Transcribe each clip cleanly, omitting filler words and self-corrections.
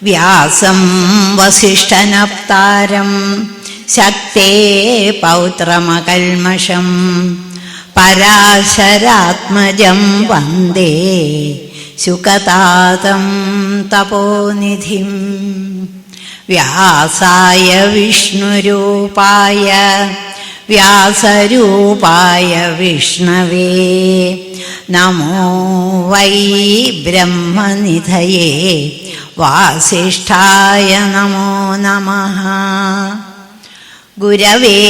വ്യാസം വസിഷ്ഠനപ്താരം ശക്തേ പൗത്രമകൽമഷം പരാശരാത്മജം വന്ദേ ശുകതാതം തപോനിധിം. വ്യാസായ വിഷ്ണുരൂപായ വ്യാസരൂപായ വിഷ്ണവേ നമോ വൈ ബ്രഹ്മനിധയേ വാസിഷ്ഠായ നമോ നമഃ. ഗുരവേ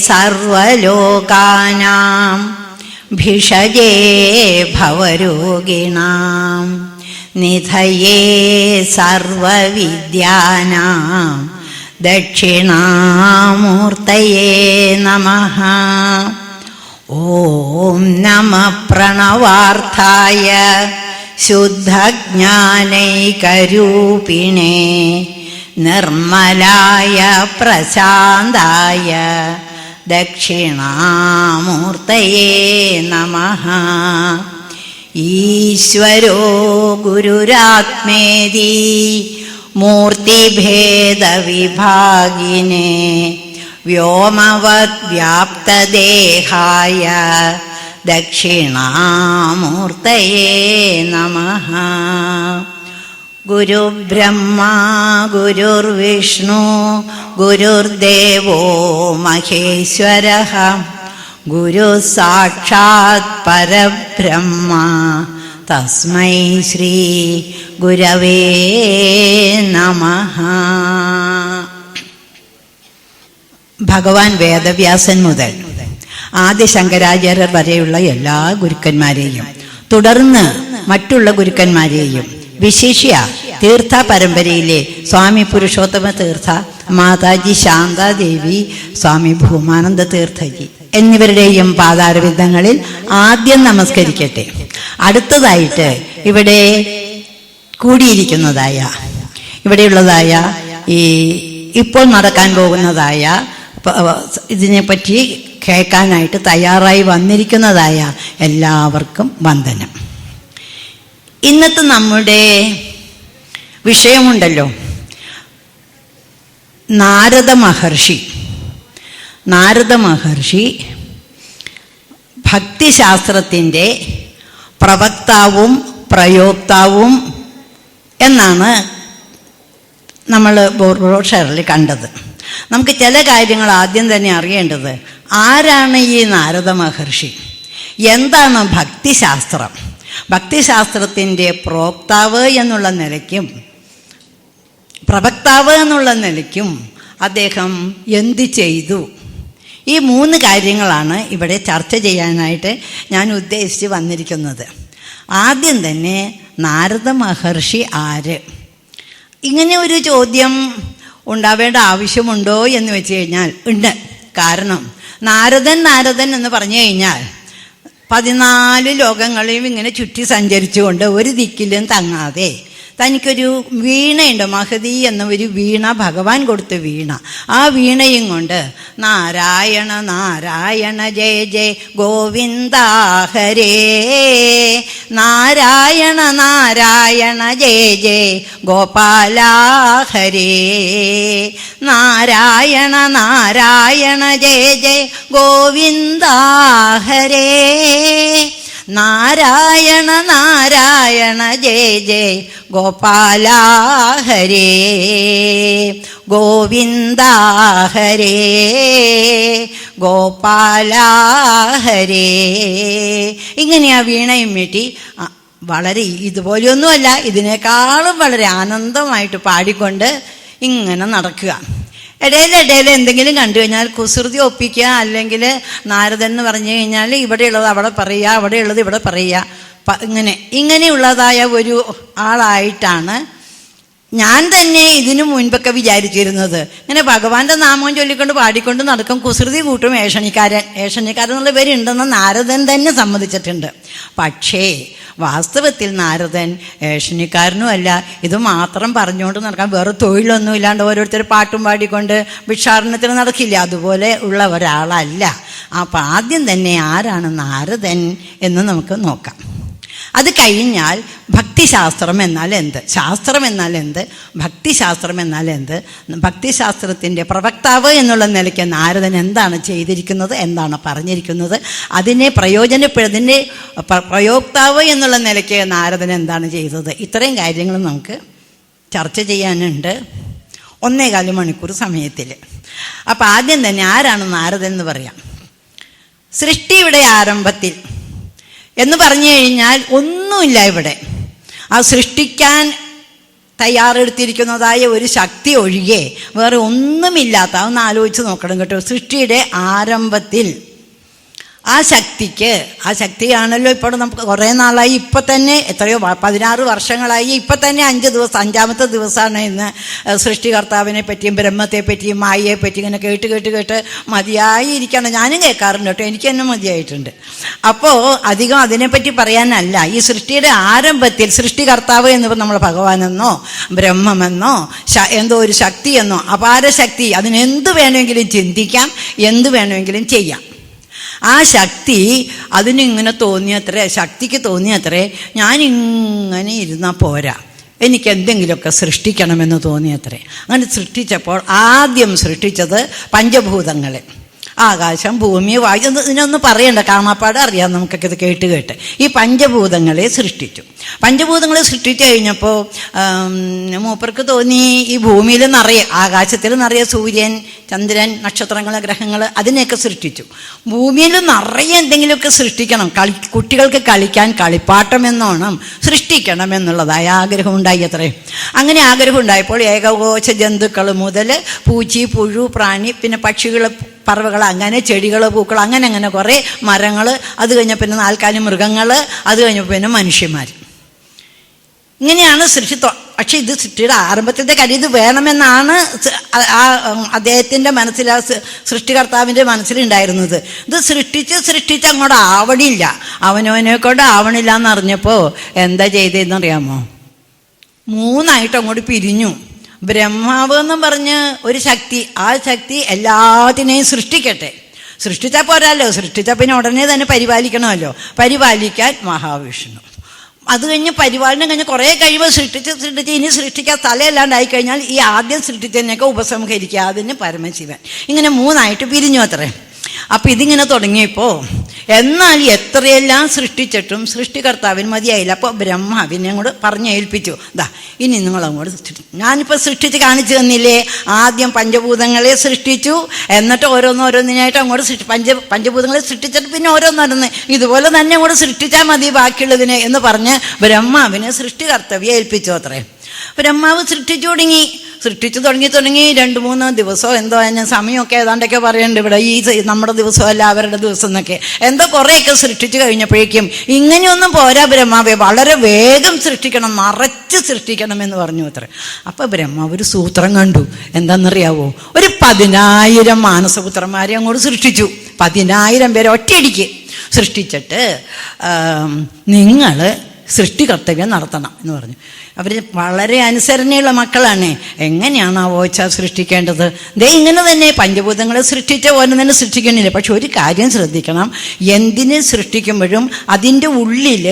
സർവലോകാനാം ഭിഷജേ ഭവരോഗിണാം നിധയേ സർവവിദ്യാനാം ദക്ഷിണാമൂർത്തയേ നമഃ. ഓം നമഃ പ്രണവാർത്ഥായ ശുദ്ധജ്ഞാനൈകരൂപിണേ നിർമ്മലായ പ്രശാന്തായ ദക്ഷിണാമൂർത്തയേ നമഃ. ഈശ്വരോ ഗുരുരാത്മേതി മൂർത്തിഭേദവിഭാഗിനേ വ്യോമവത് വ്യാപ്തദേഹായ ദക്ഷിണാമൂർത്തയേ നമഃ. ഗുരുബ്രഹ്മാ ഗുരുർവിഷ്ണു ഗുരുർദേവോ മഹേശ്വരഃ ഗുരുസാക്ഷാത് പരബ്രഹ്മ തസ്മൈ ശ്രീ ഗുരവേ നമഃ. ഭഗവാൻ വേദവ്യാസൻ മുതൽ ആദി ശങ്കരാചാര്യർ വരെയുള്ള എല്ലാ ഗുരുക്കന്മാരെയും തുടർന്ന് മറ്റുള്ള ഗുരുക്കന്മാരെയും വിശേഷ്യ തീർത്ഥ പരമ്പരയിലെ സ്വാമി പുരുഷോത്തമ തീർത്ഥ, മാതാജി ശാന്താദേവി, സ്വാമി ഭൂമാനന്ദ തീർത്ഥജി എന്നിവരുടെയും പാതാരവിന്ദങ്ങളിൽ ആദ്യം നമസ്കരിക്കട്ടെ. അടുത്തതായിട്ട് ഇവിടെ കൂടിയിരിക്കുന്നതായ ഇവിടെയുള്ളതായ ഇപ്പോൾ നടക്കാൻ പോകുന്നതായ ഇതിനെപ്പറ്റി കേൾക്കാനായിട്ട് തയ്യാറായി വന്നിരിക്കുന്നതായ എല്ലാവർക്കും വന്ദനം. ഇന്നത്തെ നമ്മുടെ വിഷയമുണ്ടല്ലോ, നാരദ മഹർഷി ഭക്തിശാസ്ത്രത്തിൻ്റെ പ്രവക്താവും പ്രയോക്താവും എന്നാണ് നമ്മൾ ബ്രോഷറിൽ കണ്ടത്. നമുക്ക് ചില കാര്യങ്ങൾ ആദ്യം തന്നെ അറിയേണ്ടത്, ആരാണ് ഈ നാരദ മഹർഷി, എന്താണ് ഭക്തിശാസ്ത്രം, ഭക്തിശാസ്ത്രത്തിൻ്റെ പ്രോക്താവ് എന്നുള്ള നിലയ്ക്കും പ്രവക്താവ് എന്നുള്ള നിലയ്ക്കും അദ്ദേഹം എന്ത് ചെയ്തു, ഈ മൂന്ന് കാര്യങ്ങളാണ് ഇവിടെ ചർച്ച ചെയ്യാനായിട്ട് ഞാൻ ഉദ്ദേശിച്ച് വന്നിരിക്കുന്നത്. ആദ്യം തന്നെ നാരദ മഹർഷി ആര്? ഇങ്ങനെ ഒരു ചോദ്യം ഉണ്ടാവേണ്ട ആവശ്യമുണ്ടോ എന്ന് വെച്ച് കഴിഞ്ഞാൽ ഉണ്ട്. കാരണം നാരദൻ എന്ന് പറഞ്ഞു കഴിഞ്ഞാൽ 14 ലോകങ്ങളെയും ഇങ്ങനെ ചുറ്റി സഞ്ചരിച്ചുകൊണ്ട് ഒരു ദിക്കിലും തങ്ങാതെ തനിക്കൊരു വീണയുണ്ട്, മഹതി എന്ന ഒരു വീണ, ഭഗവാൻ കൊടുത്ത വീണ. ആ വീണയും കൊണ്ട് നാരായണ നാരായണ ജയ ജയ ഗോവിന്ദ ഹരേ, നാരായണ നാരായണ ജയ ജയ ഗോപാല ഹരേ, നാരായണ നാരായണ ജയ ജയ ഗോവിന്ദ ഹരേ, നാരായണ നാരായണ ജയ ജയ ഗോപാല ഹരേ, ഗോവിന്ദ ഹരേ, ഗോപാല ഹരേ. ഇങ്ങനെയാ വീണയും മീട്ടി വളരെ ഇതുപോലെയൊന്നുമല്ല, ഇതിനേക്കാളും വളരെ ആനന്ദമായിട്ട് പാടിക്കൊണ്ട് ഇങ്ങനെ നടക്കുക. ഇടയിൽ എന്തെങ്കിലും കണ്ടു കഴിഞ്ഞാൽ കുസൃതി ഒപ്പിക്കുക, അല്ലെങ്കിൽ നാരദൻ എന്ന് പറഞ്ഞു കഴിഞ്ഞാൽ ഇവിടെയുള്ളത് അവിടെ പറയുക, അവിടെയുള്ളത് ഇവിടെ പറയുക, ഇങ്ങനെയുള്ളതായ ഒരു ആളായിട്ടാണ് ഞാൻ തന്നെ ഇതിനു മുൻപൊക്കെ വിചാരിച്ചിരുന്നത് ഇങ്ങനെ ഭഗവാന്റെ നാമം ചൊല്ലിക്കൊണ്ട് പാടിക്കൊണ്ട് നടക്കും, കുസൃതി കൂട്ടും ഏഷണിക്കാരൻ എന്നുള്ള പേരുണ്ടെന്ന് നാരദൻ തന്നെ സമ്മതിച്ചിട്ടുണ്ട്. പക്ഷേ വാസ്തവത്തിൽ നാരദൻ ഏഷണിക്കാരനുമല്ല, ഇത് മാത്രം പറഞ്ഞുകൊണ്ട് നടക്കാൻ വേറെ തൊഴിലൊന്നും ഇല്ലാണ്ട് ഓരോരുത്തർ പാട്ടും പാടിക്കൊണ്ട് ഭിക്ഷാടനത്തിന് നടക്കില്ല, അതുപോലെ ഉള്ള ഒരാളല്ല. അപ്പം ആദ്യം തന്നെ ആരാണ് നാരദൻ എന്ന് നമുക്ക് നോക്കാം. അത് കഴിഞ്ഞാൽ ഭക്തിശാസ്ത്രം എന്നാൽ എന്ത്, ശാസ്ത്രം എന്നാൽ എന്ത്, ഭക്തിശാസ്ത്രം എന്നാൽ എന്ത്, ഭക്തിശാസ്ത്രത്തിൻ്റെ പ്രവക്താവ് എന്നുള്ള നിലയ്ക്ക് നാരദൻ എന്താണ് ചെയ്തിരിക്കുന്നത്, എന്താണ് പറഞ്ഞിരിക്കുന്നത്, അതിനെ അതിൻ്റെ പ്രയോക്താവ് എന്നുള്ള നിലയ്ക്ക് നാരദൻ എന്താണ് ചെയ്തത്, ഇത്രയും കാര്യങ്ങൾ നമുക്ക് ചർച്ച ചെയ്യാനുണ്ട് 1.25 മണിക്കൂർ സമയത്തിൽ. അപ്പം ആദ്യം തന്നെ ആരാണ് നാരദൻ എന്ന് പറയാം. സൃഷ്ടിയുടെ ആരംഭത്തിൽ എന്ന് പറഞ്ഞു കഴിഞ്ഞാൽ ഒന്നുമില്ല ഇവിടെ. ആ സൃഷ്ടിക്കാൻ തയ്യാറെടുത്തിരിക്കുന്നതായ ഒരു ശക്തി ഒഴികെ വേറെ ഒന്നുമില്ലാത്ത, അതൊന്ന് ആലോചിച്ച് നോക്കണം കേട്ടോ. സൃഷ്ടിയുടെ ആരംഭത്തിൽ ആ ശക്തിയാണല്ലോ ഇപ്പോൾ നമുക്ക് കുറേ നാളായി, ഇപ്പം തന്നെ എത്രയോ 16 വർഷങ്ങളായി, ഇപ്പം തന്നെ 5ാമത്തെ ദിവസമാണ് ഇന്ന് സൃഷ്ടികർത്താവിനെ പറ്റിയും ബ്രഹ്മത്തെ പറ്റിയും മായയെ പറ്റി ഇങ്ങനെ കേട്ട് മതിയായി ഇരിക്കണം. ഞാനും കേൾക്കാറുണ്ട് കേട്ടോ, എനിക്ക് തന്നെ മതിയായിട്ടുണ്ട്. അപ്പോൾ അധികം അതിനെപ്പറ്റി പറയാനല്ല, ഈ സൃഷ്ടിയുടെ ആരംഭത്തിൽ സൃഷ്ടികർത്താവ് എന്ന് നമ്മൾ ഭഗവാനെന്നോ ബ്രഹ്മമെന്നോ എന്തോ ഒരു ശക്തിയെന്നോ അപാരശക്തി, അതിനെന്ത് വേണമെങ്കിലും ചിന്തിക്കാം, എന്ത് വേണമെങ്കിലും ചെയ്യാം. ആ ശക്തി അതിനിങ്ങനെ തോന്നിയത്രേ, ശക്തിക്ക് തോന്നിയത്രേ ഞാനിങ്ങനെ ഇരുന്നാൽ പോരാ, എനിക്ക് എന്തെങ്കിലുമൊക്കെ സൃഷ്ടിക്കണമെന്ന് തോന്നിയത്രേ. അങ്ങനെ സൃഷ്ടിച്ചപ്പോൾ ആദ്യം സൃഷ്ടിച്ചത് പഞ്ചഭൂതങ്ങളെ, ആകാശം, ഭൂമി, വായു, ഇതിനൊന്നും പറയണ്ട, കാണാപ്പാട് അറിയാം നമുക്കൊക്കെ ഇത് കേട്ട് ഈ പഞ്ചഭൂതങ്ങളെ സൃഷ്ടിച്ചു. പഞ്ചഭൂതങ്ങളെ സൃഷ്ടിച്ചു കഴിഞ്ഞപ്പോൾ മൂപ്പർക്ക് തോന്നി ഈ ഭൂമിയിൽ നിറയെ, ആകാശത്തിൽ നിറയെ സൂര്യൻ, ചന്ദ്രൻ, നക്ഷത്രങ്ങൾ, ഗ്രഹങ്ങൾ, അതിനെയൊക്കെ സൃഷ്ടിച്ചു. ഭൂമിയിൽ നിറയെ എന്തെങ്കിലുമൊക്കെ സൃഷ്ടിക്കണം, കുട്ടികൾക്ക് കളിക്കാൻ കളിപ്പാട്ടം എന്നോണം സൃഷ്ടിക്കണം എന്നുള്ളതായ ആഗ്രഹം ഉണ്ടായി അത്രേ. അങ്ങനെ ആഗ്രഹം ഉണ്ടായപ്പോൾ ഏകകോശ ജന്തുക്കൾ മുതൽ പൂച്ചി, പുഴു, പ്രാണി, പിന്നെ പക്ഷികൾ, പറവകൾ, അങ്ങനെ ചെടികൾ, പൂക്കൾ, അങ്ങനെ കുറേ മരങ്ങൾ, അത് കഴിഞ്ഞ പിന്നെ 4 കാലി മൃഗങ്ങൾ, അത് കഴിഞ്ഞപ്പോൾ പിന്നെ മനുഷ്യന്മാർ. ഇങ്ങനെയാണ് പക്ഷെ ഇത് സൃഷ്ടിയുടെ ആരംഭത്തിൻ്റെ കാര്യം, ഇത് വേണമെന്നാണ് അദ്ദേഹത്തിൻ്റെ മനസ്സിൽ, ആ സൃഷ്ടികർത്താവിൻ്റെ മനസ്സിലുണ്ടായിരുന്നത്. ഇത് സൃഷ്ടിച്ച് അങ്ങോട്ട് ആവണില്ല, അവനവനെ കൊണ്ട് ആവണില്ല എന്നറിഞ്ഞപ്പോൾ എന്താ ചെയ്തതെന്നറിയാമോ? 3 അങ്ങോട്ട് പിരിഞ്ഞു. ബ്രഹ്മാവ് എന്നും പറഞ്ഞ് ഒരു ശക്തി, ആ ശക്തി എല്ലാത്തിനെയും സൃഷ്ടിച്ചാൽ പോരാല്ലോ, സൃഷ്ടിച്ചാൽ പിന്നെ ഉടനെ തന്നെ പരിപാലിക്കണമല്ലോ, പരിപാലിക്കാൻ മഹാവിഷ്ണു. അത് കഴിഞ്ഞ് പരിപാലനം കഴിഞ്ഞ് കുറേ കഴിയുമ്പോൾ സൃഷ്ടിച്ച് ഇനി സൃഷ്ടിക്കാൻ സ്ഥലമില്ലാണ്ടായി കഴിഞ്ഞാൽ ഈ ആദ്യം സൃഷ്ടിച്ചതിനെയൊക്കെ ഉപസംഹരിക്കുക, അതിന് പരമശിവൻ. ഇങ്ങനെ 3 പിരിഞ്ഞു അത്രേ. അപ്പം ഇതിങ്ങനെ തുടങ്ങിയപ്പോൾ എന്നാൽ എത്രയെല്ലാം സൃഷ്ടിച്ചിട്ടും സൃഷ്ടികർത്താവിന് മതിയായില്ല. അപ്പോൾ ബ്രഹ്മാവിനെ അങ്ങോട്ട് പറഞ്ഞേൽപ്പിച്ചു, ഇനി നിങ്ങളങ്ങോട്ട് ഞാനിപ്പോൾ സൃഷ്ടിച്ച് കാണിച്ചു തന്നില്ലേ, ആദ്യം പഞ്ചഭൂതങ്ങളെ സൃഷ്ടിച്ചു, എന്നിട്ട് ഓരോന്നിനായിട്ട് അങ്ങോട്ട് പഞ്ചഭൂതങ്ങളെ സൃഷ്ടിച്ചിട്ട് പിന്നെ ഓരോന്നോരോന്ന് ഇതുപോലെ തന്നെ അങ്ങോട്ട് സൃഷ്ടിച്ചാൽ മതി ബാക്കിയുള്ളതിനെ എന്ന് പറഞ്ഞ് ബ്രഹ്മാവിനെ സൃഷ്ടികർത്തവ്യം ഏൽപ്പിച്ചു അത്രേ. ബ്രഹ്മാവ് സൃഷ്ടിച്ചു തുടങ്ങി 2-3 ദിവസമോ എന്തോ, അതിന് സമയമൊക്കെ ഏതാണ്ടൊക്കെ പറയുന്നുണ്ട് ഇവിടെ, ഈ നമ്മുടെ ദിവസമല്ല അവരുടെ ദിവസം എന്നൊക്കെ, എന്തോ കുറേയൊക്കെ സൃഷ്ടിച്ചു കഴിഞ്ഞപ്പോഴേക്കും ഇങ്ങനെയൊന്നും പോരാ ബ്രഹ്മാവെ, വളരെ വേഗം സൃഷ്ടിക്കണം, നിറച്ച് സൃഷ്ടിക്കണം എന്ന് പറഞ്ഞു അത്ര. അപ്പം ബ്രഹ്മാവ് ഒരു സൂത്രം കണ്ടു, എന്താണെന്നറിയാവോ? ഒരു 10,000 മാനസപുത്രന്മാരെ അങ്ങോട്ട് സൃഷ്ടിച്ചു. 10,000 പേരെ ഒറ്റയടിക്ക് സൃഷ്ടിച്ചിട്ട് നിങ്ങൾ സൃഷ്ടികർത്തവ്യം നടത്തണം എന്ന് പറഞ്ഞു. അവർ വളരെ അനുസരണയുള്ള മക്കളാണ്. എങ്ങനെയാണ് ആ ഓച്ച സൃഷ്ടിക്കേണ്ടത്? ഇങ്ങനെ തന്നെ പഞ്ചഭൂതങ്ങളെ സൃഷ്ടിച്ച ഓരോന്നിനെ സൃഷ്ടിക്കണില്ല. പക്ഷെ ഒരു കാര്യം ശ്രദ്ധിക്കണം, എന്തിനെ സൃഷ്ടിക്കുമ്പോഴും അതിൻ്റെ ഉള്ളിൽ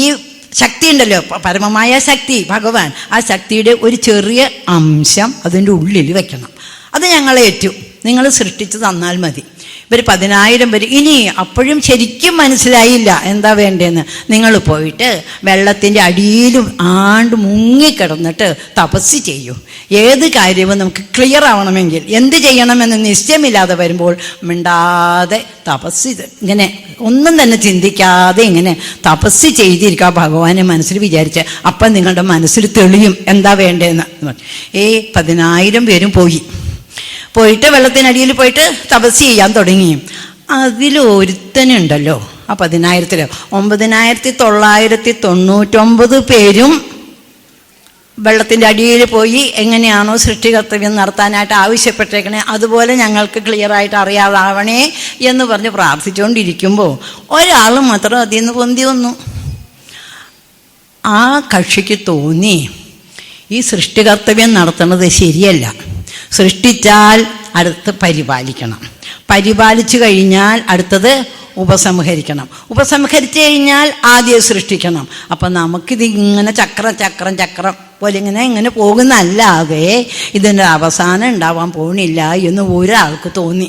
ഈ ശക്തി ഉണ്ടല്ലോ, പരമമായ ശക്തി ഭഗവാൻ, ആ ശക്തിയുടെ ഒരു ചെറിയ അംശം അതിൻ്റെ ഉള്ളിൽ വെക്കണം. അത് ഞങ്ങളേറ്റു, നിങ്ങൾ സൃഷ്ടിച്ച് തന്നാൽ മതി. ഇവർ 10,000 പേര്. ഇനി അപ്പോഴും ശരിക്കും മനസ്സിലായില്ല എന്താ വേണ്ടതെന്ന്. നിങ്ങൾ പോയിട്ട് വെള്ളത്തിൻ്റെ അടിയിലും മുങ്ങിക്കിടന്നിട്ട് തപസ് ചെയ്യൂ. ഏത് കാര്യവും നമുക്ക് ക്ലിയർ ആവണമെങ്കിൽ, എന്ത് ചെയ്യണമെന്ന് നിശ്ചയമില്ലാതെ വരുമ്പോൾ മിണ്ടാതെ തപസ് ഇങ്ങനെ ഒന്നും തന്നെ ചിന്തിക്കാതെ ഇങ്ങനെ തപസ് ചെയ്തിരിക്കുക, ഭഗവാനെ മനസ്സിൽ വിചാരിച്ച്. അപ്പം നിങ്ങളുടെ മനസ്സിൽ തെളിയും എന്താ വേണ്ടതെന്ന്. ഈ 10,000 പേരും പോയിട്ട് വെള്ളത്തിനടിയിൽ പോയിട്ട് തപസ് ചെയ്യാൻ തുടങ്ങി. അതിലൊരുത്തനുണ്ടല്ലോ, ആ 10,000 9,999 പേരും വെള്ളത്തിൻ്റെ അടിയിൽ പോയി എങ്ങനെയാണോ സൃഷ്ടികർത്തവ്യം നടത്താനായിട്ട് ആവശ്യപ്പെട്ടേക്കണേ അതുപോലെ ഞങ്ങൾക്ക് ക്ലിയറായിട്ട് അറിയാതാവണേ എന്ന് പറഞ്ഞ് പ്രാർത്ഥിച്ചുകൊണ്ടിരിക്കുമ്പോൾ ഒരാൾ മാത്രം അതിൽ നിന്ന് പൊന്തി വന്നു. ആ കക്ഷിക്ക് തോന്നി ഈ സൃഷ്ടികർത്തവ്യം നടത്തുന്നത് ശരിയല്ല. സൃഷ്ടിച്ചാൽ അടുത്ത് പരിപാലിക്കണം, പരിപാലിച്ചു കഴിഞ്ഞാൽ അടുത്തത് ഉപസംഹരിക്കണം, ഉപസംഹരിച്ചു കഴിഞ്ഞാൽ ആദ്യം സൃഷ്ടിക്കണം. അപ്പം നമുക്കിത് ഇങ്ങനെ ചക്രം പോലെ ഇങ്ങനെ പോകുന്നല്ലാതെ ഇതിൻ്റെ അവസാനം ഉണ്ടാവാൻ പോണില്ല എന്ന് ഒരാൾക്ക് തോന്നി.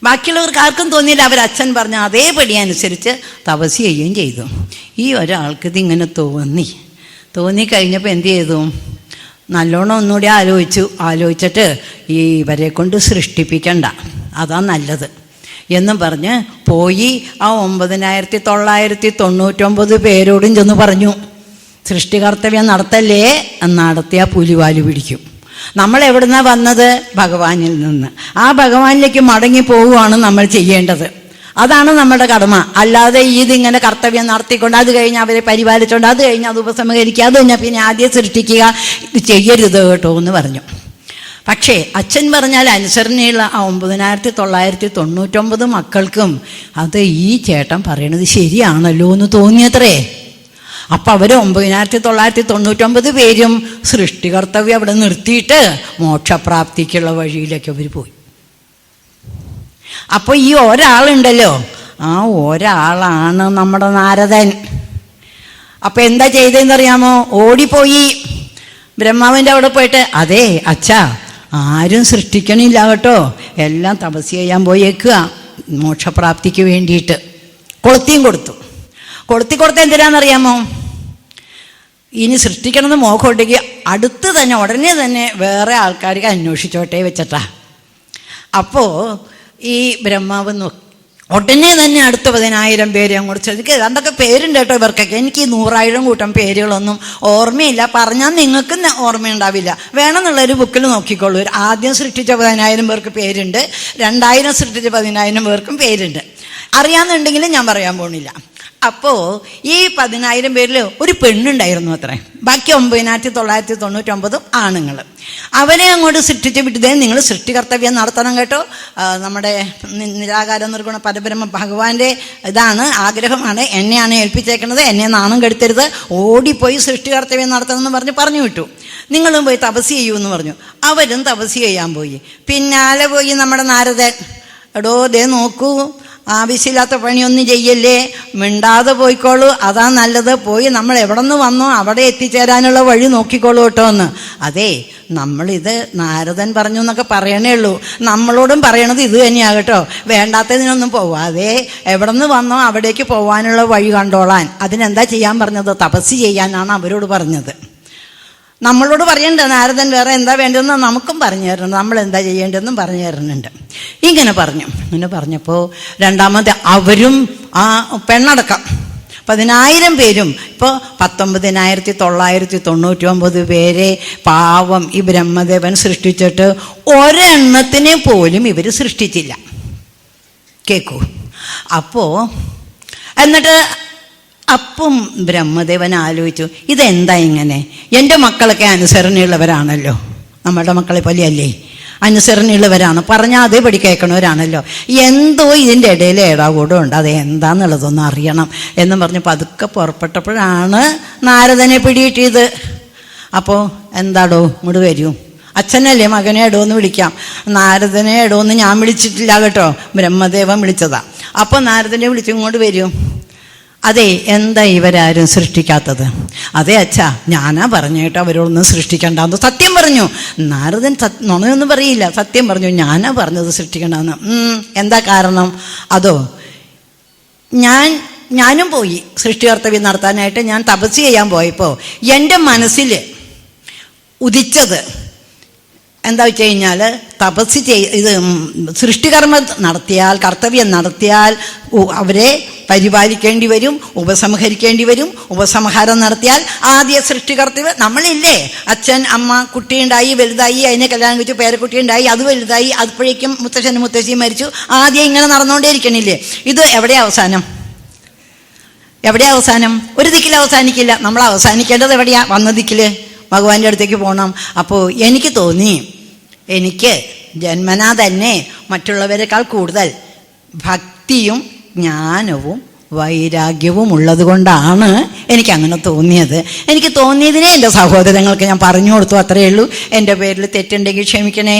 ബാക്കിയുള്ളവർക്ക് ആർക്കും തോന്നിയില്ല. അവരച്ഛൻ പറഞ്ഞ അതേപടി അനുസരിച്ച് തപസ് ചെയ്യുകയും ചെയ്തു. ഈ ഒരാൾക്ക് ഇതിങ്ങനെ തോന്നിക്കഴിഞ്ഞപ്പോൾ എന്ത് ചെയ്തു? നല്ലോണം ഒന്നുകൂടി ആലോചിച്ചിട്ട് ഇവരെ കൊണ്ട് സൃഷ്ടിപ്പിക്കണ്ട, അതാ നല്ലത് എന്നും പറഞ്ഞ് പോയി ആ 9999 പേരോടും ചെന്ന് പറഞ്ഞു, സൃഷ്ടികർത്തവ്യം നടത്തല്ലേ, നടത്തിയാൽ പുലിവാല് പിടിക്കും. നമ്മൾ എവിടുന്നാ വന്നത്? ഭഗവാനിൽ നിന്ന്. ആ ഭഗവാനിലേക്ക് മടങ്ങി പോവുകയാണ് നമ്മൾ ചെയ്യേണ്ടത്. അതാണ് നമ്മുടെ കടമ. അല്ലാതെ ഇതിങ്ങനെ കർത്തവ്യം നടത്തിക്കൊണ്ട് അത് കഴിഞ്ഞ് അവരെ പരിപാലിച്ചുകൊണ്ട് അത് കഴിഞ്ഞ് അത് ഉപസംഹരിക്കുക, അത് കഴിഞ്ഞാൽ പിന്നെ ആദ്യം സൃഷ്ടിക്കുക, ഇത് ചെയ്യരുത് കേട്ടോ എന്ന് പറഞ്ഞു. പക്ഷേ അച്ഛൻ പറഞ്ഞാൽ അനുസരണയുള്ള ആ 9999 മക്കൾക്കും അത് ഈ ചേട്ടൻ പറയണത് ശരിയാണല്ലോ എന്ന് തോന്നിയത്രേ. അപ്പം അവർ 9999 പേരും സൃഷ്ടികർത്തവ്യം അവിടെ നിർത്തിയിട്ട് മോക്ഷപ്രാപ്തിക്കുള്ള വഴിയിലേക്ക് അവർ പോയി. അപ്പോൾ ഈ ഒരാളുണ്ടല്ലോ, ആ ഒരാളാണ് നമ്മുടെ നാരദൻ. അപ്പം എന്താ ചെയ്തതെന്നറിയാമോ? ഓടിപ്പോയി ബ്രഹ്മാവിൻ്റെ അവിടെ പോയിട്ട്, അതെ അച്ഛാ, ആരും സൃഷ്ടിക്കണില്ല കേട്ടോ, എല്ലാം തപസ് ചെയ്യാൻ പോയേക്കുക മോക്ഷപ്രാപ്തിക്ക് വേണ്ടിയിട്ട്. കൊളുത്തിയും കൊടുത്തു എന്തിനാണെന്നറിയാമോ? ഇനി സൃഷ്ടിക്കണമെന്ന് മോഹം ഉണ്ടെങ്കിൽ അടുത്ത് തന്നെ ഉടനെ തന്നെ വേറെ ആൾക്കാർക്ക് അന്വേഷിച്ചോട്ടെ വെച്ചിട്ടാ. അപ്പോൾ ഈ ബ്രഹ്മാവ് ഉടനെ തന്നെ അടുത്ത 10,000 പേര് അങ്ങോട്ട് ചോദിക്കുക. എന്തൊക്കെ പേരുണ്ട് കേട്ടോ ഇവർക്കൊക്കെ. എനിക്ക് 100,000 കൂട്ടം പേരുകളൊന്നും ഓർമ്മയില്ല, പറഞ്ഞാൽ നിങ്ങൾക്ക് ഓർമ്മയുണ്ടാവില്ല. വേണമെന്നുള്ളൊരു ബുക്കിൽ നോക്കിക്കോളൂ. ആദ്യം സൃഷ്ടിച്ച 10,000 പേർക്ക് പേരുണ്ട്, 2000 സൃഷ്ടിച്ച 10,000 പേർക്കും പേരുണ്ട്. അറിയാമെന്നുണ്ടെങ്കിലും ഞാൻ പറയാൻ പോണില്ല. അപ്പോൾ ഈ 10,000 പേരിൽ ഒരു പെണ്ണുണ്ടായിരുന്നു അത്രേ. ബാക്കി 9999 ആണുങ്ങൾ. അവനെ അങ്ങോട്ട് സൃഷ്ടിച്ച് വിട്ടതേ നിങ്ങൾ സൃഷ്ടികർത്തവ്യം നടത്തണം കേട്ടോ. നമ്മുടെ നിരാകാര നിർഗുണ പരബ്രഹ്മ ഭഗവാന്റെ ഇതാണ്, ആഗ്രഹമാണ്, എന്നെയാണ് ഏൽപ്പിച്ചേക്കുന്നത്, എന്നെ നാണം കെടുത്തരുത്, ഓടിപ്പോയി സൃഷ്ടികർത്തവ്യം നടത്തണമെന്ന് പറഞ്ഞു വിട്ടു. നിങ്ങളും പോയി തപസ് ചെയ്യൂ എന്ന് പറഞ്ഞു. അവരും തപസ് ചെയ്യാൻ പോയി. പിന്നാലെ പോയി നമ്മുടെ നാരദൻ, എടോ ദേ നോക്കൂ, ആവശ്യമില്ലാത്ത പണിയൊന്നും ചെയ്യല്ലേ, മിണ്ടാതെ പോയിക്കോളൂ, അതാ നല്ലത്, പോയി നമ്മൾ എവിടെ നിന്ന് വന്നോ അവിടെ എത്തിച്ചേരാനുള്ള വഴി നോക്കിക്കോളൂ കേട്ടോ എന്ന്. അതെ, നമ്മളിത് നാരദൻ പറഞ്ഞു എന്നൊക്കെ പറയണേ ഉള്ളൂ, നമ്മളോടും പറയണത് ഇത് തന്നെയാണ് കേട്ടോ. വേണ്ടാത്തതിനൊന്നും പോവാതെ എവിടെ നിന്ന് വന്നോ അവിടേക്ക് പോകാനുള്ള വഴി കണ്ടോളാൻ. അതിനെന്താ ചെയ്യാൻ പറഞ്ഞത്? തപസ് ചെയ്യാനാണ് അവരോട് പറഞ്ഞത്. നമ്മളോട് പറയണ്ട, നാരദൻ വേറെ എന്താ വേണ്ടതെന്ന് നമുക്കും പറഞ്ഞു തരണം, നമ്മൾ എന്താ ചെയ്യേണ്ടതെന്നും പറഞ്ഞു തരുന്നുണ്ട്. ഇങ്ങനെ പറഞ്ഞപ്പോൾ രണ്ടാമത്തെ അവരും ആ പെണ്ണടക്കം 10,000 പേരും ഇപ്പോൾ 19,999 പേരെ പാവം ഈ ബ്രഹ്മദേവൻ സൃഷ്ടിച്ചിട്ട് ഒരെണ്ണത്തിനെ പോലും ഇവർ സൃഷ്ടിച്ചില്ല. കേൾക്കൂ. എന്നിട്ട് അപ്പം ബ്രഹ്മദേവൻ ആലോചിച്ചു, ഇതെന്താ ഇങ്ങനെ? എൻ്റെ മക്കളൊക്കെ അനുസരണയുള്ളവരാണല്ലോ, നമ്മുടെ മക്കളെ പോലെയല്ലേ, അനുസരണയുള്ളവരാണ്, പറഞ്ഞാൽ അതേപടി കേൾക്കണവരാണല്ലോ, എന്തോ ഇതിൻ്റെ ഇടയിൽ ഏടാകൂടം ഉണ്ട്, അത് എന്താന്നുള്ളതൊന്നും അറിയണം എന്ന് പറഞ്ഞ് പതുക്കെ പുറപ്പെട്ടപ്പോഴാണ് നാരദനെ പിടികിട്ടിയത്. അപ്പോൾ എന്താടോ ഇങ്ങോട്ട് വരൂ, അച്ഛനല്ലേ മകനെ എടോന്ന് വിളിക്കാം. നാരദനെ എടോന്ന് ഞാൻ വിളിച്ചിട്ടില്ല കേട്ടോ, ബ്രഹ്മദേവൻ വിളിച്ചതാ. അപ്പോൾ നാരദനെ വിളിച്ചു, ഇങ്ങോട്ട് വരൂ. അതെ, എന്താ ഇവരാരും സൃഷ്ടിക്കാത്തത്? അതെ അച്ഛാ, ഞാനാ പറഞ്ഞു കേട്ടോ അവരോടൊന്നും സൃഷ്ടിക്കണ്ടെന്ന്. സത്യം പറഞ്ഞു. നാരദൻ നുണയൊന്നും പറയില്ല, സത്യം പറഞ്ഞു, ഞാനാ പറഞ്ഞത് സൃഷ്ടിക്കണ്ടെന്ന്. എന്താ കാരണം? അതോ, ഞാനും പോയി സൃഷ്ടികർത്തവ്യം നടത്താനായിട്ട്. ഞാൻ തപസ് ചെയ്യാൻ പോയപ്പോൾ എൻ്റെ മനസ്സിൽ ഉദിച്ചത് എന്താ വെച്ച് കഴിഞ്ഞാൽ, തപസ് ഇത് സൃഷ്ടികർമ്മം നടത്തിയാൽ, കർത്തവ്യം നടത്തിയാൽ അവരെ പരിപാലിക്കേണ്ടി വരും, ഉപസംഹരിക്കേണ്ടി വരും. ഉപസംഹാരം നടത്തിയാൽ ആദ്യ സൃഷ്ടികർത്തവ്യം നമ്മളില്ലേ, അച്ഛൻ അമ്മ കുട്ടിയുണ്ടായി വലുതായി, അതിനെ കല്യാണം കഴിച്ചു, പേരക്കുട്ടിയുണ്ടായി, അത് വലുതായി, അപ്പോഴേക്കും മുത്തച്ഛനും മുത്തശ്ശിയും മരിച്ചു. ആദ്യം ഇങ്ങനെ നടന്നുകൊണ്ടേ ഇരിക്കണില്ലേ? ഇത് എവിടെ അവസാനം? ഒരു ദിക്കിൽ അവസാനിക്കില്ല. നമ്മൾ അവസാനിക്കേണ്ടത് എവിടെയാ? വന്ന ദിക്കിൽ. ഭഗവാന്റെ അടുത്തേക്ക് പോകണം. അപ്പോൾ എനിക്ക് തോന്നി, എനിക്ക് ജന്മനാ തന്നെ മറ്റുള്ളവരെക്കാൾ കൂടുതൽ ഭക്തിയും ജ്ഞാനവും വൈരാഗ്യവും ഉള്ളത് കൊണ്ടാണ് എനിക്കങ്ങനെ തോന്നിയത്. എനിക്ക് തോന്നിയതിനെ എൻ്റെ സഹോദരങ്ങൾക്ക് ഞാൻ പറഞ്ഞു കൊടുത്തു, അത്രയേ ഉള്ളൂ. എൻ്റെ പേരിൽ തെറ്റുണ്ടെങ്കിൽ ക്ഷമിക്കണേ.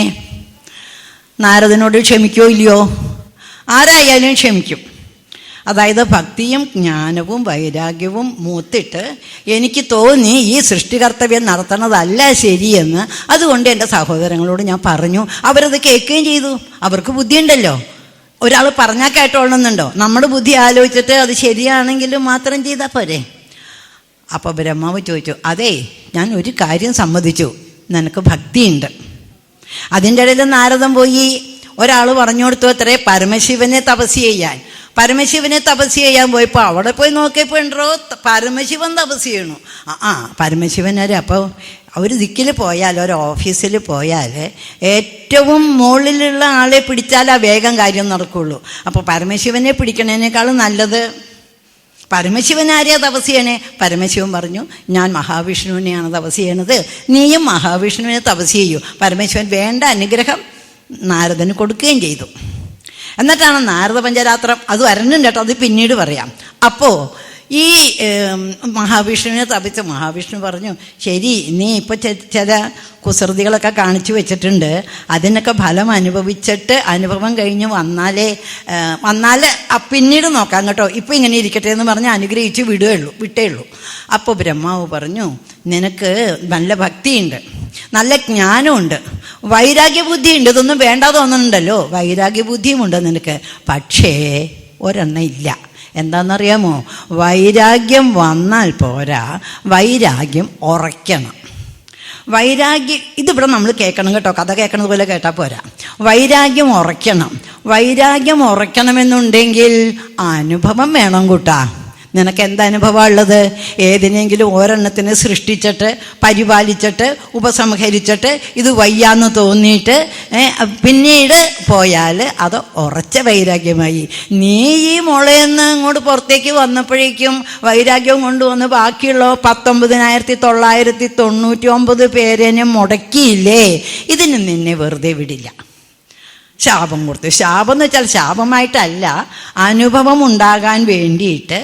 നാരദനോട് ക്ഷമിക്കോ ഇല്ലയോ? ആരായാലും ക്ഷമിക്കും. അതായത് ഭക്തിയും ജ്ഞാനവും വൈരാഗ്യവും മൂത്തിട്ട് എനിക്ക് തോന്നി ഈ സൃഷ്ടികർത്തവ്യം നടത്തണതല്ല ശരിയെന്ന്. അതുകൊണ്ട് എൻ്റെ സഹോദരങ്ങളോട് ഞാൻ പറഞ്ഞു. അവരത് കേൾക്കുകയും ചെയ്തു. അവർക്ക് ബുദ്ധിയുണ്ടല്ലോ. ഒരാൾ പറഞ്ഞാൽ കേട്ടോളണമെന്നുണ്ടോ? നമ്മുടെ ബുദ്ധി ആലോചിച്ചിട്ട് അത് ശരിയാണെങ്കിലും മാത്രം ചെയ്താൽ പോരെ. അപ്പോൾ ബ്രഹ്മാവ് ചോദിച്ചു, അതെ, ഞാൻ ഒരു കാര്യം സമ്മതിച്ചു, നിനക്ക് ഭക്തിയുണ്ട്. അതിൻ്റെ ഇടയിൽ നാരദൻ പോയി ഒരാൾ പറഞ്ഞു കൊടുത്തു അത്രേ പരമശിവനെ തപസ് ചെയ്യാൻ. പരമശിവനെ തപസ് ചെയ്യാൻ പോയപ്പോൾ അവിടെ പോയി നോക്കിയപ്പോൾ ഉണ്ടോ പരമശിവൻ തപസ് ചെയ്യണു. പരമശിവനാര്. അപ്പോൾ ഒരു ദിക്കിൽ പോയാൽ, ഒരു ഓഫീസിൽ പോയാൽ ഏറ്റവും മുകളിലുള്ള ആളെ പിടിച്ചാൽ വേഗം കാര്യം നടക്കുള്ളൂ. അപ്പോൾ പരമശിവനെ പിടിക്കണേനേക്കാളും നല്ലത് പരമശിവൻ ആരെയാ തപസ് ചെയ്യണേ? പരമശിവൻ പറഞ്ഞു, ഞാൻ മഹാവിഷ്ണുവിനെയാണ് തപസ് ചെയ്യണത്, നീയും മഹാവിഷ്ണുവിനെ തപസ് ചെയ്യൂ. പരമശിവൻ വേണ്ട അനുഗ്രഹം നാരദന് കൊടുക്കുകയും ചെയ്തു. എന്നിട്ടാണ് നാരദ പഞ്ചരാത്രം, അത് വരണുണ്ട് കേട്ടോ, അത് പിന്നീട് പറയാം. അപ്പോൾ ഈ മഹാവിഷ്ണുവിനെ തപിച്ച മഹാവിഷ്ണു പറഞ്ഞു, ശരി, നീ ഇപ്പോൾ ചില കുസൃതികളൊക്കെ കാണിച്ചു വെച്ചിട്ടുണ്ട്, അതിനൊക്കെ ഫലം അനുഭവിച്ചിട്ട് അനുഭവം കഴിഞ്ഞ് വന്നാൽ പിന്നീട് നോക്കാം കേട്ടോ, ഇപ്പം ഇങ്ങനെ ഇരിക്കട്ടെ എന്ന് പറഞ്ഞ് അനുഗ്രഹിച്ച് വിട്ടേ ഉള്ളൂ. അപ്പോൾ ബ്രഹ്മാവ് പറഞ്ഞു, നിനക്ക് നല്ല ഭക്തിയുണ്ട്, നല്ല ജ്ഞാനമുണ്ട്, വൈരാഗ്യബുദ്ധിയുണ്ട്, ഇതൊന്നും വേണ്ട തോന്നുന്നുണ്ടല്ലോ, വൈരാഗ്യബുദ്ധിയുമുണ്ട് നിനക്ക്. പക്ഷേ ഒരെണ്ണം ഇല്ല. എന്താണെന്നറിയാമോ? വൈരാഗ്യം വന്നാൽ പോരാ, വൈരാഗ്യം ഉറയ്ക്കണം. വൈരാഗ്യം ഇതിവിടെ നമ്മൾ കേൾക്കണം കേട്ടോ, കഥ കേൾക്കണത് പോലെ കേട്ടാൽ പോരാ. വൈരാഗ്യം ഉറയ്ക്കണം. വൈരാഗ്യം ഉറയ്ക്കണമെന്നുണ്ടെങ്കിൽ അനുഭവം വേണം കൂട്ടാ. നിനക്ക് എന്താ അനുഭവമാണ് ഉള്ളത്? ഏതിനെങ്കിലും ഒരെണ്ണത്തിന് സൃഷ്ടിച്ചിട്ട് പരിപാലിച്ചിട്ട് ഉപസംഹരിച്ചിട്ട് ഇത് വയ്യാന്ന് തോന്നിയിട്ട് പിന്നീട് പോയാൽ അത് ഉറച്ച വൈരാഗ്യമായി. നീ ഈ മുളയെന്ന് ഇങ്ങോട്ട് പുറത്തേക്ക് വന്നപ്പോഴേക്കും വൈരാഗ്യം കൊണ്ടുവന്ന് ബാക്കിയുള്ള 19,999 പേരെന്നെ മുടക്കിയില്ലേ? ഇതിന് നിന്നെ വെറുതെ വിടില്ല. ശാപം കൊടുത്തു. ശാപം എന്ന് വെച്ചാൽ ശാപമായിട്ടല്ല, അനുഭവം ഉണ്ടാകാൻ വേണ്ടിയിട്ട്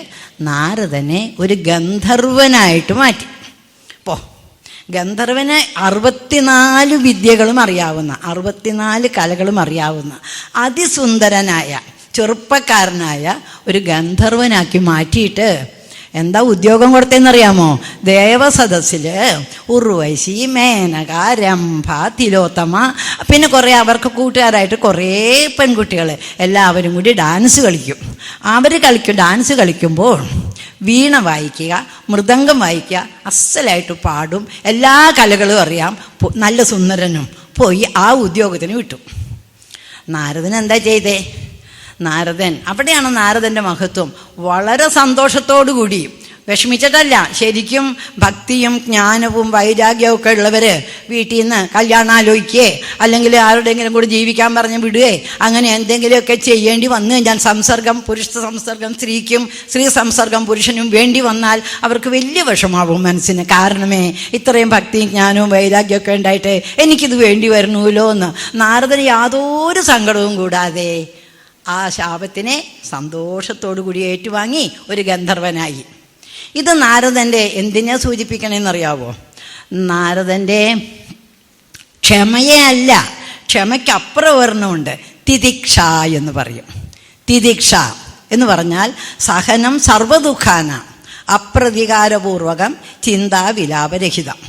നാരദനെ ഒരു ഗന്ധർവനായിട്ട് മാറ്റി. ഗന്ധർവന് 64 വിദ്യകളും അറിയാവുന്ന, 64 കലകളും അറിയാവുന്ന അതിസുന്ദരനായ ചെറുപ്പക്കാരനായ ഒരു ഗന്ധർവനാക്കി മാറ്റിയിട്ട് എന്താ ഉദ്യോഗം കൊടുത്തതെന്നറിയാമോ? ദേവസദസ്സിൽ ഉർവശി, മേനക, രംഭ, തിലോത്തമ, പിന്നെ കുറേ അവർക്ക് കൂട്ടുകാരായിട്ട് കുറേ പെൺകുട്ടികൾ എല്ലാവരും കൂടി ഡാൻസ് കളിക്കും. അവർ ഡാൻസ് കളിക്കുമ്പോൾ വീണ വായിക്കുക, മൃദംഗം വായിക്കുക, അസലായിട്ട് പാടും, എല്ലാ കലകളും അറിയാം, നല്ല സുന്ദരനും. പോയി ആ ഉദ്യോഗത്തിന് വിട്ടു. നാരദൻ എന്താ ചെയ്തേ? നാരദൻ, അവിടെയാണ് നാരദൻ്റെ മഹത്വം. വളരെ സന്തോഷത്തോടു കൂടി, വിഷമിച്ചിട്ടല്ല, ശരിക്കും ഭക്തിയും ജ്ഞാനവും വൈരാഗ്യവും ഒക്കെ ഉള്ളവർ വീട്ടിൽ നിന്ന് കല്യാണം ആലോചിക്കുകയെ അല്ലെങ്കിൽ ആരുടെയെങ്കിലും കൂടി ജീവിക്കാൻ പറഞ്ഞ് വിടുകയെ അങ്ങനെ എന്തെങ്കിലുമൊക്കെ ചെയ്യേണ്ടി വന്നു കഴിഞ്ഞാൽ, സംസർഗം, പുരുഷ സംസർഗം സ്ത്രീക്കും സ്ത്രീ സംസർഗം പുരുഷനും വേണ്ടി വന്നാൽ അവർക്ക് വലിയ വിഷമാവും മനസ്സിന്. കാരണമേ ഇത്രയും ഭക്തിയും ജ്ഞാനവും വൈരാഗ്യമൊക്കെ ഉണ്ടായിട്ട് എനിക്കിത് വേണ്ടി വരണമല്ലോ എന്ന്. നാരദന് യാതൊരു സങ്കടവും കൂടാതെ ആ ശാപത്തിനെ സന്തോഷത്തോടു കൂടി ഏറ്റുവാങ്ങി ഒരു ഗന്ധർവനായി. ഇത് നാരദൻ്റെ എന്തിനാ സൂചിപ്പിക്കണമെന്നറിയാവോ? നാരദൻ്റെ ക്ഷമയെ അല്ല, ക്ഷമയ്ക്കപ്പുറം ഒരെണ്ണമുണ്ട്, തിതിക്ഷ എന്ന് പറയും. തിതിക്ഷ എന്ന് പറഞ്ഞാൽ സഹനം സർവദുഃഖാന, അപ്രതികാരപൂർവകം ചിന്താവിലാപരഹിതം.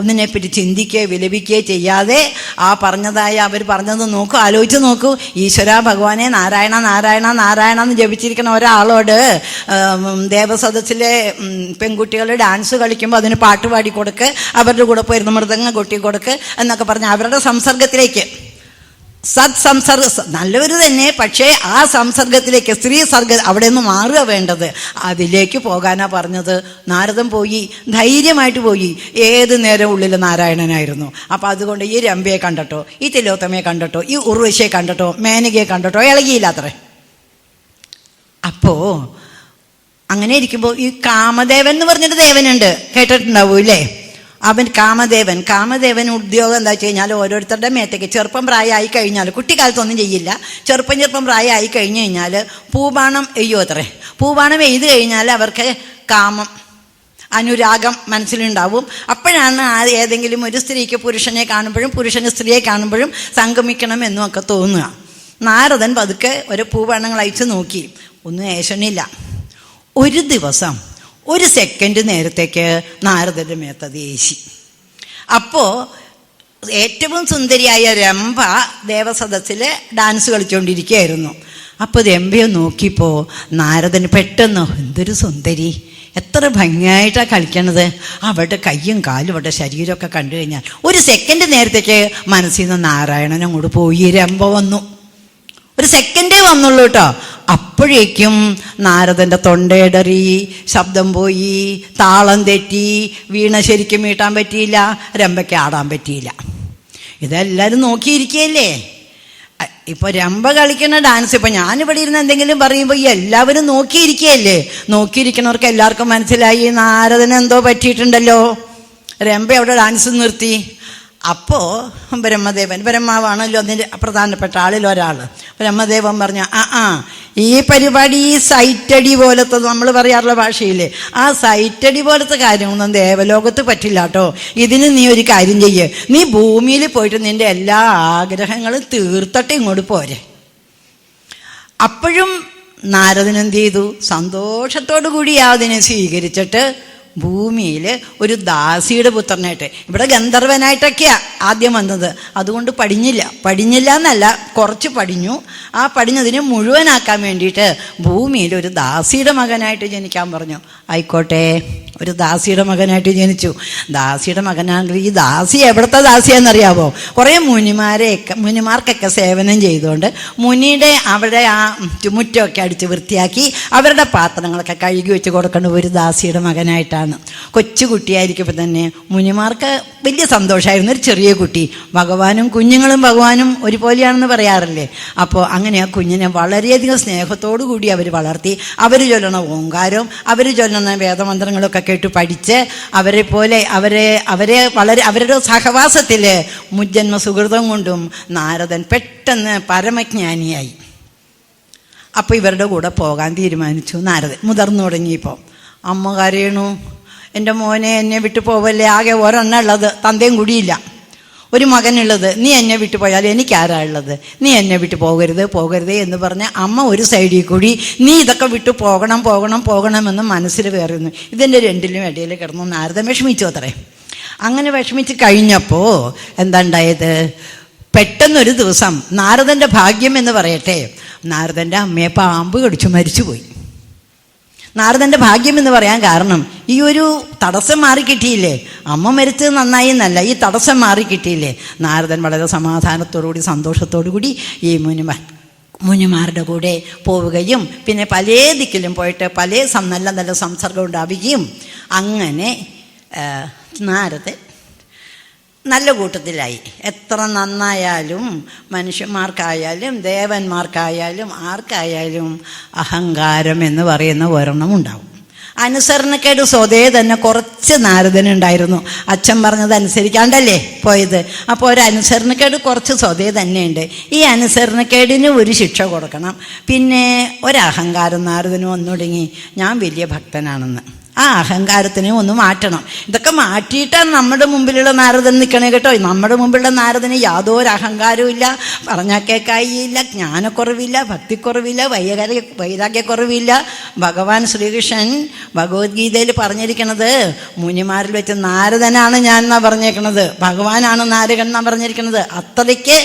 ഒന്നിനെപ്പറ്റി ചിന്തിക്കുകയോ വിലപിക്കുകയോ ചെയ്യാതെ ആ പറഞ്ഞതായ അവർ പറഞ്ഞത് നോക്കൂ, ആലോചിച്ച് നോക്കൂ. ഈശ്വര ഭഗവാനെ നാരായണ നാരായണ നാരായണ എന്ന് ജപിച്ചിരിക്കുന്ന ഒരാളോട് ദേവസദസ്സിലെ പെൺകുട്ടികൾ ഡാൻസ് കളിക്കുമ്പോൾ അതിന് പാട്ട് പാടി കൊടുക്ക്, അവരുടെ കൂടെ പോയിരുന്ന മൃദംഗം കൊട്ടി കൊടുക്ക് എന്നൊക്കെ പറഞ്ഞ് അവരുടെ സംസർഗത്തിലേക്ക്, സത്സംസർഗ നല്ലവർ തന്നെ, പക്ഷേ ആ സംസർഗത്തിലേക്ക്, സ്ത്രീ സർഗ അവിടെ നിന്ന് മാറുക വേണ്ടത്, അതിലേക്ക് പോകാനാ പറഞ്ഞത്. നാരദൻ പോയി, ധൈര്യമായിട്ട് പോയി. ഏത് നേരം ഉള്ളിൽ നാരായണനായിരുന്നു. അപ്പം അതുകൊണ്ട് ഈ രംഭയെ കണ്ടട്ടോ, ഈ തിലോത്തമയെ കണ്ടട്ടോ, ഈ ഉർവശിയെ കണ്ടട്ടോ, മേനകയെ കണ്ടട്ടോ, ഇളകിയില്ലാത്രേ. അപ്പോൾ അങ്ങനെ ഇരിക്കുമ്പോൾ ഈ കാമദേവൻ എന്ന് പറഞ്ഞൊരു ദേവനുണ്ട്, കേട്ടിട്ടുണ്ടാവൂ ഇല്ലേ? അവൻ കാമദേവൻ ഉദ്യോഗം എന്താ വെച്ച് കഴിഞ്ഞാൽ ഓരോരുത്തരുടെ മേത്തേക്ക് ചെറുപ്പം പ്രായമായി കഴിഞ്ഞാൽ, കുട്ടിക്കാലത്തൊന്നും ചെയ്യില്ല, ചെറുപ്പം പ്രായമായി കഴിഞ്ഞ് കഴിഞ്ഞാൽ പൂബാണം എയ്യോ അത്രേ. പൂബാണം എഴുതി കഴിഞ്ഞാൽ അവർക്ക് കാമം, അനുരാഗം മനസ്സിലുണ്ടാവും. അപ്പോഴാണ് ഏതെങ്കിലും ഒരു സ്ത്രീക്ക് പുരുഷനെ കാണുമ്പോഴും പുരുഷന് സ്ത്രീയെ കാണുമ്പോഴും സംഗമിക്കണം എന്നും ഒക്കെ തോന്നുക. നാരദൻ പതുക്കെ ഒരു പൂബാണങ്ങൾ അയച്ചു നോക്കി, ഒന്നും ഏഷണില്ല. ഒരു ദിവസം 1 സെക്കൻഡ് നേരത്തേക്ക് നാരദന്റെ മേത്തത് ഏശി. അപ്പോൾ ഏറ്റവും സുന്ദരിയായ രംഭ ദേവസദസ്സിൽ ഡാൻസ് കളിച്ചുകൊണ്ടിരിക്കുകയായിരുന്നു. അപ്പോൾ രംഭയെ നോക്കിയപ്പോൾ നാരദന് പെട്ടെന്ന്, എന്തൊരു സുന്ദരി, എത്ര ഭംഗിയായിട്ടാണ് കളിക്കണത്, അവരുടെ കയ്യും കാലും അവരുടെ ശരീരമൊക്കെ കണ്ടു കഴിഞ്ഞാൽ 1 സെക്കൻഡ് നേരത്തേക്ക് മനസ്സിൽ നിന്ന് നാരായണൻ അങ്ങോട്ട് പോയി. രംഭ വന്നു, 1 സെക്കൻഡേ വന്നുള്ളൂ കേട്ടോ. അപ്പോഴേക്കും നാരദൻ്റെ തൊണ്ടയിടറി, ശബ്ദം പോയി, താളം തെറ്റി, വീണ ശരിക്കും മീട്ടാൻ പറ്റിയില്ല, രംഭയ്ക്ക് ആടാൻ പറ്റിയില്ല. ഇതെല്ലാവരും നോക്കിയിരിക്കുകയല്ലേ. ഇപ്പോൾ രംഭ കളിക്കുന്ന ഡാൻസ് ഇപ്പം ഞാനിവിടെ ഇരുന്ന് എന്തെങ്കിലും പറയുമ്പോൾ എല്ലാവരും നോക്കിയിരിക്കുകയല്ലേ. നോക്കിയിരിക്കുന്നവർക്ക് എല്ലാവർക്കും മനസ്സിലായി നാരദന് എന്തോ പറ്റിയിട്ടുണ്ടല്ലോ. രംഭ അവിടെ ഡാൻസ് നിർത്തി. അപ്പോൾ ബ്രഹ്മാവാണല്ലോ അതിൻ്റെ പ്രധാനപ്പെട്ട ആളിൽ ഒരാൾ. ബ്രഹ്മദേവൻ പറഞ്ഞു, ഈ പരിപാടി സൈറ്റടി പോലത്തെ, നമ്മൾ പറയാറുള്ള ഭാഷയില്ലേ, ആ സൈറ്റടി പോലത്തെ കാര്യങ്ങളൊന്നും ദേവലോകത്ത് പറ്റില്ല കേട്ടോ. ഇതിന് നീ ഒരു കാര്യം ചെയ്യ്, നീ ഭൂമിയിൽ പോയിട്ട് നിൻ്റെ എല്ലാ ആഗ്രഹങ്ങളും തീർത്തിട്ട് ഇങ്ങോട്ട് പോരെ. അപ്പോഴും നാരദൻ എന്ത് ചെയ്തു? സന്തോഷത്തോടു കൂടി അതിനെ സ്വീകരിച്ചിട്ട് ഭൂമിയിൽ ഒരു ദാസിയുടെ പുത്രനായിട്ട്, ഇവിടെ ഗന്ധർവനായിട്ടൊക്കെയാണ് ആദ്യം വന്നത്, അതുകൊണ്ട് പടിഞ്ഞില്ല എന്നല്ല, കുറച്ച് പടിഞ്ഞു. ആ പടിഞ്ഞതിനെ മുഴുവനാക്കാൻ വേണ്ടിയിട്ട് ഭൂമിയിൽ ഒരു ദാസിയുടെ മകനായിട്ട് ജനിക്കാൻ പറഞ്ഞു. ആയിക്കോട്ടെ, ഒരു ദാസിയുടെ മകനായിട്ട് ജനിച്ചു. ദാസിയുടെ മകനാണെങ്കിൽ ഈ ദാസി എവിടുത്തെ ദാസിയാണെന്നറിയാവോ? കുറേ മുനിമാർക്കൊക്കെ സേവനം ചെയ്തുകൊണ്ട് മുനിയുടെ അവിടെ ആ മുറ്റമൊക്കെ അടിച്ച് വൃത്തിയാക്കി അവരുടെ പാത്രങ്ങളൊക്കെ കഴുകി വെച്ച് കൊടുക്കേണ്ട ഒരു ദാസിയുടെ മകനായിട്ടാണ്. കൊച്ചുകുട്ടിയായിരിക്കുമ്പോൾ തന്നെ മുനിമാർക്ക് വലിയ സന്തോഷമായിരുന്നു. ഒരു ചെറിയ കുട്ടി, കുഞ്ഞുങ്ങളും ഭഗവാനും ഒരുപോലെയാണെന്ന് പറയാറില്ലേ. അപ്പോൾ അങ്ങനെ ആ കുഞ്ഞിനെ വളരെയധികം സ്നേഹത്തോടു കൂടി അവർ വളർത്തി. അവർ ചൊല്ലണ ഓങ്കാരവും അവർ ചൊല്ലണ വേദമന്ത്രങ്ങളൊക്കെ കേട്ട് പഠിച്ച് അവരുടെ സഹവാസത്തിൽ മുജ്ജന്മ സുഹൃതം കൊണ്ടും നാരദൻ പെട്ടെന്ന് പരമജ്ഞാനിയായി. അപ്പോൾ ഇവരുടെ കൂടെ പോകാൻ തീരുമാനിച്ചു നാരദൻ. മുതിർന്നു തുടങ്ങിയപ്പോൾ അമ്മ കരയണു, എൻ്റെ മോനെ എന്നെ വിട്ടു പോവല്ലേ, ആകെ ഒരെണ്ണം ഉള്ളത്, തന്തയും കൂടിയില്ല, ഒരു മകനുള്ളത്, നീ എന്നെ വിട്ടു പോയാൽ എനിക്കാരാ ഉള്ളത്, നീ എന്നെ വിട്ടു പോകരുത് എന്ന് പറഞ്ഞ് അമ്മ ഒരു സൈഡിൽ കൂടി നീ ഇതൊക്കെ വിട്ടു പോകണമെന്ന് മനസ്സിൽ കയറുന്നു. ഇതിൻ്റെ രണ്ടിലും ഇടയിൽ കിടന്നു നാരദൻ വിഷമിച്ചു അത്രേ. അങ്ങനെ വിഷമിച്ച് കഴിഞ്ഞപ്പോൾ എന്താ ഉണ്ടായത്? പെട്ടെന്നൊരു ദിവസം നാരദൻ്റെ ഭാഗ്യം എന്ന് പറയട്ടെ, നാരദൻ്റെ അമ്മയെ പാമ്പ് കടിച്ചു മരിച്ചുപോയി. നാരദൻ്റെ ഭാഗ്യം എന്ന് പറയാൻ കാരണം ഈ ഒരു തടസ്സം മാറിക്കിട്ടിയില്ലേ. അമ്മ മരിച്ചത് നന്നായി എന്നല്ല, ഈ തടസ്സം മാറിക്കിട്ടിയില്ലേ. നാരദൻ വളരെ സമാധാനത്തോടുകൂടി സന്തോഷത്തോടു കൂടി ഈ മുനിമാരുടെ കൂടെ പോവുകയും പിന്നെ പല ദിക്കിലും പോയിട്ട് നല്ല നല്ല സംസർഗം ഉണ്ടാവുകയും അങ്ങനെ നാരദൻ നല്ല കൂട്ടത്തിലായി. എത്ര നന്നായാലും മനുഷ്യന്മാർക്കായാലും ദേവന്മാർക്കായാലും ആർക്കായാലും അഹങ്കാരം എന്ന് പറയുന്ന ഒരെണ്ണം ഉണ്ടാവും. അനുസരണക്കേട് സ്വതേ തന്നെ കുറച്ച് നാരദനുണ്ടായിരുന്നു. അച്ഛൻ പറഞ്ഞത് അനുസരിക്കാണ്ടല്ലേ പോയത്. അപ്പോൾ ഒരു അനുസരണക്കേട് കുറച്ച് സ്വതേ തന്നെയുണ്ട്. ഈ അനുസരണക്കേടിന് ഒരു ശിക്ഷ കൊടുക്കണം. പിന്നെ ഒരഹങ്കാരം നാരദന് വന്നു തുടങ്ങി, ഞാൻ വലിയ ഭക്തനാണെന്ന്. ആ അഹങ്കാരത്തിനെ ഒന്ന് മാറ്റണം. ഇതൊക്കെ മാറ്റിയിട്ടാണ് നമ്മുടെ മുമ്പിലുള്ള നാരദൻ നിൽക്കണേ കേട്ടോ. നമ്മുടെ മുമ്പിലുള്ള നാരദന് യാതൊരു അഹങ്കാരവും ഇല്ല, പറഞ്ഞാൽ കേൾക്കായില്ല, ജ്ഞാനക്കുറവില്ല, ഭക്തിക്കുറവില്ല, വൈരാഗ്യക്കുറവില്ല. ഭഗവാൻ ശ്രീകൃഷ്ണൻ ഭഗവത്ഗീതയിൽ പറഞ്ഞിരിക്കുന്നത് മുനിമാരിൽ വെച്ച് നാരദനാണ് ഞാൻ എന്നാണ് പറഞ്ഞേക്കുന്നത്, ഭഗവാനാണ് നാരകൻ എന്നാണ് പറഞ്ഞിരിക്കുന്നത്. അത്രയ്ക്ക്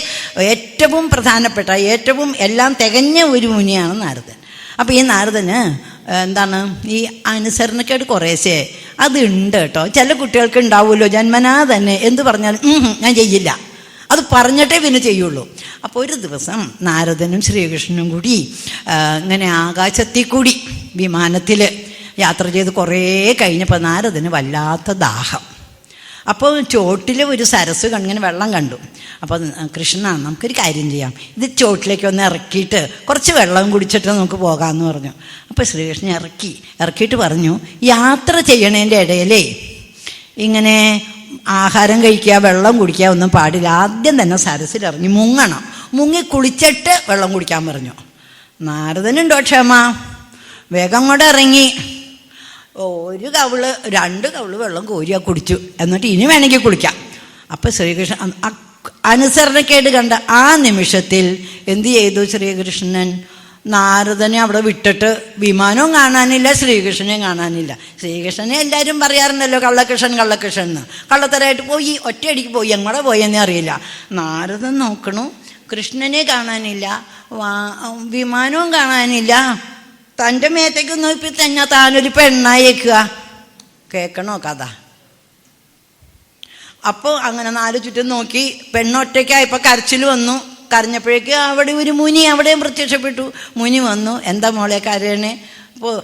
ഏറ്റവും പ്രധാനപ്പെട്ട ഏറ്റവും എല്ലാം തികഞ്ഞ ഒരു മുനിയാണ് നാരദൻ. അപ്പോൾ ഈ നാരദന് എന്താണ് ഈ അനുസരണക്കേട് കുറേശ്ശേ അതുണ്ട് കേട്ടോ. ചില കുട്ടികൾക്ക് ഉണ്ടാവുമല്ലോ ജന്മനാ തന്നെ, എന്ത് പറഞ്ഞാലും ഞാൻ ചെയ്യില്ല, അത് പറഞ്ഞിട്ടേ പിന്നെ ചെയ്യുള്ളൂ. അപ്പോൾ ഒരു ദിവസം നാരദനും ശ്രീകൃഷ്ണനും കൂടി ഇങ്ങനെ ആകാശത്തിൽ കൂടി വിമാനത്തിൽ യാത്ര ചെയ്ത് കുറേ കഴിഞ്ഞപ്പോൾ നാരദന് വല്ലാത്ത ദാഹം. അപ്പോൾ ചോട്ടിൽ ഒരു സരസ് ഇങ്ങനെ വെള്ളം കണ്ടു. അപ്പോൾ കൃഷ്ണ, നമുക്കൊരു കാര്യം ചെയ്യാം, ഇത് ചോട്ടിലേക്ക് ഒന്ന് ഇറക്കിയിട്ട് കുറച്ച് വെള്ളം കുടിച്ചിട്ട് നമുക്ക് പോകാമെന്ന് പറഞ്ഞു. അപ്പോൾ ശ്രീകൃഷ്ണൻ ഇറക്കിയിട്ട് പറഞ്ഞു, യാത്ര ചെയ്യണതിൻ്റെ ഇടയിലേ ഇങ്ങനെ ആഹാരം കഴിക്കുക, വെള്ളം കുടിക്കുക ഒന്നും പാടില്ല. ആദ്യം തന്നെ സരസിലിറങ്ങി മുങ്ങണം. മുങ്ങി കുളിച്ചിട്ട് വെള്ളം കുടിക്കാൻ പറഞ്ഞു. നാരദനുണ്ടോ ക്ഷമ? വേഗം കൂടെ ഇറങ്ങി ഒരു കവിള് 2 കവിള് വെള്ളം കോരിയാ കുടിച്ചു. എന്നിട്ട് ഇനി വേണമെങ്കിൽ കുളിക്കാം. അപ്പം ശ്രീകൃഷ്ണൻ അനുസരണക്കേട് കണ്ട ആ നിമിഷത്തിൽ എന്തു ചെയ്തു? ശ്രീകൃഷ്ണൻ നാരദനെ അവിടെ വിട്ടിട്ട് വിമാനവും കാണാനില്ല, ശ്രീകൃഷ്ണനെയും കാണാനില്ല. ശ്രീകൃഷ്ണനെ എല്ലാവരും പറയാറുണ്ടല്ലോ കള്ളകൃഷ്ണൻ കള്ളകൃഷ്ണൻ എന്ന്. കള്ളത്തരായിട്ട് പോയി, ഒറ്റയടിക്ക് പോയി, എങ്ങോടെ പോയെന്നേ അറിയില്ല. നാരദൻ നോക്കണു, കൃഷ്ണനെ കാണാനില്ല, വിമാനവും കാണാനില്ല. തൻ്റെ മേത്തേക്ക് നോക്കി തന്നെ താനൊരു പെണ്ണായേക്കുക. കേൾക്കണോ കഥ? അപ്പോൾ അങ്ങനെ 4 ചുറ്റും നോക്കി, പെണ്ണൊറ്റയ്ക്കായപ്പോൾ കരച്ചിൽ വന്നു. കരഞ്ഞപ്പോഴേക്ക് അവിടെ ഒരു മുനി അവിടെയും പ്രത്യക്ഷപ്പെട്ടു. മുനി വന്നു. എന്താ മോളെ കരയണേ? അപ്പോൾ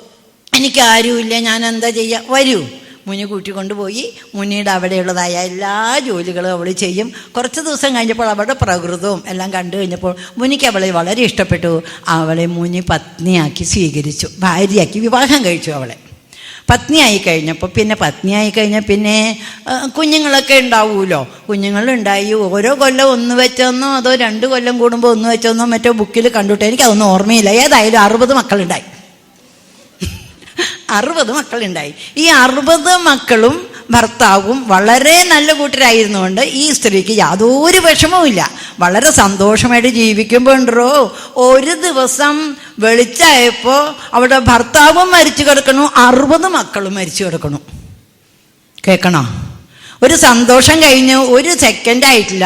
എനിക്കാരുമില്ല, ഞാൻ എന്താ ചെയ്യുക? വരൂ. മുനി കൂട്ടിക്കൊണ്ടുപോയി. മുനിയുടെ അവിടെയുള്ളതായ എല്ലാ ജോലികളും അവൾ ചെയ്യും. കുറച്ച് ദിവസം കഴിഞ്ഞപ്പോൾ അവളുടെ പ്രകൃതവും എല്ലാം കണ്ടു കഴിഞ്ഞപ്പോൾ മുനിക്ക് അവളെ വളരെ ഇഷ്ടപ്പെട്ടു. അവളെ മുനി പത്നിയാക്കി സ്വീകരിച്ചു, ഭാര്യയാക്കി വിവാഹം കഴിച്ചു. അവളെ പത്നിയായി കഴിഞ്ഞപ്പോൾ പിന്നെ കുഞ്ഞുങ്ങളൊക്കെ ഉണ്ടാവുമല്ലോ. കുഞ്ഞുങ്ങളുണ്ടായി. ഓരോ കൊല്ലം 1 വെച്ചെന്നോ അതോ 2 കൊല്ലം കൂടുമ്പോൾ 1 വെച്ചെന്നോ മറ്റോ ബുക്കിൽ കണ്ടുവിട്ട് എനിക്കതൊന്നും ഓർമ്മയില്ല. ഏതായാലും 60 മക്കളുണ്ടായി. 60 മക്കളുണ്ടായി. ഈ 60 മക്കളും ഭർത്താവും വളരെ നല്ല കൂട്ടരായിരുന്നുകൊണ്ട് ഈ സ്ത്രീക്ക് യാതൊരു വിഷമവുമില്ല. വളരെ സന്തോഷമായിട്ട് ജീവിക്കുമ്പോണ്ടോ ഒരു ദിവസം വെളിച്ചായപ്പോൾ അവിടെ ഭർത്താവും മരിച്ചു കിടക്കണു, 60 മക്കളും മരിച്ചു കിടക്കണു. കേൾക്കണോ? ഒരു സന്തോഷം കഴിഞ്ഞ് 1 സെക്കൻഡ് ആയിട്ടില്ല.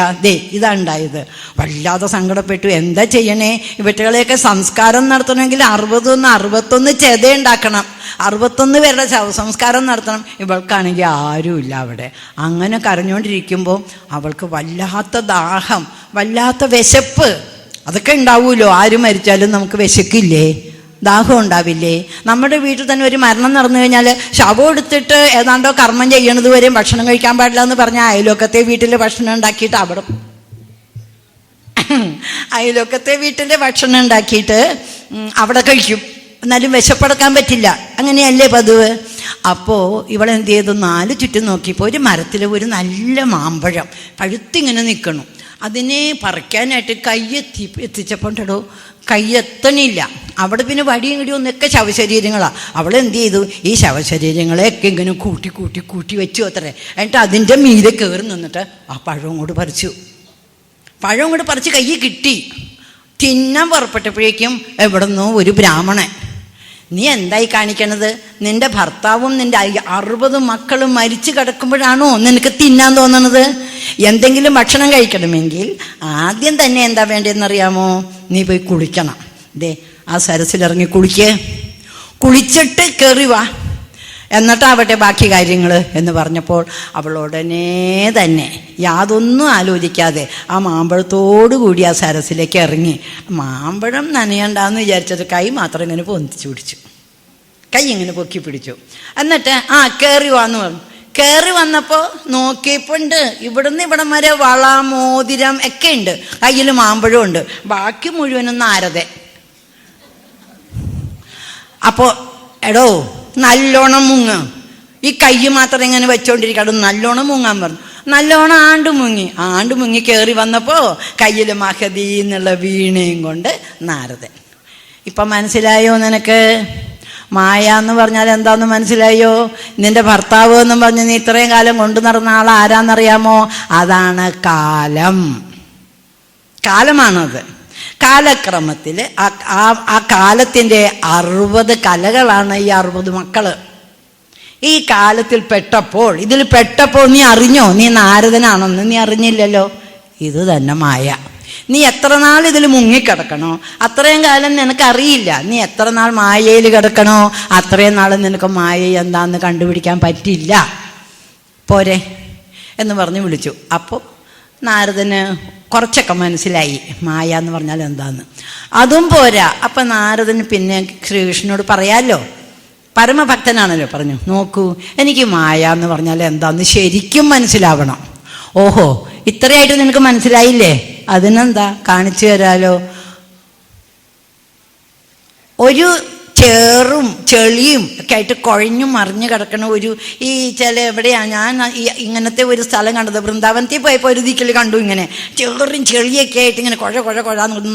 ഇതാ ഉണ്ടായത്. വല്ലാതെ സങ്കടപ്പെട്ടു. എന്താ ചെയ്യണേ? ഇവറ്റകളെയൊക്കെ സംസ്കാരം നടത്തണമെങ്കിൽ 61 ചെത ഉണ്ടാക്കണം. 61 പേരുടെ സംസ്കാരം നടത്തണം. ഇവൾക്കാണെങ്കിൽ ആരുമില്ല അവിടെ. അങ്ങനെ കരഞ്ഞുകൊണ്ടിരിക്കുമ്പോൾ അവൾക്ക് വല്ലാത്ത ദാഹം, വല്ലാത്ത വിശപ്പ്. അതൊക്കെ ഉണ്ടാവുമല്ലോ. ആര് മരിച്ചാലും നമുക്ക് വിശക്കില്ലേ? ദാഹം ഉണ്ടാവില്ലേ? നമ്മുടെ വീട്ടിൽ തന്നെ ഒരു മരണം നടന്നു കഴിഞ്ഞാൽ ശവം എടുത്തിട്ട് ഏതാണ്ടോ കർമ്മം ചെയ്യണത് വരെയും ഭക്ഷണം കഴിക്കാൻ പാടില്ല എന്ന് പറഞ്ഞാൽ അയൽവക്കത്തെ വീട്ടിൽ ഭക്ഷണം ഉണ്ടാക്കിയിട്ട് അവിടെ കഴിക്കും. എന്നാലും വിശപ്പെടുക്കാൻ പറ്റില്ല. അങ്ങനെയല്ലേ പതിവ്? അപ്പോൾ ഇവളെന്ത് ചെയ്തു? 4 ചുറ്റും നോക്കിയപ്പോൾ ഒരു മരത്തിൽ ഒരു നല്ല മാമ്പഴം പഴുത്തിങ്ങനെ നിൽക്കണം. അതിനെ പറിക്കാനായിട്ട് എത്തിച്ചപ്പോണ്ടോ കയ്യെത്തണില്ല. അവിടെ പിന്നെ വടിയും കിടിയും ഒന്നൊക്കെ ശവശരീരങ്ങളാണ്. അവളെന്ത് ചെയ്തു? ഈ ശവശരീരങ്ങളെയൊക്കെ ഇങ്ങനെ കൂട്ടി വെച്ചു അത്രേ. എന്നിട്ട് അതിൻ്റെ മീതെ കയറി നിന്നിട്ട് ആ പഴവും കൂടി പറിച്ച് കയ്യിൽ കിട്ടി. തിന്നാൻ പുറപ്പെട്ടപ്പോഴേക്കും എവിടുന്നോ ഒരു ബ്രാഹ്മണൻ, നീ എന്തായി കാണിക്കണത്? നിന്റെ ഭർത്താവും നിന്റെ 60 മക്കളും മരിച്ചു കിടക്കുമ്പോഴാണോ നിനക്ക് തിന്നാൻ തോന്നണത്? എന്തെങ്കിലും ഭക്ഷണം കഴിക്കണമെങ്കിൽ ആദ്യം തന്നെ എന്താ വേണ്ടതെന്നറിയാമോ? നീ പോയി കുളിക്കണം. ആ സരസിലിറങ്ങി കുളിച്ചിട്ട് കയറി വാ, എന്നിട്ടാവട്ടെ ബാക്കി കാര്യങ്ങൾ എന്ന് പറഞ്ഞപ്പോൾ അവളുടനെ തന്നെ യാതൊന്നും ആലോചിക്കാതെ ആ മാമ്പഴത്തോടു കൂടി ആ സരസിലേക്ക് ഇറങ്ങി. മാമ്പഴം നനയണ്ടെന്ന് വിചാരിച്ചത് കൈ മാത്രം ഇങ്ങനെ പൊന്തിച്ചു പിടിച്ചു. കൈ ഇങ്ങനെ പൊക്കി പിടിച്ചു. എന്നിട്ട് കയറി വാന്ന് പറഞ്ഞു. കയറി വന്നപ്പോൾ നോക്കിയപ്പോൾ ഉണ്ട് ഇവിടുന്ന് ഇവിടം വരെ വള, മോതിരം ഒക്കെ ഉണ്ട്. കയ്യിൽ മാമ്പഴം ഉണ്ട്. ബാക്കി മുഴുവനും നാരദൻ. അപ്പോൾ എടോ നല്ലോണം മുങ്ങ, ഈ കൈ മാത്രം ഇങ്ങനെ വെച്ചോണ്ടിരിക്കണം, നല്ലോണം മുങ്ങാൻ പറഞ്ഞു. നല്ലോണം ആണ്ട് മുങ്ങി കയറി വന്നപ്പോൾ കയ്യിൽ മഹതി എന്നുള്ള വീണയും കൊണ്ട് നാരദൻ. ഇപ്പം മനസ്സിലായോ നിനക്ക്? മായ എന്ന് പറഞ്ഞാൽ എന്താന്ന് മനസ്സിലായോ? നിന്റെ ഭർത്താവ് എന്നും പറഞ്ഞ് നീ ഇത്രയും കാലം കൊണ്ടു നടന്ന ആൾ ആരാന്നറിയാമോ? അതാണ് കാലമാണത്. കാലക്രമത്തിൽ ആ കാലത്തിൻ്റെ 60 കലകളാണ് ഈ 60 മക്കള്. ഈ കാലത്തിൽ ഇതിൽ പെട്ടപ്പോൾ നീ അറിഞ്ഞോ നീ നാരദനാണെന്ന്? നീ അറിഞ്ഞില്ലല്ലോ. ഇത് തന്നെ മായ. നീ എത്ര നാൾ ഇതിൽ മുങ്ങിക്കിടക്കണോ അത്രയും കാലം നിനക്കറിയില്ല. നീ എത്ര നാൾ മായയിൽ കിടക്കണോ അത്രയും നാൾ നിനക്ക് മായ എന്താന്ന് കണ്ടുപിടിക്കാൻ പറ്റില്ല. പോരെ എന്ന് പറഞ്ഞ് വിളിച്ചു. അപ്പോൾ നാരദന് കുറച്ചൊക്കെ മനസ്സിലായി മായ എന്ന് പറഞ്ഞാൽ എന്താന്ന്. അതും പോരാ. അപ്പം നാരദന് പിന്നെ ശ്രീകൃഷ്ണനോട് പറയാമല്ലോ, പരമഭക്തനാണല്ലോ. പറഞ്ഞു, നോക്കൂ, എനിക്ക് മായ എന്ന് പറഞ്ഞാൽ എന്താന്ന് ശരിക്കും മനസ്സിലാവണം. ഓഹോ, ഇത്രയായിട്ട് നിനക്ക് മനസ്സിലായില്ലേ? അതിനെന്താ, കാണിച്ചു തരാലോ. ഒരു ചേറും ചെളിയും ഒക്കെ ആയിട്ട് കുഴഞ്ഞു മറിഞ്ഞു കിടക്കണ ഒരു ഈ ചില എവിടെയാണ് ഞാൻ ഇങ്ങനത്തെ ഒരു സ്ഥലം കണ്ടത്, വൃന്ദാവനത്തിൽ പോയപ്പോൾ ഒരു ദിക്കിൽ കണ്ടു, ഇങ്ങനെ ചേറും ചെളിയൊക്കെ ആയിട്ട് ഇങ്ങനെ കുഴ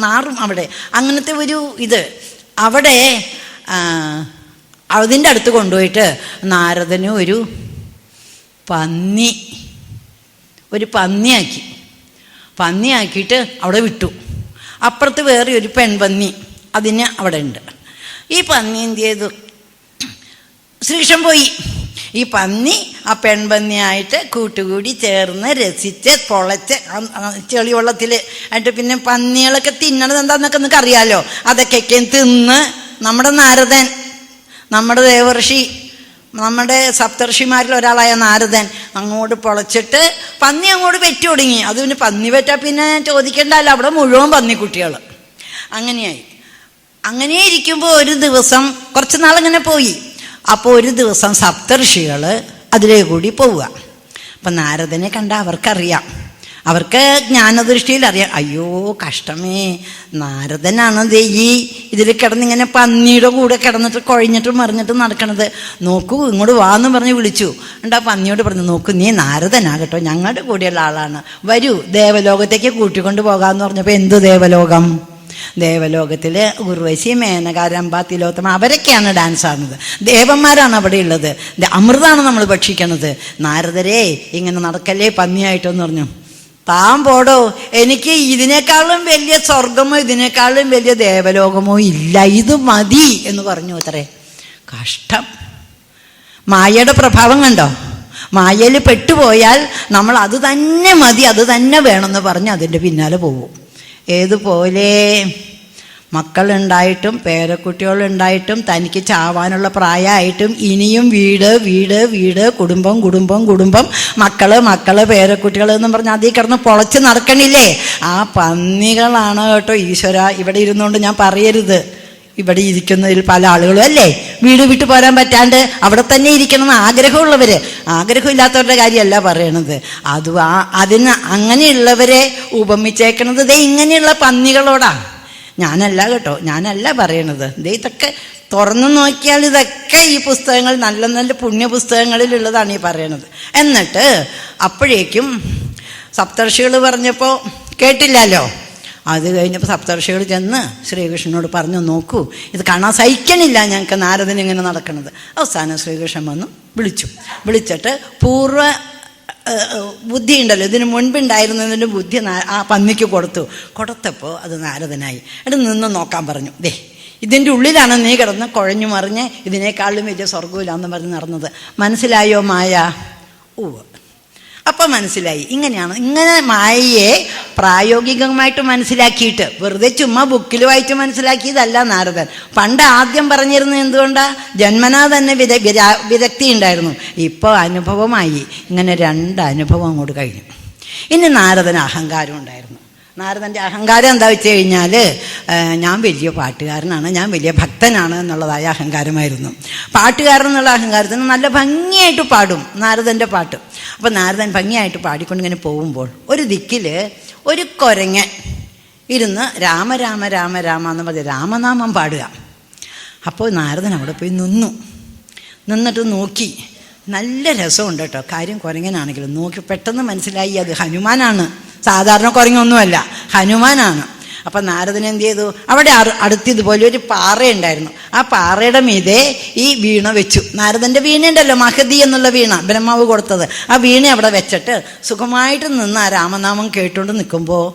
നാറും അവിടെ, അങ്ങനത്തെ ഒരു ഇത് അവിടെ. അതിൻ്റെ അടുത്ത് കൊണ്ടുപോയിട്ട് നാരദന് ഒരു പന്നിയാക്കിയിട്ട് അവിടെ വിട്ടു. അപ്പുറത്ത് വേറെ ഒരു പെൺപന്നി അതിന് അവിടെ ഉണ്ട്. ഈ പന്നി എന്ത് ചെയ്തു? ശ്രീകൃഷ്ണൻ പോയി. ഈ പന്നി ആ പെൺപന്നിയായിട്ട് കൂട്ടുകൂടി ചേർന്ന് രസിച്ച് പൊളച്ച് ചെളിവെള്ളത്തിൽ ആയിട്ട്, പിന്നെ പന്നികളൊക്കെ തിന്നണത് എന്താന്നൊക്കെ നിങ്ങൾക്ക് അറിയാലോ. അതൊക്കെ തിന്ന് നമ്മുടെ നാരദൻ, നമ്മുടെ ദേവർഷി, നമ്മുടെ സപ്തർഷിമാരിൽ ഒരാളായ നാരദൻ അങ്ങോട്ട് പൊളച്ചിട്ട് പന്നി അങ്ങോട്ട് പെറ്റു തുടങ്ങി. അത് പിന്നെ പന്നി പെറ്റാൽ പിന്നെ ചോദിക്കേണ്ടല്ലോ, അവിടെ മുഴുവൻ പന്നിക്കുട്ടികൾ. അങ്ങനെ ഇരിക്കുമ്പോൾ ഒരു ദിവസം, കുറച്ച് നാളിങ്ങനെ പോയി. അപ്പോൾ ഒരു ദിവസം സപ്തർഷികൾ അതിലേ കൂടി പോവുക. അപ്പം നാരദനെ കണ്ട അവർക്കറിയാം, അവർക്ക് ജ്ഞാനദൃഷ്ടിയിൽ അറിയാം, അയ്യോ കഷ്ടമേ, നാരദനാണ് ഈ ഇതിൽ കിടന്നിങ്ങനെ പന്നിയുടെ കൂടെ കിടന്നിട്ട് കുഴഞ്ഞിട്ട് മറിഞ്ഞിട്ട് നടക്കണത്, നോക്കൂ ഇങ്ങോട്ട് വാന്ന് പറഞ്ഞ് വിളിച്ചു. ആ പന്നിയോട് പറഞ്ഞു, നോക്കൂ നീ നാരദനാകട്ടോ, ഞങ്ങളുടെ കൂടെയുള്ള ആളാണ്, വരൂ ദേവലോകത്തേക്ക് കൂട്ടിക്കൊണ്ട് പോകാമെന്ന് പറഞ്ഞപ്പോൾ എന്ത് ദേവലോകം? ദേവലോകത്തിൽ ഉർവശി, മേനക, രംഭ, തിലോത്തമ അവരൊക്കെയാണ് ഡാൻസ് ആടുന്നത്. ദേവന്മാരാണ് അവിടെ ഉള്ളത്. അമൃതാണ് നമ്മൾ ഭക്ഷിക്കണത്. നാരദരെ ഇങ്ങനെ നടക്കല്ലേ പന്നിയായിട്ടെന്ന് പറഞ്ഞു. താൻ പോടോ, എനിക്ക് ഇതിനേക്കാളും വലിയ സ്വർഗമോ ഇതിനേക്കാളും വലിയ ദേവലോകമോ ഇല്ല, ഇത് മതി എന്ന് പറഞ്ഞു. അത്രേ കഷ്ടം. മായയുടെ പ്രഭാവം കണ്ടോ? മായയിൽ പെട്ടുപോയാൽ നമ്മൾ അത് തന്നെ മതി, അത് തന്നെ വേണമെന്ന് പറഞ്ഞ് അതിൻ്റെ പിന്നാലെ പോകും. ഏതുപോലെ മക്കളുണ്ടായിട്ടും പേരക്കുട്ടികളുണ്ടായിട്ടും തനിക്ക് ചാവാനുള്ള പ്രായമായിട്ടും ഇനിയും വീട് വീട് വീട്, കുടുംബം കുടുംബം കുടുംബം, മക്കള് പേരക്കുട്ടികൾ എന്നും പറഞ്ഞ് അതിൽ കിടന്ന് പൊളച്ച് നടക്കണില്ലേ? ആ പന്നികളാണ് കേട്ടോ ഈശ്വര. ഇവിടെ ഇരുന്നുകൊണ്ട് ഞാൻ പറയരുത്, ഇവിടെ ഇരിക്കുന്നതിൽ പല ആളുകളും അല്ലേ വീട് വിട്ടു പോരാൻ പറ്റാണ്ട് അവിടെ തന്നെ ഇരിക്കണമെന്ന് ആഗ്രഹമുള്ളവർ, ആഗ്രഹമില്ലാത്തവരുടെ കാര്യമല്ല പറയണത്. അതിന് അങ്ങനെയുള്ളവരെ ഉപമിച്ചേക്കണത് ദേ ഇങ്ങനെയുള്ള പന്നികളോടാ. ഞാനല്ല കേട്ടോ, ഞാനല്ല പറയണത്. ഇതൊക്കെ തുറന്നു നോക്കിയാൽ ഇതൊക്കെ ഈ പുസ്തകങ്ങൾ, നല്ല നല്ല പുണ്യ പുസ്തകങ്ങളിലുള്ളതാണ് ഈ പറയണത്. എന്നിട്ട് അപ്പോഴേക്കും സപ്തർഷികൾ പറഞ്ഞപ്പോൾ കേട്ടില്ലല്ലോ. അത് കഴിഞ്ഞപ്പോൾ സപ്തർഷികൾ ചെന്ന് ശ്രീകൃഷ്ണനോട് പറഞ്ഞു, നോക്കൂ ഇത് കാണാൻ സഹിക്കണില്ല ഞങ്ങൾക്ക് നാരദൻ ഇങ്ങനെ നടക്കുന്നത്. അവസാനം ശ്രീകൃഷ്ണൻ വന്നു വിളിച്ചിട്ട് പൂർവ്വ ബുദ്ധി ഉണ്ടല്ലോ, ഇതിന് മുൻപുണ്ടായിരുന്നതിൻ്റെ ബുദ്ധി ആ പന്നിക്ക് കൊടുത്തപ്പോൾ അത് നാരദനായി. എന്നിട്ട് നിന്ന് നോക്കാൻ പറഞ്ഞു. ദേ ഇതിൻ്റെ ഉള്ളിലാണ് നീ കിടന്ന് കുഴഞ്ഞു മറിഞ്ഞ് ഇതിനേക്കാളും വലിയ സ്വർഗമില്ലാന്ന് പറഞ്ഞ് നടന്നത്. മനസ്സിലായോ മായ? അപ്പം മനസ്സിലായി. ഇങ്ങനെ മായയെ പ്രായോഗികമായിട്ട് മനസ്സിലാക്കിയിട്ട്, വെറുതെ ചുമ്മാ ബുക്കിൽ വായിച്ച് മനസ്സിലാക്കിയതല്ല നാരദൻ. പണ്ട് ആദ്യം പറഞ്ഞിരുന്നത് എന്തുകൊണ്ടാ? ജന്മനാ തന്നെ വിരക്തി ഉണ്ടായിരുന്നു. ഇപ്പോൾ അനുഭവമായി. ഇങ്ങനെ 2 അനുഭവം അങ്ങോട്ട് കഴിഞ്ഞു. ഇനി നാരദന് അഹങ്കാരം ഉണ്ടായിരുന്നു. നാരദൻ്റെ അഹങ്കാരം എന്താ വെച്ച് കഴിഞ്ഞാൽ, ഞാൻ വലിയ പാട്ടുകാരനാണ്, ഞാൻ വലിയ ഭക്തനാണ് എന്നുള്ളതായ അഹങ്കാരമായിരുന്നു. പാട്ടുകാരൻ എന്നുള്ള അഹങ്കാരത്തിന് നല്ല ഭംഗിയായിട്ട് പാടും നാരദൻ്റെ പാട്ട്. അപ്പം നാരദൻ ഭംഗിയായിട്ട് പാടിക്കൊണ്ടിങ്ങനെ പോകുമ്പോൾ ഒരു ദിക്കിൽ ഒരു കുരങ്ങൻ ഇരുന്ന് രാമ രാമ രാമ രാമ എന്ന് പറഞ്ഞ് രാമനാമം പാടുക. അപ്പോൾ നാരദൻ അവിടെ പോയി നിന്നിട്ട് നോക്കി. നല്ല രസമുണ്ട് കേട്ടോ കാര്യം. കുരങ്ങനാണെങ്കിലും നോക്കി പെട്ടെന്ന് മനസ്സിലായി അത് ഹനുമാനാണ്, സാധാരണ കുരങ്ങൊന്നുമല്ല, ഹനുമാനാണ്. അപ്പം നാരദൻ എന്ത് ചെയ്തു? അവിടെ അടുത്തിതുപോലെ ഒരു പാറയുണ്ടായിരുന്നു. ആ പാറയുടെ മീതെ ഈ വീണ വെച്ചു. നാരദൻ്റെ വീണയുണ്ടല്ലോ, മഹതി എന്നുള്ള വീണ, ബ്രഹ്മാവ് കൊടുത്തത്. ആ വീണ അവിടെ വെച്ചിട്ട് സുഖമായിട്ട് നിന്ന് ആ രാമനാമം കേട്ടുകൊണ്ട് നിൽക്കുമ്പോൾ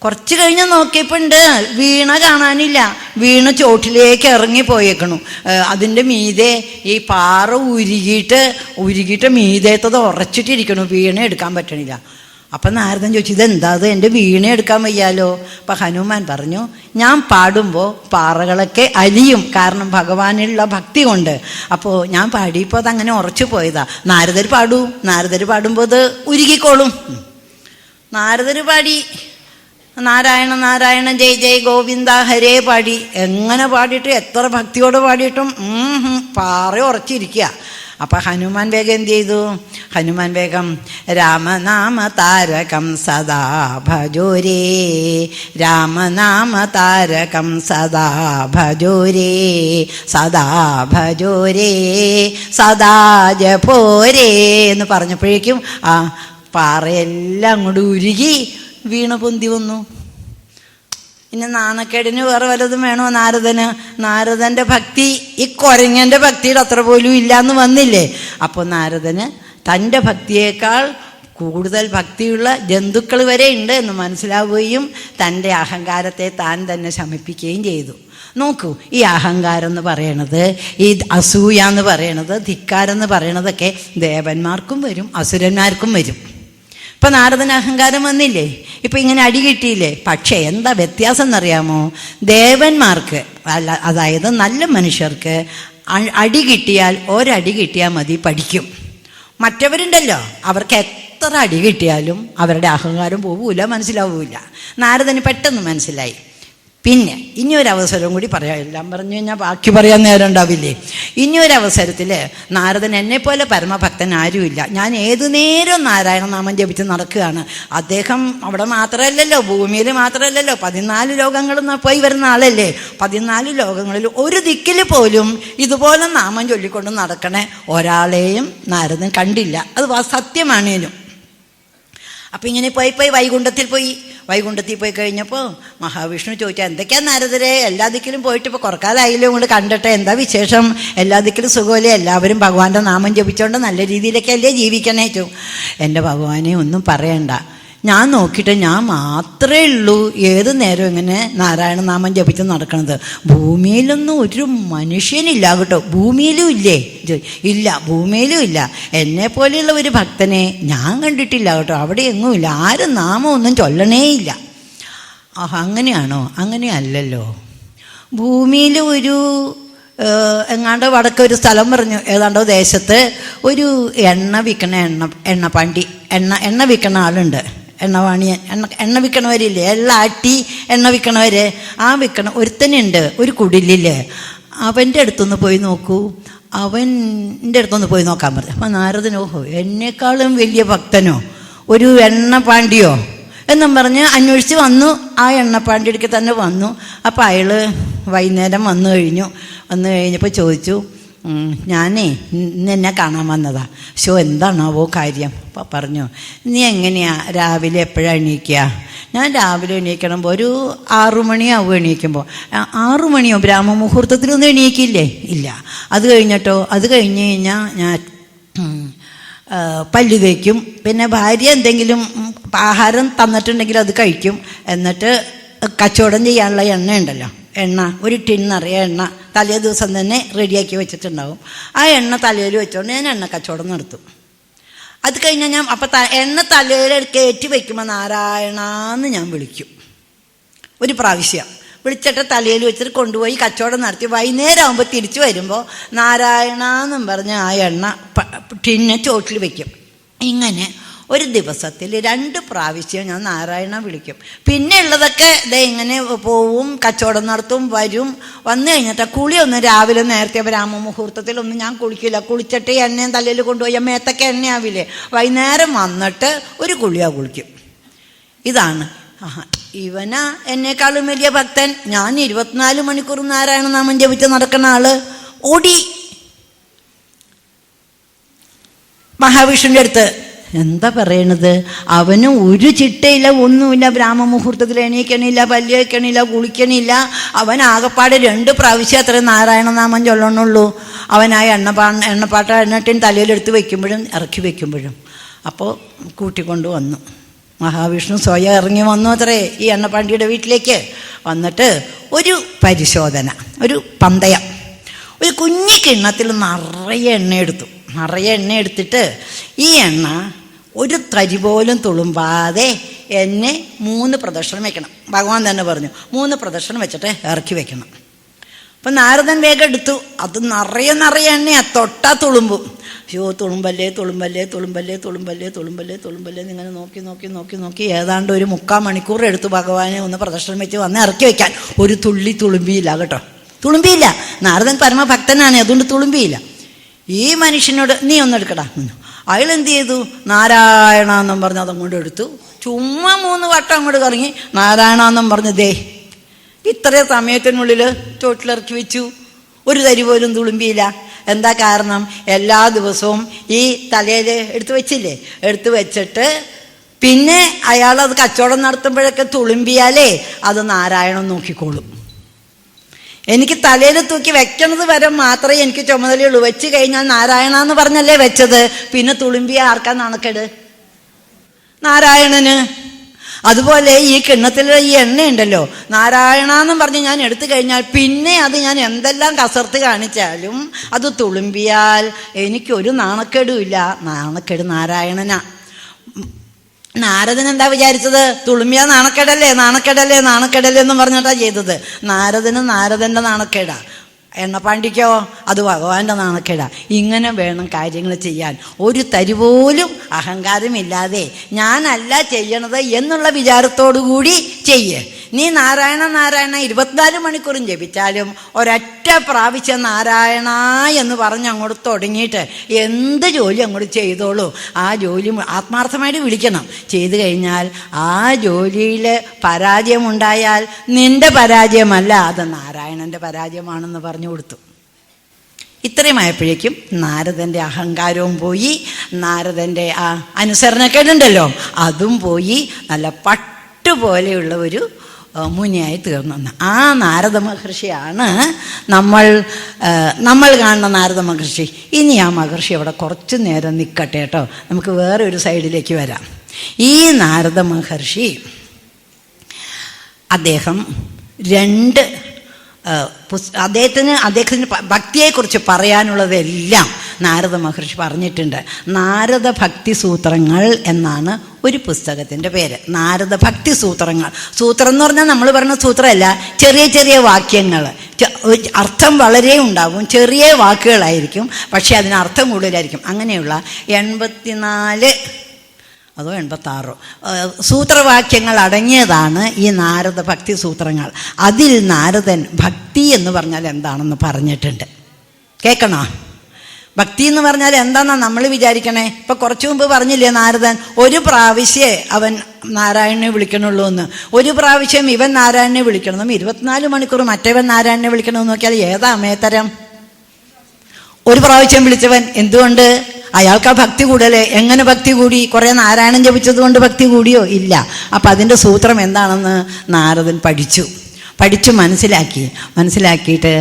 കുറച്ച് കഴിഞ്ഞ് നോക്കിയപ്പോൾ ഉണ്ട് വീണ കാണാനില്ല. വീണ ചോട്ടിലേക്ക് ഇറങ്ങിപ്പോയേക്കണു. അതിൻ്റെ മീതെ ഈ പാറ ഉരുകിയിട്ട് മീതേത്തത് ഉറച്ചിട്ടിരിക്കണു. വീണ എടുക്കാൻ പറ്റണില്ല. അപ്പം നാരദൻ ചോദിച്ചു, ഇതെന്താ അത്? എൻ്റെ വീണ എടുക്കാൻ വയ്യാലോ. അപ്പം ഹനുമാൻ പറഞ്ഞു, ഞാൻ പാടുമ്പോൾ പാറകളൊക്കെ അലിയും, കാരണം ഭഗവാനുള്ള ഭക്തി കൊണ്ട്. അപ്പോൾ ഞാൻ പാടിയപ്പോൾ അതങ്ങനെ ഉറച്ചു പോയതാ. നാരദർ പാടുമ്പോൾ അത് ഉരുകിക്കോളും. നാരദർ പാടി നാരായണ നാരായണ ജയ് ജയ് ഗോവിന്ദ ഹരേ പാടി. എങ്ങനെ പാടിയിട്ട് എത്ര ഭക്തിയോട് പാടിയിട്ടും പാറ ഉറച്ചിരിക്കുക. അപ്പം ഹനുമാൻ വേഗം എന്ത് ചെയ്തു? ഹനുമാൻ വേഗം രാമനാമ താരകം സദാ ഭജോരേ, രാമനാമ താരകം സദാ ഭജോരേ, സദാ ഭജോരേ, സദാ ജപോരേ എന്ന് പറഞ്ഞപ്പോഴേക്കും ആ പാറയെല്ലാം അങ്ങോട്ട് ഉരുകി വീണ് പൊന്തി വന്നു. ഇനി നാണക്കേടിന് വേറെ വല്ലതും വേണോ നാരദന്? നാരദൻ്റെ ഭക്തി ഈ കുരങ്ങൻ്റെ ഭക്തിയുടെ അത്ര പോലും ഇല്ലയെന്ന് വന്നില്ലേ? അപ്പോൾ നാരദന് തൻ്റെ ഭക്തിയേക്കാൾ കൂടുതൽ ഭക്തിയുള്ള ജന്തുക്കൾ വരെ ഉണ്ട് എന്ന് മനസ്സിലാവുകയും തൻ്റെ അഹങ്കാരത്തെ താൻ തന്നെ ശമിപ്പിക്കുകയും ചെയ്തു. നോക്കൂ, ഈ അഹങ്കാരം എന്ന് പറയണത്, ഈ അസൂയ എന്ന് പറയണത്, ധിക്കാരം എന്ന് പറയണതൊക്കെ ദേവന്മാർക്കും വരും അസുരന്മാർക്കും വരും. ഇപ്പം നാരദന് അഹങ്കാരം വന്നില്ലേ? ഇപ്പം ഇങ്ങനെ അടി കിട്ടിയില്ലേ? പക്ഷേ എന്താ വ്യത്യാസം എന്നറിയാമോ? ദേവന്മാർക്ക് അതായത് നല്ല മനുഷ്യർക്ക് അടി കിട്ടിയാൽ ഒരടി കിട്ടിയാൽ മതി, പഠിക്കും. മറ്റവരുണ്ടല്ലോ, അവർക്ക് എത്ര അടി കിട്ടിയാലും അവരുടെ അഹങ്കാരം പോവില്ല, മനസ്സിലാവില്ല. നാരദന് പെട്ടെന്ന് മനസ്സിലായി. പിന്നെ ഇനിയൊരവസരം കൂടി പറയാം. എല്ലാം പറഞ്ഞു കഴിഞ്ഞാൽ ബാക്കി പറയാൻ നേരം ഉണ്ടാവില്ലേ? ഇനിയൊരവസരത്തിൽ നാരദൻ എന്നെപ്പോലെ പരമഭക്തൻ ആരുമില്ല. ഞാൻ ഏതു നേരം നാരായണ നാമം ജപിച്ച് നടക്കുകയാണ്. അദ്ദേഹം അവിടെ മാത്രമല്ലല്ലോ, ഭൂമിയിൽ മാത്രമല്ലല്ലോ, 14 ലോകങ്ങളിൽ പോയി വരുന്ന ആളല്ലേ. 14 ലോകങ്ങളിൽ ഒരു ദിക്കിൽ പോലും ഇതുപോലെ നാമം ചൊല്ലിക്കൊണ്ട് നടക്കണേ ഒരാളെയും നാരദൻ കണ്ടില്ല. അത് സത്യമാണേലും. അപ്പം ഇങ്ങനെ പോയി വൈകുണ്ഠത്തിൽ പോയി കഴിഞ്ഞപ്പോൾ മഹാവിഷ്ണു ചോദിച്ചാൽ, എന്തൊക്കെയാണ് നാരദരെ, എല്ലാ ദിക്കിലും പോയിട്ട് ഇപ്പോൾ കുറക്കാലായാലും കൊണ്ട് കണ്ടിട്ട് എന്താ വിശേഷം? എല്ലാ ദിക്കിലും സുഖമല്ലേ? എല്ലാവരും ഭഗവാന്റെ നാമം ജപിച്ചുകൊണ്ട് നല്ല രീതിയിലൊക്കെ അല്ലേ ജീവിക്കണേ? എൻ്റെ ഭഗവാനെ ഒന്നും പറയണ്ട, ഞാൻ നോക്കിയിട്ട് ഞാൻ മാത്രമേ ഉള്ളൂ ഏത് നേരം ഇങ്ങനെ നാരായണ നാമം ജപിച്ച് നടക്കണത്. ഭൂമിയിലൊന്നും ഒരു മനുഷ്യനില്ല കേട്ടോ. ഭൂമിയിലും ഇല്ലേ? ഇല്ല, ഭൂമിയിലും ഇല്ല. എന്നെപ്പോലെയുള്ള ഒരു ഭക്തനെ ഞാൻ കണ്ടിട്ടില്ല കേട്ടോ. അവിടെ എങ്ങുമില്ല. ആരും നാമമൊന്നും ചൊല്ലണേയില്ല. അങ്ങനെയാണോ? അങ്ങനെയല്ലല്ലോ. ഭൂമിയിൽ ഒരു എങ്ങാണ്ടോ വടക്കൊരു സ്ഥലം പറഞ്ഞു, ഏതാണ്ടോ ദേശത്ത് ഒരു എണ്ണ വിൽക്കണ എണ്ണ വിൽക്കണ ആളുണ്ട്. എണ്ണ വിൽക്കണവരില്ലേ, എള്ളാട്ടി എണ്ണ വിൽക്കണവര്. ആ ഒരുത്തനുണ്ട് ഒരു കുടിലിൽ. അവൻ്റെ അടുത്തൊന്ന് പോയി നോക്കൂ, അവൻ്റെ അടുത്തൊന്ന് പോയി നോക്കാൻ പറഞ്ഞു. അപ്പം നാരദൻ, ഓഹോ, എന്നെക്കാളും വലിയ ഭക്തനോ, ഒരു എണ്ണപ്പാണ്ടിയോ എന്നും പറഞ്ഞ് അന്വേഷിച്ച് വന്നു. ആ എണ്ണപ്പാണ്ടിയിടയ്ക്ക് തന്നെ വന്നു. അപ്പം അയാൾ വൈകുന്നേരം വന്നു കഴിഞ്ഞപ്പോൾ ചോദിച്ചു, ഞാനേ ഇന്ന് എന്നെ കാണാൻ വന്നതാ. എന്താണാവോ കാര്യം? അപ്പം പറഞ്ഞു, നീ എങ്ങനെയാ രാവിലെ എപ്പോഴാണ് എണീക്കുക? ഞാൻ രാവിലെ എണീക്കണമ്പോൾ ഒരു 6 മണിയാവും എണീക്കുമ്പോൾ. 6 മണിയോ? ബ്രാഹ്മമുഹൂർത്തത്തിലൊന്നും എണീക്കില്ലേ? ഇല്ല. അത് കഴിഞ്ഞിട്ടോ? അത് കഴിഞ്ഞ് കഴിഞ്ഞാൽ ഞാൻ പല്ല് തേക്കും. പിന്നെ ഭാര്യ എന്തെങ്കിലും ആഹാരം തന്നിട്ടുണ്ടെങ്കിൽ അത് കഴിക്കും. എന്നിട്ട് കച്ചവടം ചെയ്യാനുള്ള എണ്ണ ഉണ്ടല്ലോ, ഒരു ടിന്നറിയ എണ്ണ തലേ ദിവസം തന്നെ റെഡിയാക്കി വെച്ചിട്ടുണ്ടാവും. ആ എണ്ണ തലയിൽ വെച്ചുകൊണ്ട് ഞാൻ എണ്ണ കച്ചവടം നടത്തും. അത് കഴിഞ്ഞാൽ ഞാൻ എണ്ണ തലയിൽ കയറ്റി വയ്ക്കുമ്പോൾ നാരായണാന്ന് ഞാൻ വിളിക്കും. ഒരു പ്രാവശ്യം വിളിച്ചിട്ട് തലയിൽ വെച്ചിട്ട് കൊണ്ടുപോയി കച്ചവടം നടത്തി വൈകുന്നേരം ആകുമ്പോൾ തിരിച്ചു വരുമ്പോൾ നാരായണാന്നും പറഞ്ഞ് ആ എണ്ണ ടിന്നെ ചോട്ടിൽ വയ്ക്കും. ഇങ്ങനെ ഒരു ദിവസത്തിൽ 2 പ്രാവശ്യം ഞാൻ നാരായണ വിളിക്കും. പിന്നെ ഉള്ളതൊക്കെ ഇങ്ങനെ പോവും, കച്ചവടം നടത്തും, വന്നു കഴിഞ്ഞിട്ട് കുളിയൊന്നും രാവിലെ നേരത്തെ ബ്രാഹ്മമുഹൂർത്തത്തിലൊന്നും ഞാൻ കുളിക്കില്ല. കുളിച്ചിട്ട് എണ്ണയും തലയിൽ കൊണ്ടുപോയി മേത്തൊക്കെ എണ്ണയാവില്ലേ. വൈകുന്നേരം വന്നിട്ട് ഒരു കുളിക്കും. ഇതാണ് ഇവനാ എന്നെക്കാളും വലിയ ഭക്തൻ. ഞാൻ 24 മണിക്കൂർ നാരായണ നാമം ജപിച്ച് നടക്കുന്ന ആള് ഓടി മഹാവിഷ്ണുവിൻ്റെ അടുത്ത്. എന്താ പറയണത്? അവന് ഒരു ചിട്ടയില്ല, ഒന്നുമില്ല. ബ്രാഹ്മമുഹൂർത്തത്തിൽ എണീക്കണില്ല, പല്ല് വയ്ക്കണില്ല, കുളിക്കണില്ല. അവൻ ആകെപ്പാടെ 2 പ്രാവശ്യം അത്ര നാരായണ നാമം ചൊല്ലണുള്ളൂ. അവനായ എണ്ണപ്പാട്ട എണ്ണട്ടിൻ തലയിലെടുത്ത് വയ്ക്കുമ്പോഴും ഇറക്കി വയ്ക്കുമ്പോഴും. അപ്പോൾ കൂട്ടിക്കൊണ്ട് വന്നു. മഹാവിഷ്ണു സ്വയം ഇറങ്ങി വന്നു അത്രേ ഈ എണ്ണപ്പാണ്ടിയുടെ വീട്ടിലേക്ക്. വന്നിട്ട് ഒരു പരിശോധന, ഒരു പന്തയം. ഒരു കുഞ്ഞി കിണ്ണത്തിൽ നിറയെ എണ്ണ എടുത്തിട്ട് ഈ എണ്ണ ഒരു തരി പോലും തുളുമ്പാതെ എന്നെ 3 പ്രദക്ഷിണം വെക്കണം. ഭഗവാൻ തന്നെ പറഞ്ഞു 3 പ്രദക്ഷിണം വെച്ചിട്ട് ഇറക്കി വെക്കണം. അപ്പം നാരദൻ വേഗം എടുത്തു. അത് നിറയെ എണ്ണയാ, തൊട്ടാ തുളുമ്പും. തുളുമ്പല്ലേ ഇങ്ങനെ നോക്കി ഏതാണ്ട് ഒരു 3/4 മണിക്കൂർ എടുത്തു ഭഗവാനെ ഒന്ന് പ്രദക്ഷിണം വെച്ച് വന്ന് ഇറക്കി വെക്കാൻ. ഒരു തുള്ളി തുളുമ്പിയില്ല കേട്ടോ, തുളുമ്പിയില്ല. നാരദൻ പരമഭക്തനാണ്, അതുകൊണ്ട് തുളുമ്പിയില്ല. ഈ മനുഷ്യനോട് നീ ഒന്നെടുക്കടാ. അയാൾ എന്ത് ചെയ്തു? നാരായണ എന്നും പറഞ്ഞ് അതങ്ങോട്ട് എടുത്തു. ചുമ്മാ 3 വട്ടം അങ്ങോട്ട് കറങ്ങി നാരായണ എന്നും പറഞ്ഞ് ദേ ഇത്രേ സമയത്തിനുള്ളിൽ ചോട്ടിലിറക്കി വെച്ചു. ഒരു തരി പോലും തുളുമ്പിയില്ല. എന്താ കാരണം? എല്ലാ ദിവസവും ഈ തലയിൽ എടുത്തു വെച്ചില്ലേ, എടുത്തു വെച്ചിട്ട് പിന്നെ അയാളത് കച്ചവടം നടത്തുമ്പോഴൊക്കെ തുളുമ്പിയാലേ അത് നാരായണൻ നോക്കിക്കോളും. എനിക്ക് തലയിൽ തൂക്കി വെക്കണത് വരെ മാത്രമേ എനിക്ക് ചുമതലയുള്ളൂ. വെച്ച് കഴിഞ്ഞാൽ നാരായണ എന്ന് പറഞ്ഞല്ലേ വെച്ചത്. പിന്നെ തുളുമ്പിയ ആർക്കാ നാണക്കേട്? നാരായണന്. അതുപോലെ ഈ കിണ്ണത്തിലെ ഈ എണ്ണയുണ്ടല്ലോ, നാരായണ എന്നും പറഞ്ഞ് ഞാൻ എടുത്തു കഴിഞ്ഞാൽ പിന്നെ അത് ഞാൻ എന്തെല്ലാം കസർത്ത് കാണിച്ചാലും അത് തുളുമ്പിയാൽ എനിക്കൊരു നാണക്കേടും ഇല്ല. നാണക്കേട് നാരായണനാ. നാരദൻ എന്താ വിചാരിച്ചത്? തുളുമ്പിയാ നാണക്കേടല്ലേ, നാണക്കേടല്ലേ, നാണക്കേടല്ലേ എന്ന് പറഞ്ഞിട്ടാ ചെയ്തത്. നാരദന് നാരദൻ്റെ നാണക്കേടാ. എണ്ണപ്പാണ്ടിക്കോ അത് ഭഗവാന്റെ നാണക്കേടാ. ഇങ്ങനെ വേണം കാര്യങ്ങൾ ചെയ്യാൻ. ഒരു തരി പോലും അഹങ്കാരമില്ലാതെ ഞാനല്ല ചെയ്യണത് എന്നുള്ള വിചാരത്തോടു കൂടി ചെയ്യ്. നീ നാരായണ നാരായണ 24 മണിക്കൂറും ജപിച്ചാലും ഒരൊറ്റ പ്രാവശ്യം നാരായണ എന്ന് പറഞ്ഞ് അങ്ങോട്ട് തുടങ്ങിയിട്ട് എന്ത് ജോലി അങ്ങോട്ട് ചെയ്തോളൂ. ആ ജോലി ആത്മാർത്ഥമായിട്ട് വിളിക്കണം. ചെയ്തു കഴിഞ്ഞാൽ ആ ജോലിയിൽ പരാജയമുണ്ടായാൽ നിന്റെ പരാജയമല്ല, അത് നാരായണൻ്റെ പരാജയമാണെന്ന് പറഞ്ഞു കൊടുത്തു. ഇത്രയുമായപ്പോഴേക്കും നാരദൻ്റെ അഹങ്കാരവും പോയി, നാരദൻ്റെ ആ അനുസരണക്കേടുണ്ടല്ലോ അതും പോയി. നല്ല പട്ടുപോലെയുള്ള ഒരു മുനിയായി തീർന്നു. ആ നാരദ മഹർഷിയാണ് നമ്മൾ കാണുന്ന നാരദ മഹർഷി. ഇനി ആ മഹർഷി അവിടെ കുറച്ച് നേരം നിൽക്കട്ടെ കേട്ടോ, നമുക്ക് വേറെ ഒരു സൈഡിലേക്ക് വരാം. ഈ നാരദ മഹർഷി അദ്ദേഹം അദ്ദേഹത്തിന് ഭക്തിയെക്കുറിച്ച് പറയാനുള്ളതെല്ലാം നാരദ മഹർഷി പറഞ്ഞിട്ടുണ്ട്. നാരദ ഭക്തി സൂത്രങ്ങൾ എന്നാണ് ഒരു പുസ്തകത്തിൻ്റെ പേര്. നാരദ ഭക്തി സൂത്രങ്ങൾ. സൂത്രം എന്ന് പറഞ്ഞാൽ നമ്മൾ പറഞ്ഞ സൂത്രമല്ല, ചെറിയ ചെറിയ വാക്യങ്ങൾ. അർത്ഥം വളരെ ഉണ്ടാവും, ചെറിയ വാക്കുകളായിരിക്കും, പക്ഷെ അതിന് അർത്ഥം കൂടുതലായിരിക്കും. അങ്ങനെയുള്ള 84 അതോ 86 സൂത്രവാക്യങ്ങൾ അടങ്ങിയതാണ് ഈ നാരദ ഭക്തി സൂത്രങ്ങൾ. അതിൽ നാരദൻ ഭക്തി എന്ന് പറഞ്ഞാൽ എന്താണെന്ന് പറഞ്ഞിട്ടുണ്ട്. കേൾക്കണോ? ഭക്തി എന്ന് പറഞ്ഞാൽ എന്താണെന്നാണ് നമ്മൾ വിചാരിക്കണേ. ഇപ്പം കുറച്ചു മുമ്പ് പറഞ്ഞില്ലേ നാരദൻ ഒരു പ്രാവശ്യമേ അവൻ നാരായണനെ വിളിക്കണുള്ളൂ എന്ന്. ഒരു പ്രാവശ്യം ഇവൻ നാരായണനെ വിളിക്കണമെന്നും 24 മണിക്കൂർ മറ്റവൻ നാരായണനെ വിളിക്കണമെന്ന് നോക്കിയാൽ ഏതാ അമേത്തരം? ഒരു പ്രാവശ്യം വിളിച്ചവൻ. എന്തുകൊണ്ട്? അയാൾക്ക് ആ ഭക്തി കൂടലേ. എങ്ങനെ ഭക്തി കൂടി? കുറേ നാരായണൻ ജപിച്ചത് കൊണ്ട് ഭക്തി കൂടിയോ? ഇല്ല. അപ്പം അതിൻ്റെ സൂത്രം എന്താണെന്ന് നാരദൻ പഠിച്ചു മനസ്സിലാക്കിയിട്ട്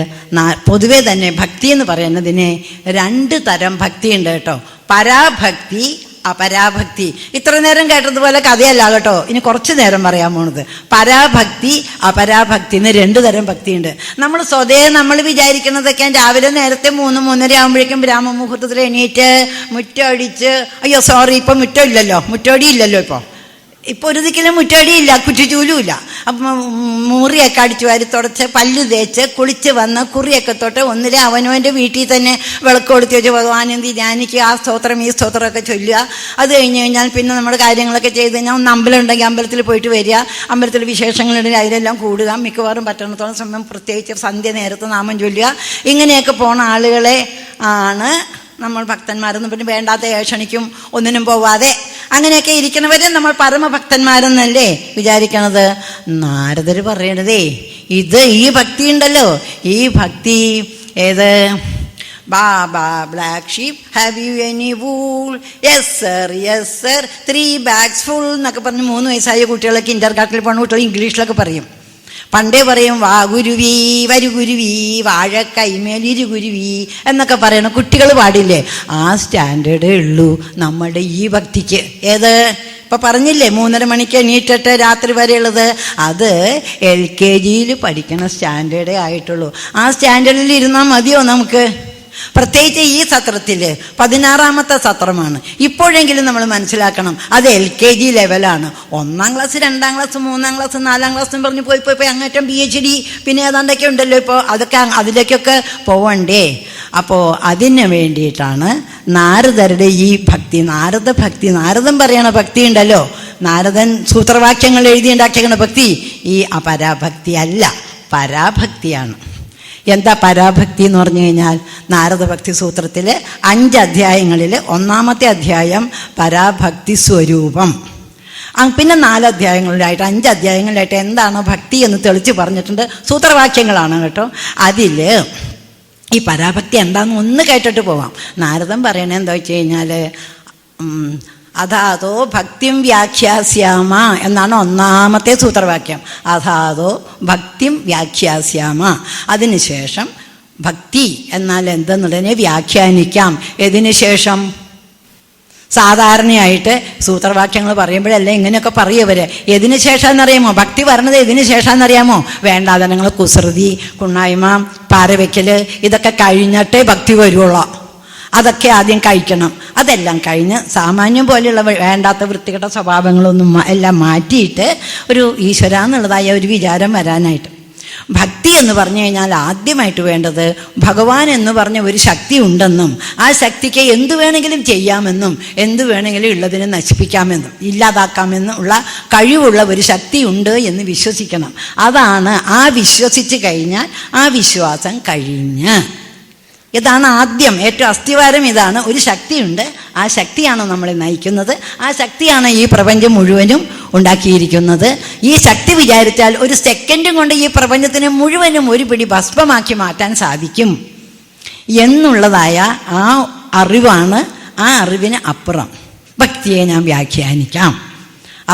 പൊതുവേ തന്നെ ഭക്തി എന്ന് പറയുന്നതിന് 2 തരം ഭക്തിയുണ്ട് കേട്ടോ. പരാഭക്തി, അപരാഭക്തി. ഇത്ര നേരം കേട്ടതുപോലെ കഥയല്ല കേട്ടോ, ഇനി കുറച്ച് നേരം പറയാൻ പോണത്. പരാഭക്തി, അപരാഭക്തി എന്ന് 2 തരം ഭക്തിയുണ്ട്. നമ്മൾ വിചാരിക്കുന്നതൊക്കെ രാവിലെ നേരത്തെ 3-3:30 ആകുമ്പോഴേക്കും ബ്രാഹ്മമുഹൂർത്തത്തിൽ എണീറ്റ് മുറ്റടിച്ച്, അയ്യോ സോറി ഇപ്പം മുറ്റടി ഇല്ലല്ലോ ഇപ്പോൾ ഒരു ദിക്കിലും മുറ്റടിയില്ല, കുറ്റിച്ചൂലും ഇല്ല. അപ്പം മുറിയൊക്കെ അടിച്ചു വാരി തുടച്ച് പല്ല് തേച്ച് കുളിച്ച് വന്ന് കുറിയൊക്കെ തൊട്ട് ഒന്നിലെ അവനവൻ്റെ വീട്ടിൽ തന്നെ വിളക്ക് കൊടുത്തി വെച്ച് ഭഗവാനെന്തി ധ്യാനിക്കുക, ആ സ്തോത്രം ഈ സ്തോത്രമൊക്കെ ചൊല്ലുക. അത് കഴിഞ്ഞ് കഴിഞ്ഞാൽ പിന്നെ നമ്മുടെ കാര്യങ്ങളൊക്കെ ചെയ്ത് കഴിഞ്ഞാൽ ഒന്ന് അമ്പലം ഉണ്ടെങ്കിൽ അമ്പലത്തിൽ പോയിട്ട് വരിക, അമ്പലത്തിൽ വിശേഷങ്ങളുണ്ടെങ്കിൽ അതിലെല്ലാം കൂടുക. മിക്കവാറും പറ്റണത്തോളം സമയം പ്രത്യേകിച്ച് സന്ധ്യ നേരത്ത് നാമം ചൊല്ലുക. ഇങ്ങനെയൊക്കെ പോണ ആളുകളെ ആണ് നമ്മൾ ഭക്തന്മാരെന്ന്. പിന്നെ വേണ്ടാത്ത ഏഷണിക്കും ഒന്നിനും പോവാതെ അങ്ങനെയൊക്കെ ഇരിക്കണവരെ നമ്മൾ പരമഭക്തന്മാരെന്നല്ലേ വിചാരിക്കണത്. നാരദർ പറയണതേ ഈ ഭക്തി ഉണ്ടല്ലോ, ഈ ഭക്തി ഏത്? Baa baa black sheep have you any wool? Yes sir 3 bags full എന്നൊക്കെ പറഞ്ഞ് 3 വയസ്സായ കുട്ടികളൊക്കെ കിൻഡർഗാർട്ടനിൽ പോണ കുട്ടികൾ ഇംഗ്ലീഷിലൊക്കെ പറയും. പണ്ടേ പറയും വാ ഗുരുവി വരു ഗുരുവി വാഴക്കൈമേലിരു ഗുരുവി എന്നൊക്കെ പറയണം. കുട്ടികൾ പാടില്ലേ? ആ സ്റ്റാൻഡേർഡേ ഉള്ളൂ നമ്മുടെ ഈ ഭക്തിക്ക്. ഏത്? ഇപ്പം പറഞ്ഞില്ലേ 3:30 മണിക്ക് എണീറ്റിട്ട് രാത്രി വരെയുള്ളത്, അത് LKG പഠിക്കണ സ്റ്റാൻഡേർഡേ ആയിട്ടുള്ളൂ. ആ സ്റ്റാൻഡേർഡിൽ ഇരുന്നാൽ മതിയോ നമുക്ക്? പ്രത്യേകിച്ച് ഈ സത്രത്തിൽ 16ാമത്തെ സത്രമാണ്. ഇപ്പോഴെങ്കിലും നമ്മൾ മനസ്സിലാക്കണം അത് LKG ലെവലാണ്. 1ാം ക്ലാസ് 2ാം ക്ലാസ് 3ാം ക്ലാസ് 4ാം ക്ലാസ് എന്ന് പറഞ്ഞ് പോയി അങ്ങേറ്റം PhD പിന്നെ ഏതാണ്ടൊക്കെ ഉണ്ടല്ലോ ഇപ്പോൾ. അതിലേക്കൊക്കെ പോവണ്ടേ? അപ്പോൾ അതിന് വേണ്ടിയിട്ടാണ് നാരദരുടെ ഈ ഭക്തി. നാരദൻ പറയണ ഭക്തി ഉണ്ടല്ലോ, നാരദൻ സൂത്രവാക്യങ്ങൾ എഴുതി ഉണ്ടാക്കിയ ഭക്തി ഈ അപരാഭക്തി അല്ല, പരാഭക്തിയാണ്. എന്താ പരാഭക്തി എന്ന് പറഞ്ഞു കഴിഞ്ഞാൽ നാരദഭക്തി സൂത്രത്തിൽ 5 അധ്യായങ്ങളിൽ 1-ാമത്തെ അധ്യായം പരാഭക്തി സ്വരൂപം, പിന്നെ 4 അധ്യായങ്ങളിലായിട്ട് 5 അധ്യായങ്ങളിലായിട്ട് എന്താണ് ഭക്തി എന്ന് തെളിച്ച് പറഞ്ഞിട്ടുണ്ട്. സൂത്രവാക്യങ്ങളാണ് കേട്ടോ. അതിൽ ഈ പരാഭക്തി എന്താണെന്ന് ഒന്ന് കേട്ടിട്ട് പോവാം. നാരദൻ പറയണത് എന്താ വെച്ച് കഴിഞ്ഞാൽ അഥാതോ ഭക്തിം വ്യാഖ്യാസ്യാമ എന്നാണ് 1-ാമത്തെ സൂത്രവാക്യം. അഥാതോ ഭക്തിം വ്യാഖ്യാസ്യാമ. അതിനുശേഷം ഭക്തി എന്നാൽ എന്തെന്നുള്ളതിനെ വ്യാഖ്യാനിക്കാം. ഇതിനു ശേഷം സാധാരണയായിട്ട് സൂത്രവാക്യങ്ങൾ പറയുമ്പോഴല്ലേ ഇങ്ങനെയൊക്കെ പറയുവര്. എതിനു ശേഷം എന്നറിയാമോ? ഭക്തി പറഞ്ഞത് എതിനു ശേഷം എന്നറിയാമോ? വേണ്ടാതനങ്ങൾ, കുസൃതി, കുണ്ണായ്മ, പാരവയ്ക്കൽ, ഇതൊക്കെ കഴിഞ്ഞിട്ടേ ഭക്തി വരുള്ളൂ. അതൊക്കെ ആദ്യം കഴിക്കണം. അതെല്ലാം കഴിഞ്ഞ് സാമാന്യം പോലെയുള്ള വേണ്ടാത്ത വൃത്തികെട്ട സ്വഭാവങ്ങളൊന്നും എല്ലാം മാറ്റിയിട്ട് ഒരു ഈശ്വര എന്നുള്ളതായ ഒരു വിചാരം വരാനായിട്ട്. ഭക്തി എന്ന് പറഞ്ഞു കഴിഞ്ഞാൽ ആദ്യമായിട്ട് വേണ്ടത് ഭഗവാൻ എന്ന് പറഞ്ഞ ഒരു ശക്തി ഉണ്ടെന്നും ആ ശക്തിക്ക് എന്തു വേണമെങ്കിലും ചെയ്യാമെന്നും എന്തു വേണമെങ്കിലും ഉള്ളതിനെ നശിപ്പിക്കാമെന്നും ഇല്ലാതാക്കാമെന്നും ഉള്ള കഴിവുള്ള ഒരു ശക്തി ഉണ്ട് എന്ന് വിശ്വസിക്കണം. അതാണ് ആ വിശ്വസിച്ച് കഴിഞ്ഞാൽ ആ വിശ്വാസം കഴിഞ്ഞ്. ഇതാണ് ആദ്യം ഏറ്റവും അസ്ഥിവാരം. ഇതാണ് ഒരു ശക്തിയുണ്ട്, ആ ശക്തിയാണ് നമ്മളെ നയിക്കുന്നത്, ആ ശക്തിയാണ് ഈ പ്രപഞ്ചം മുഴുവനും ഉണ്ടാക്കിയിരിക്കുന്നത്. ഈ ശക്തി വിചാരിച്ചാൽ ഒരു സെക്കൻഡും കൊണ്ട് ഈ പ്രപഞ്ചത്തിനെ മുഴുവനും ഒരു പിടി ഭസ്മമാക്കി മാറ്റാൻ സാധിക്കും എന്നുള്ളതായ ആ അറിവാണ്. ആ അറിവിന് അപ്പുറം ഭക്തിയെ ഞാൻ വ്യാഖ്യാനിക്കാം.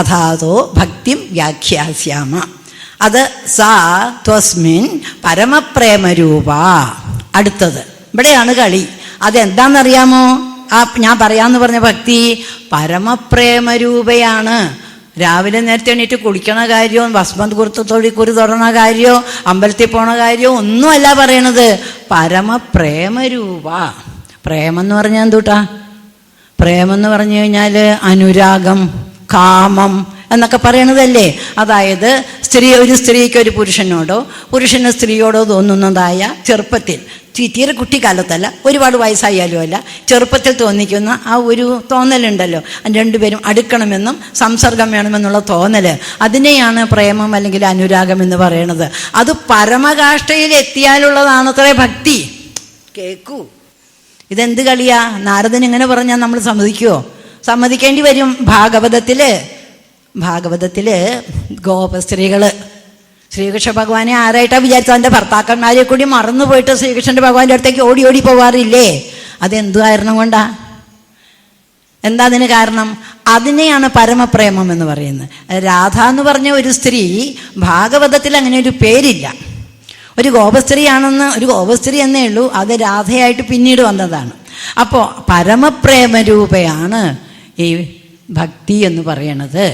അഥാതോ ഭക്തിം വ്യാഖ്യാസ്യാമ. അത് സാ ത്വസ്മിൻ പരമപ്രേമരൂപ. അടുത്തത് ഇവിടെയാണ് കളി. അതെന്താണെന്നറിയാമോ? ഞാൻ പറയാമെന്ന് പറഞ്ഞ ഭക്തി പരമപ്രേമരൂപയാണ്. രാവിലെ നേരത്തെ എണീറ്റ് കുളിക്കണ കാര്യവും ഭസ്മം കുറി തൊടണ കാര്യവും അമ്പലത്തിൽ പോണ കാര്യവും ഒന്നുമല്ല പറയണത്. പരമപ്രേമരൂപ. പ്രേമെന്ന് പറഞ്ഞാൽ എന്തുട്ടാ? പ്രേമെന്ന് പറഞ്ഞു കഴിഞ്ഞാൽ അനുരാഗം, കാമം എന്നൊക്കെ പറയണതല്ലേ. അതായത് ഒരു സ്ത്രീക്ക് ഒരു പുരുഷനോടോ പുരുഷന് സ്ത്രീയോടോ തോന്നുന്നതായ ചെറുപ്പത്തിൽ, തീരെ കുട്ടിക്കാലത്തല്ല, ഒരുപാട് വയസ്സായാലും അല്ല, ചെറുപ്പത്തിൽ തോന്നിക്കുന്ന ആ ഒരു തോന്നലുണ്ടല്ലോ, രണ്ടുപേരും അടുക്കണമെന്നും സംസർഗം വേണമെന്നുള്ള തോന്നല്, അതിനെയാണ് പ്രേമം അല്ലെങ്കിൽ അനുരാഗം എന്ന് പറയണത്. അത് പരമകാഷ്ഠയിൽ എത്തിയാലുള്ളതാണത്രേ ഭക്തി. കേൾക്കൂ, ഇതെന്ത് കളിയാ? നാരദൻ ഇങ്ങനെ പറഞ്ഞാൽ നമ്മൾ സമ്മതിക്കുമോ? സമ്മതിക്കേണ്ടി വരും. ഭാഗവതത്തില് ഗോപസ്ത്രീകള് ശ്രീകൃഷ്ണ ഭഗവാനെ ആരായിട്ടാണ് വിചാരിച്ചത്? അതിൻ്റെ ഭർത്താക്കന്മാരെ കൂടി മറന്നുപോയിട്ട് ശ്രീകൃഷ്ണൻ്റെ ഭഗവാന്റെ അടുത്തേക്ക് ഓടി ഓടി പോവാറില്ലേ? അതെന്തു കാരണം കൊണ്ടാ? എന്താ അതിന് കാരണം? അതിനെയാണ് പരമപ്രേമം എന്ന് പറയുന്നത്. രാധ എന്ന് പറഞ്ഞ ഒരു സ്ത്രീ ഭാഗവതത്തിൽ അങ്ങനെ ഒരു പേരില്ല. ഒരു ഗോപസ്ത്രീയാണെന്ന്, ഒരു ഗോപസ്ത്രീ എന്നേ ഉള്ളൂ. അത് രാധയായിട്ട് പിന്നീട് വന്നതാണ്. അപ്പോൾ പരമപ്രേമരൂപയാണ് ഈ ഭക്തി എന്ന് പറയണത്.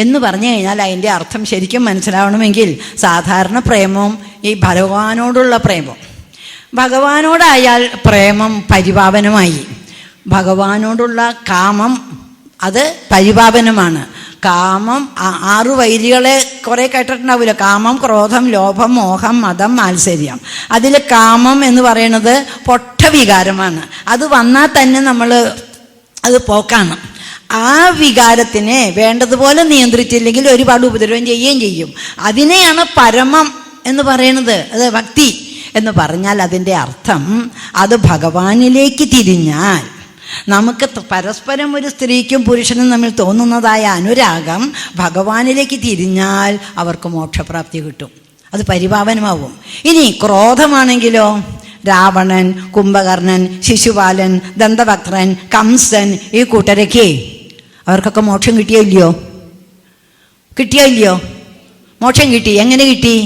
എന്ന് പറഞ്ഞു കഴിഞ്ഞാൽ അതിൻ്റെ അർത്ഥം ശരിക്കും മനസ്സിലാവണമെങ്കിൽ സാധാരണ പ്രേമവും ഈ ഭഗവാനോടുള്ള പ്രേമം, ഭഗവാനോടായാൽ പ്രേമം പരിപാവനമായി, ഭഗവാനോടുള്ള കാമം അത് പരിപാവനമാണ്. കാമം 6 വൈരികളെ കുറേ കേട്ടിട്ടുണ്ടാവില്ല. കാമം, ക്രോധം, ലോഭം, മോഹം, മതം, മാത്സര്യം. അതിൽ കാമം എന്ന് പറയുന്നത് പൊട്ട വികാരമാണ്. അത് വന്നാൽ തന്നെ അത് പോക്കാണ്. ആ വികാരത്തിനെ വേണ്ടതുപോലെ നിയന്ത്രിച്ചില്ലെങ്കിൽ ഒരുപാട് ഉപദ്രവം ചെയ്യുകയും ചെയ്യും. അതിനെയാണ് പരമം എന്ന് പറയുന്നത്. അത് ഭക്തി എന്ന് പറഞ്ഞാൽ അതിൻ്റെ അർത്ഥം അത് ഭഗവാനിലേക്ക് തിരിഞ്ഞാൽ, നമുക്ക് പരസ്പരം ഒരു സ്ത്രീക്കും പുരുഷനും തമ്മിൽ തോന്നുന്നതായ അനുരാഗം ഭഗവാനിലേക്ക് തിരിഞ്ഞാൽ അവർക്ക് മോക്ഷപ്രാപ്തി കിട്ടും. അത് പരിപാവനമാവും. ഇനി ക്രോധമാണെങ്കിലോ, രാവണൻ, കുംഭകർണൻ, ശിശുപാലൻ, ദന്തഭക്തൻ, കംസൻ, ഈ കൂട്ടരൊക്കെ അവർക്കൊക്കെ മോക്ഷം കിട്ടിയോ ഇല്ലയോ? മോക്ഷം കിട്ടി. എങ്ങനെ കിട്ടി?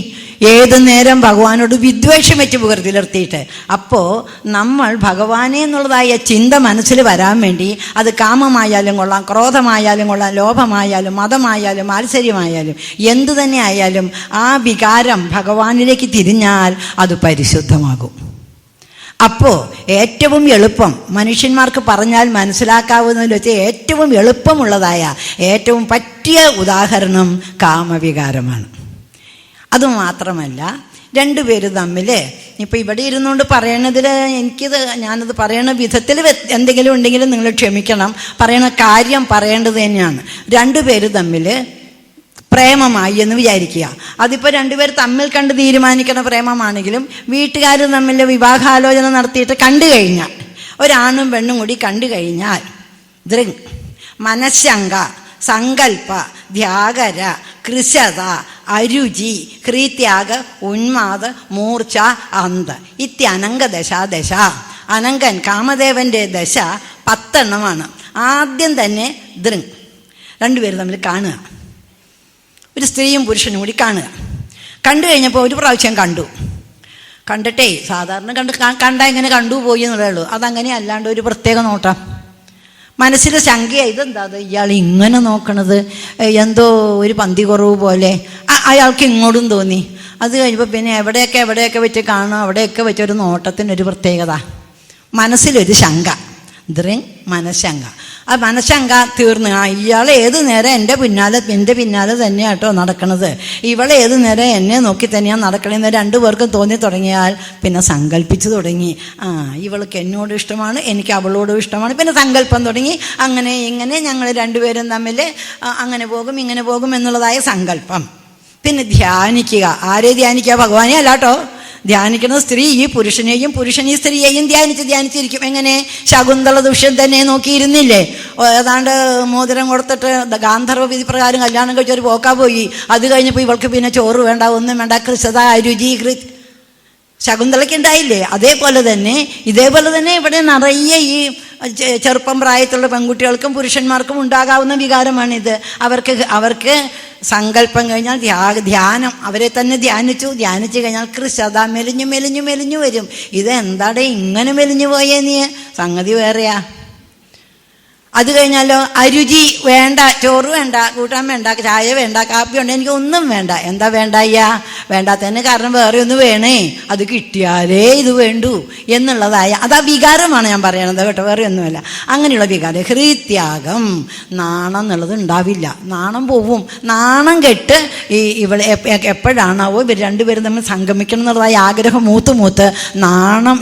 ഏതു നേരം ഭഗവാനോട് വിദ്വേഷം വെച്ച് പുകർത്തിലർത്തിയിട്ട്. അപ്പോൾ നമ്മൾ ഭഗവാനെ എന്നുള്ളതായ ചിന്ത മനസ്സിൽ വരാൻ വേണ്ടി അത് കാമമായാലും കൊള്ളാം, ക്രോധമായാലും കൊള്ളാം, ലോഭമായാലും മതമായാലും മാത്സര്യമായാലും എന്തു തന്നെ ആയാലും ആ വികാരം ഭഗവാനിലേക്ക് തിരിഞ്ഞാൽ അത് പരിശുദ്ധമാകും. അപ്പോൾ ഏറ്റവും എളുപ്പം മനുഷ്യന്മാർക്ക് പറഞ്ഞാൽ മനസ്സിലാക്കാവുന്നതിൽ വെച്ച് ഏറ്റവും എളുപ്പമുള്ളതായ ഏറ്റവും പറ്റിയ ഉദാഹരണം കാമവികാരമാണ്. അതുമാത്രമല്ല, രണ്ടുപേരും തമ്മിൽ ഇപ്പോൾ ഇവിടെ ഇരുന്നുകൊണ്ട് പറയണതിൽ ഞാനത് പറയണ വിധത്തിൽ എന്തെങ്കിലും ഉണ്ടെങ്കിലും നിങ്ങൾ ക്ഷമിക്കണം. പറയണ കാര്യം പറയേണ്ടത് തന്നെയാണ്. രണ്ടുപേരും തമ്മിൽ പ്രേമമായി എന്ന് വിചാരിക്കുക. അതിപ്പോൾ രണ്ടുപേർ തമ്മിൽ കണ്ട് തീരുമാനിക്കുന്ന പ്രേമമാണെങ്കിലും വീട്ടുകാർ തമ്മിൽ വിവാഹാലോചന നടത്തിയിട്ട് കണ്ടു കഴിഞ്ഞാൽ, ഒരാണും പെണ്ണും കൂടി കണ്ടു കഴിഞ്ഞാൽ ദൃങ്, മനഃശങ്ക, സങ്കൽപ്പ, ധ്യാകര, കൃശത, അരുചി, ഹൃത്യാഗ, ഉന്മാദ, മൂർച്ച, അന്ത ഇത്യനംഗദശ. അനങ്കൻ കാമദേവന്റെ ദശ 10 ആദ്യം തന്നെ ദൃങ്, രണ്ടുപേരും തമ്മിൽ കാണുക, ഒരു സ്ത്രീയും പുരുഷനും കൂടി കാണുക. കണ്ടു കഴിഞ്ഞപ്പോൾ ഒരു പ്രാവശ്യം കണ്ടിട്ടേ സാധാരണ കണ്ടാൽ എങ്ങനെ കണ്ടുപോയി എന്നുള്ളേ ഉള്ളൂ. അതങ്ങനെ അല്ലാണ്ട് ഒരു പ്രത്യേക നോട്ടം, മനസ്സിൽ ശങ്കയായി, ഇതെന്താ ഇയാൾ ഇങ്ങനെ നോക്കണത്, എന്തോ ഒരു പന്തി കുറവ് പോലെ അയാൾക്ക് ഇങ്ങോട്ടും തോന്നി. അത് കഴിഞ്ഞപ്പോൾ പിന്നെ എവിടെയൊക്കെ വെച്ച് കാണും, അവിടെയൊക്കെ വെച്ചൊരു നോട്ടത്തിനൊരു പ്രത്യേകത, മനസ്സിലൊരു ശങ്ക, ദൃങ് മനഃശങ്ക. ആ മനഃശങ്ക തീർന്ന്, ഇയാൾ ഏത് നേരം എൻ്റെ പിന്നാലെ തന്നെയാട്ടോ നടക്കണത്, ഇവളെ ഏത് നേരം എന്നെ നോക്കി തന്നെയാണ് നടക്കണമെന്ന് രണ്ടുപേർക്കും തോന്നി തുടങ്ങിയാൽ പിന്നെ സങ്കല്പിച്ചു തുടങ്ങി. ഇവൾക്ക് എന്നോട് ഇഷ്ടമാണ്, എനിക്ക് അവളോടും ഇഷ്ടമാണ്. പിന്നെ സങ്കല്പം തുടങ്ങി. അങ്ങനെ ഇങ്ങനെ ഞങ്ങൾ രണ്ടുപേരും തമ്മിൽ അങ്ങനെ പോകും ഇങ്ങനെ പോകും എന്നുള്ളതായ സങ്കല്പം. പിന്നെ ധ്യാനിക്കുക. ആരെ ധ്യാനിക്കുക? ഭഗവാനെ അല്ലാട്ടോ. ധ്യാനിക്കുന്ന സ്ത്രീ ഈ പുരുഷനെയും പുരുഷൻ ഈ സ്ത്രീയെയും ധ്യാനിച്ചിരിക്കും. എങ്ങനെ? ശകുന്തള ദുഷ്യൻ തന്നെ നോക്കിയിരുന്നില്ലേ? ഏതാണ്ട് മോതിരം കൊടുത്തിട്ട് ഗാന്ധർവ വിധി പ്രകാരം കല്യാണം കഴിച്ചൊരു പോക്കാ പോയി. അത് കഴിഞ്ഞപ്പോൾ ഇവൾക്ക് പിന്നെ ചോറ് വേണ്ട, ഒന്നും വേണ്ട, കൃശത, അരുചി, ശകുന്തളയ്ക്ക് ഉണ്ടായില്ലേ? ഇതേപോലെ തന്നെ ഇവിടെ നിറയെ ഈ ചെറുപ്പം പ്രായത്തിലുള്ള പെൺകുട്ടികൾക്കും പുരുഷന്മാർക്കും ഉണ്ടാകാവുന്ന വികാരമാണിത്. അവർക്ക് സങ്കല്പം കഴിഞ്ഞാൽ ധ്യാനം, അവരെ തന്നെ ധ്യാനിച്ചു കഴിഞ്ഞാൽ കൃശത, മെലിഞ്ഞു വരും. ഇതെന്താടെ ഇങ്ങനെ മെലിഞ്ഞു പോയേ നീ? സംഗതി വേറെയാ. അത് കഴിഞ്ഞാലോ അരുചി, വേണ്ട, ചോറ് വേണ്ട, കൂട്ടാൻ വേണ്ട, ചായ വേണ്ട, കാപ്പി വേണ്ട, എനിക്ക് ഒന്നും വേണ്ട. എന്താ വേണ്ടയ്യാ? വേണ്ടാത്തതിന് കാരണം വേറെ ഒന്ന് വേണേ, അത് കിട്ടിയാലേ ഇത് വേണ്ടൂ എന്നുള്ളതായ അതാ വികാരമാണ് ഞാൻ പറയണത് കേട്ടോ, വേറെ ഒന്നുമല്ല. അങ്ങനെയുള്ള വികാരം. ഹൃത്യാഗം, നാണം എന്നുള്ളത് ഉണ്ടാവില്ല, നാണം പോവും. നാണം കെട്ട് ഇവളെ എപ്പോഴാണാവോ ഇവർ രണ്ടുപേരും തമ്മിൽ സംഗമിക്കണം എന്നുള്ളതായ ആഗ്രഹം മൂത്ത് നാണം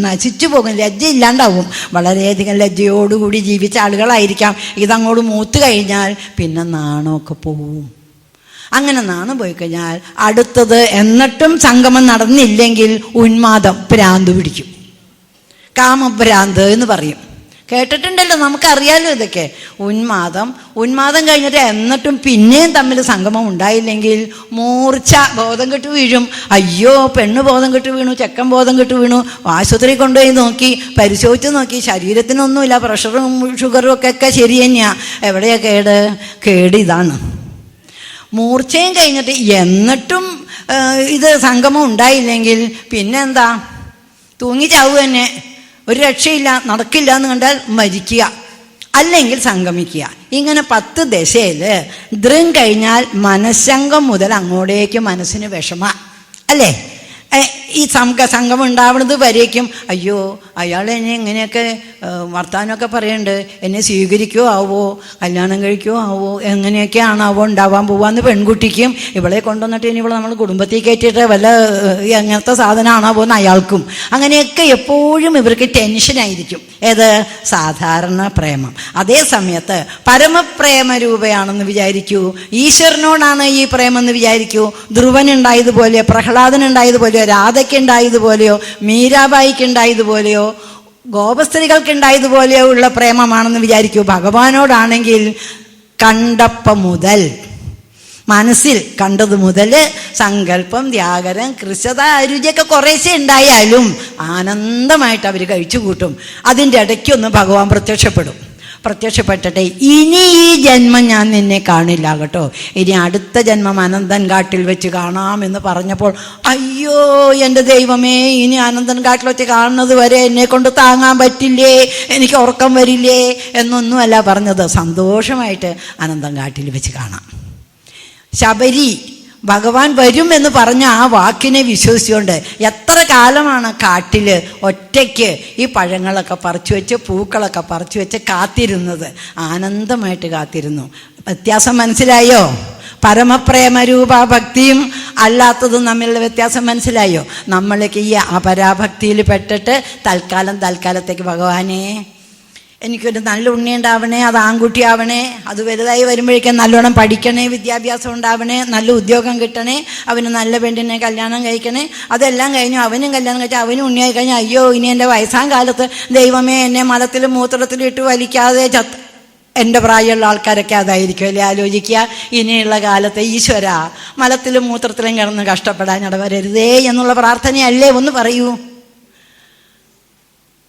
നശിച്ചു പോകും, ലജ്ജ ഇല്ലാണ്ടാവും. വളരെയധികം ലജ്ജയോടുകൂടി ജീവിച്ച ആളുകളായിരിക്കാം. ഇതങ്ങോട്ട് മൂത്ത് കഴിഞ്ഞാൽ പിന്നെ നാണമൊക്കെ പോവും. അങ്ങനെ നാണം പോയി കഴിഞ്ഞാൽ അടുത്തത് എന്നിട്ടും സംഗമം നടന്നില്ലെങ്കിൽ ഉന്മാദം, ഭ്രാന്ത് പിടിക്കും. കാമഭ്രാന്ത് എന്ന് പറയും. കേട്ടിട്ടുണ്ടല്ലോ, നമുക്കറിയാലോ ഇതൊക്കെ. ഉന്മാദം കഴിഞ്ഞിട്ട് എന്നിട്ടും പിന്നെയും തമ്മിൽ സംഗമം ഉണ്ടായില്ലെങ്കിൽ മൂർച്ച, ബോധം കെട്ട് വീഴും. അയ്യോ, പെണ്ണ് ബോധം കെട്ട് വീണു, ചെക്കൻ ബോധം കെട്ട് വീണു. ആശുപത്രി കൊണ്ടുപോയി നോക്കി, പരിശോധിച്ച് നോക്കി, ശരീരത്തിനൊന്നുമില്ല, പ്രഷറും ഷുഗറും ഒക്കെ ശരി തന്നെയാണ്. എവിടെയാ കേട് ഇതാണ്. മൂർച്ചയും കഴിഞ്ഞിട്ട് എന്നിട്ടും ഇത് സംഗമം ഉണ്ടായില്ലെങ്കിൽ പിന്നെന്താ? തൂങ്ങി ചാവുക തന്നെ, ഒരു രക്ഷയില്ല, നടക്കില്ല എന്ന് കണ്ടാൽ മരിക്കുക, അല്ലെങ്കിൽ സംഗമിക്കുക. ഇങ്ങനെ 10 ദശയിൽ ദൃങ് കഴിഞ്ഞാൽ മനഃശങ്കം മുതൽ അങ്ങോട്ടേക്ക് മനസ്സിന് വിഷമ അല്ലേ? ഈ സംഗമം ഉണ്ടാവുന്നത് വരേക്കും അയ്യോ അയാൾ എന്നെ ഇങ്ങനെയൊക്കെ വർത്താനമൊക്കെ പറയുന്നുണ്ട്, എന്നെ സ്വീകരിക്കുമോ ആവോ, കല്യാണം കഴിക്കുമോ ആവോ, എങ്ങനെയൊക്കെയാണാവോ ഉണ്ടാവാൻ പോവാന്ന് പെൺകുട്ടിക്കും. ഇവളെ കൊണ്ടുവന്നിട്ട് ഇനി ഇവളെ നമ്മൾ കുടുംബത്തിൽ കയറ്റിയിട്ട് വല്ല എങ്ങനത്തെ സാധനമാണാവോ എന്ന് അയാൾക്കും. അങ്ങനെയൊക്കെ എപ്പോഴും ഇവർക്ക് ടെൻഷനായിരിക്കും. ഏത്? സാധാരണ പ്രേമം. അതേ സമയത്ത് പരമപ്രേമ രൂപയാണെന്ന് വിചാരിക്കൂ, ഈശ്വരനോടാണ് ഈ പ്രേമം എന്ന് വിചാരിക്കൂ. ധ്രുവനുണ്ടായതുപോലെ, പ്രഹ്ലാദനുണ്ടായതുപോലെയോ, രാധയ്ക്കുണ്ടായതുപോലെയോ, മീരാബായിക്കുണ്ടായതുപോലെയോ, ഗോപസ്ത്രീകൾക്കുണ്ടായതുപോലെയോ ഉള്ള പ്രേമമാണെന്ന് വിചാരിക്കൂ. ഭഗവാനോടാണെങ്കിൽ കണ്ടപ്പം മുതൽ, മനസ്സിൽ കണ്ടത് മുതൽ സങ്കല്പം, ത്യാഗരം, കൃശത, അരുചിയൊക്കെ കുറേശ്ശെ ഉണ്ടായാലും ആനന്ദമായിട്ട് അവർ കഴിച്ചു കൂട്ടും. അതിൻ്റെ ഇടയ്ക്കൊന്ന് ഭഗവാൻ പ്രത്യക്ഷപ്പെട്ടിട്ട് ഇനി ഈ ജന്മം ഞാൻ നിന്നെ കാണില്ല കേട്ടോ, ഇനി അടുത്ത ജന്മം അനന്തൻ കാട്ടിൽ വെച്ച് കാണാമെന്ന് പറഞ്ഞപ്പോൾ അയ്യോ എൻ്റെ ദൈവമേ, ഇനി അനന്തൻ കാട്ടിൽ വെച്ച് കാണുന്നത് വരെ എന്നെ കൊണ്ട് താങ്ങാൻ പറ്റില്ലേ, എനിക്ക് ഉറക്കം വരില്ലേ എന്നൊന്നുമല്ല പറഞ്ഞത്. സന്തോഷമായിട്ട് അനന്തൻ കാട്ടിൽ വെച്ച് കാണാം. ശബരി ഭഗവാൻ വരും എന്ന് പറഞ്ഞ ആ വാക്കിനെ വിശ്വസിച്ചുകൊണ്ട് എത്ര കാലമാണ് കാട്ടിൽ ഒറ്റയ്ക്ക് ഈ പഴങ്ങളൊക്കെ പറിച്ചു വെച്ച്, പൂക്കളൊക്കെ പറിച്ചു വെച്ച് കാത്തിരുന്നത്. ആനന്ദമായിട്ട് കാത്തിരുന്നു. വ്യത്യാസം മനസ്സിലായോ? പരമപ്രേമരൂപ ഭക്തിയും അല്ലാത്തതും തമ്മിലുള്ള വ്യത്യാസം മനസ്സിലായോ? നമ്മളൊക്കെ ഈ അപരാഭക്തിയിൽ പെട്ടിട്ട് തൽക്കാലത്തേക്ക് ഭഗവാനെ എനിക്കൊരു നല്ല ഉണ്ണി ഉണ്ടാവണേ, അത് ആൺകുട്ടിയാവണേ, അത് വലുതായി വരുമ്പോഴേക്കും നല്ലോണം പഠിക്കണേ, വിദ്യാഭ്യാസം ഉണ്ടാവണേ, നല്ല ഉദ്യോഗം കിട്ടണേ, അവന് നല്ല പെണ്ണിനെ കല്യാണം കഴിക്കണേ. അതെല്ലാം കഴിഞ്ഞു അവനും കല്യാണം കഴിച്ചാൽ അവനും ഉണ്ണിയായി കഴിഞ്ഞാൽ അയ്യോ ഇനി എൻ്റെ വയസ്സാം കാലത്ത് ദൈവമേ എന്നെ മലത്തിലും മൂത്രത്തിലും ഇട്ട് വലിക്കാതെ എൻ്റെ പ്രായമുള്ള ആൾക്കാരൊക്കെ അതായിരിക്കും അല്ലേ ആലോചിക്കുക. ഇനിയുള്ള കാലത്ത് ഈശ്വര മലത്തിലും മൂത്രത്തിലും കിടന്ന് കഷ്ടപ്പെടാൻ ഇടവരരുതേ എന്നുള്ള പ്രാർത്ഥനയല്ലേ? ഒന്ന് പറയൂ.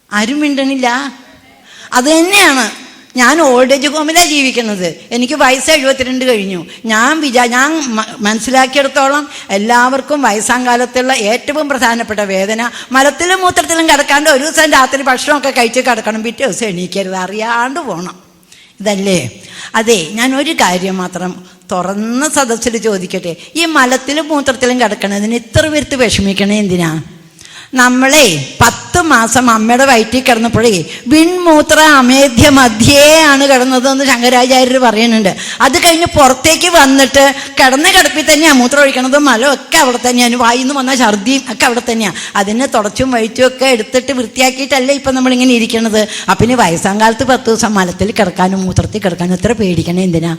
ആരും മിണ്ടണില്ല. അത് തന്നെയാണ്. ഞാൻ ഓൾഡ് ഏജ് ഹോമിലാണ് ജീവിക്കുന്നത്. എനിക്ക് വയസ്സ് 72 കഴിഞ്ഞു. ഞാൻ മനസ്സിലാക്കിയെടുത്തോളം എല്ലാവർക്കും വയസ്സാം കാലത്തുള്ള ഏറ്റവും പ്രധാനപ്പെട്ട വേദന മലത്തിലും മൂത്രത്തിലും കിടക്കാണ്ട് ഒരു ദിവസം രാത്രി ഭക്ഷണമൊക്കെ കഴിച്ച് കിടക്കണം, പിറ്റേ ദിവസം എണീക്കരുത്, അറിയാണ്ട് പോകണം. ഇതല്ലേ? അതെ, ഞാൻ ഒരു കാര്യം മാത്രം തുറന്ന സദസ്സിൽ ചോദിക്കട്ടെ. ഈ മലത്തിലും മൂത്രത്തിലും കിടക്കണതിന് ഇത്ര പേർക്ക് വിഷമിക്കണേ എന്തിനാ? നമ്മളെ 10 മാസം അമ്മയുടെ വയറ്റിൽ കിടന്നപ്പോഴേ വിൺമൂത്ര അമേധ്യ മധ്യേ ആണ് കിടന്നതെന്ന് ശങ്കരാചാര്യർ പറയുന്നുണ്ട്. അത് കഴിഞ്ഞ് പുറത്തേക്ക് വന്നിട്ട് കിടന്ന കിടപ്പിൽ തന്നെയാണ് മൂത്രം ഒഴിക്കണതും മലം ഒക്കെ അവിടെ തന്നെയാണ്, വായിന്ന് വന്ന ഛർദിയും ഒക്കെ അവിടെ തന്നെയാണ്. അതിനെ തുടച്ചും വഴിച്ചും ഒക്കെ എടുത്തിട്ട് വൃത്തിയാക്കിയിട്ടല്ലേ ഇപ്പം നമ്മളിങ്ങനെ ഇരിക്കണത്. അപ്പം ഇനി വയസ്സാം കാലത്ത് 10 ദിവസം മലത്തിൽ കിടക്കാനും മൂത്രത്തിൽ കിടക്കാനും ഇത്ര പേടിക്കണേ എന്തിനാ?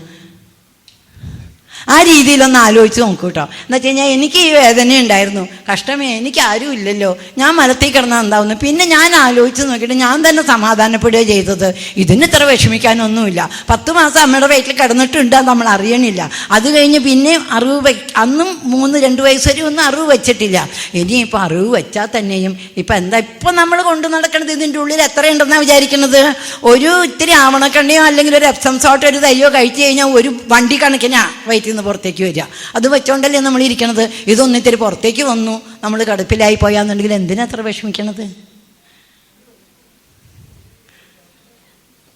ആ രീതിയിലൊന്ന് ആലോചിച്ച് നോക്കൂ കേട്ടോ. എന്ന് വെച്ച് കഴിഞ്ഞാൽ എനിക്ക് ഈ വേദന ഉണ്ടായിരുന്നു, കഷ്ടമേ എനിക്ക് ആരും ഇല്ലല്ലോ, ഞാൻ മലത്തിൽ കിടന്നാൽ എന്താവുന്നു. പിന്നെ ഞാൻ ആലോചിച്ച് നോക്കിയിട്ട് ഞാൻ തന്നെ സമാധാനപ്പെടുക ചെയ്തത്. ഇതിന് ഇത്ര വിഷമിക്കാനൊന്നുമില്ല. 10 മാസം അമ്മയുടെ വയറ്റിൽ കിടന്നിട്ടുണ്ട്, നമ്മൾ അറിയണില്ല. അത് കഴിഞ്ഞ് പിന്നെ അന്നും 2 വയസ്സ് വരെ ഒന്നും അറിവ് വെച്ചിട്ടില്ല. ഇനിയിപ്പോൾ അറിവ് വെച്ചാൽ തന്നെയും ഇപ്പം എന്താ ഇപ്പം നമ്മൾ കൊണ്ടു നടക്കണത്? ഇതിൻ്റെ ഉള്ളിൽ എത്രയുണ്ടെന്നാണ് വിചാരിക്കുന്നത്? ഒരു ഇത്തിരി ആവണക്കണ്ണിയോ അല്ലെങ്കിൽ ഒരു എപ്സം സോട്ടോ ഒരു തയ്യോ കഴിച്ചു കഴിഞ്ഞാൽ ഒരു വണ്ടി കണക്കിനാ വയറ്റിൽ പുറത്തേക്ക് വരിക. അത് വെച്ചോണ്ടല്ലേ നമ്മൾ ഇരിക്കണത്. ഇതൊന്നും ഇത്തിരി പുറത്തേക്ക് വന്നു നമ്മൾ കടുപ്പിലായി പോയാന്നുണ്ടെങ്കിൽ എന്തിനാ അത്ര വിഷമിക്കണത്?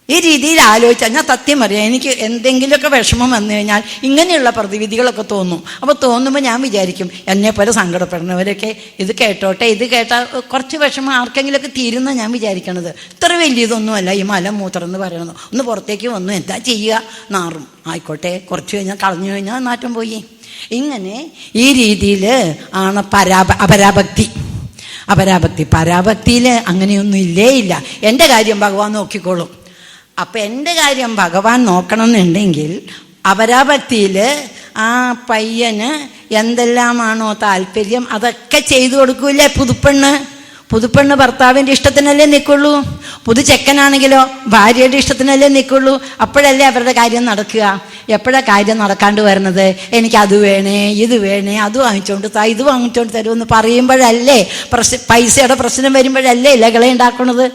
ഈ രീതിയിൽ ആലോചിച്ചാൽ ഞാൻ സത്യം പറയാം, എനിക്ക് എന്തെങ്കിലുമൊക്കെ വിഷമം വന്നു കഴിഞ്ഞാൽ ഇങ്ങനെയുള്ള പ്രതിവിധികളൊക്കെ തോന്നും. അപ്പോൾ തോന്നുമ്പോൾ ഞാൻ വിചാരിക്കും എന്നെപ്പോലെ സങ്കടപ്പെടുന്നവരൊക്കെ ഇത് കേട്ടോട്ടെ, ഇത് കേട്ടാൽ കുറച്ച് വിഷമം ആർക്കെങ്കിലുമൊക്കെ തീരുന്ന ഞാൻ വിചാരിക്കണത്. ഇത്ര വലിയതൊന്നുമല്ല ഈ മലം മൂത്രം എന്ന് പറയണത്. ഒന്ന് പുറത്തേക്ക് വന്നു എന്താ ചെയ്യുക? നാറും, ആയിക്കോട്ടെ, കുറച്ച് കഴിഞ്ഞാൽ കളഞ്ഞു കഴിഞ്ഞാൽ നാറ്റം പോയി. ഇങ്ങനെ ഈ രീതിയിൽ ആണ് അപരാഭക്തി. പരാഭക്തിയിൽ അങ്ങനെയൊന്നും ഇല്ല. എൻ്റെ കാര്യം ഭഗവാൻ നോക്കിക്കോളും. അപ്പം എൻ്റെ കാര്യം ഭഗവാൻ നോക്കണം എന്നുണ്ടെങ്കിൽ അപരാഭക്തിയിൽ ആ പയ്യന് എന്തെല്ലാമാണോ താല്പര്യം അതൊക്കെ ചെയ്തു കൊടുക്കൂലേ പുതുപ്പെണ്ണ് ഭർത്താവിൻ്റെ ഇഷ്ടത്തിനല്ലേ നിൽക്കുള്ളൂ. പുതുചെക്കനാണെങ്കിലോ ഭാര്യയുടെ ഇഷ്ടത്തിനല്ലേ നിൽക്കുള്ളൂ. അപ്പോഴല്ലേ അവരുടെ കാര്യം നടക്കുക. എപ്പോഴാണ് കാര്യം നടക്കാണ്ട് വരുന്നത്? എനിക്കത് വേണേ, ഇത് വേണേ, അത് വാങ്ങിച്ചോണ്ട് ഇത് വാങ്ങിച്ചോണ്ട് തരുമെന്ന് പറയുമ്പോഴല്ലേ പൈസയുടെ പ്രശ്നം വരുമ്പോഴല്ലേ ലഹള ഉണ്ടാക്കണത്.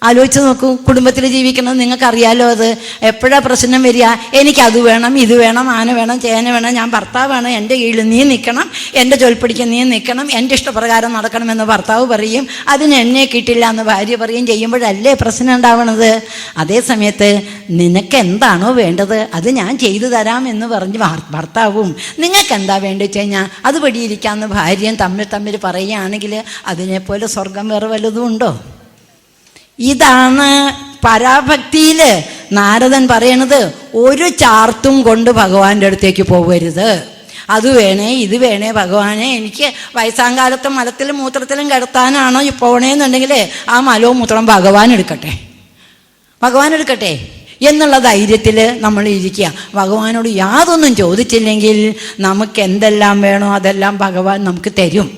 ആലോചിച്ച് നോക്കൂ. കുടുംബത്തിൽ ജീവിക്കുന്നത് നിങ്ങൾക്കറിയാലോ. അത് എപ്പോഴാണ് പ്രശ്നം വരിക? എനിക്കത് വേണം, ഇത് വേണം, ആന വേണം, ചേന വേണം, ഞാൻ ഭർത്താവാണ്, എൻ്റെ കീഴിൽ നീ നിൽക്കണം, എൻ്റെ ചൊൽപ്പടിക്ക് നീ നിൽക്കണം, എൻ്റെ ഇഷ്ടപ്രകാരം നടക്കണമെന്ന് ഭർത്താവ് പറയും. അതിന് എന്നെ കിട്ടില്ല എന്ന് ഭാര്യ പറയും. ചെയ്യുമ്പോഴല്ലേ പ്രശ്നം ഉണ്ടാവണത്. അതേ സമയത്ത് നിനക്ക് എന്താണോ വേണ്ടത് അത് ഞാൻ ചെയ്തു തരാം എന്ന് പറഞ്ഞ് ഭർത്താവും നിങ്ങൾക്ക് എന്താ വേണ്ടി വെച്ച് കഴിഞ്ഞാൽ അത് പടിയിരിക്കാമെന്ന് ഭാര്യയും തമ്മിൽ പറയുകയാണെങ്കിൽ അതിനെപ്പോലെ സ്വർഗം വേറെ വല്ലതും ഉണ്ടോ? ഇതാണ് പരാഭക്തിയിൽ നാരദൻ പറയണത്. ഒരു ചാർത്തും കൊണ്ട് ഭഗവാന്റെ അടുത്തേക്ക് പോകരുത്. അത് വേണേ, ഇത് വേണേ, ഭഗവാനെ എനിക്ക് വയസ്സാം കാലത്ത് മലത്തിലും മൂത്രത്തിലും കിടത്താനാണോ പോണേന്നുണ്ടെങ്കിൽ ആ മലവും മൂത്രം ഭഗവാൻ എടുക്കട്ടെ എന്നുള്ള ധൈര്യത്തിൽ നമ്മൾ ഇരിക്കുക. ഭഗവാനോട് യാതൊന്നും ചോദിച്ചില്ലെങ്കിൽ നമുക്ക് എന്തെല്ലാം വേണോ അതെല്ലാം ഭഗവാൻ നമുക്ക് തരും.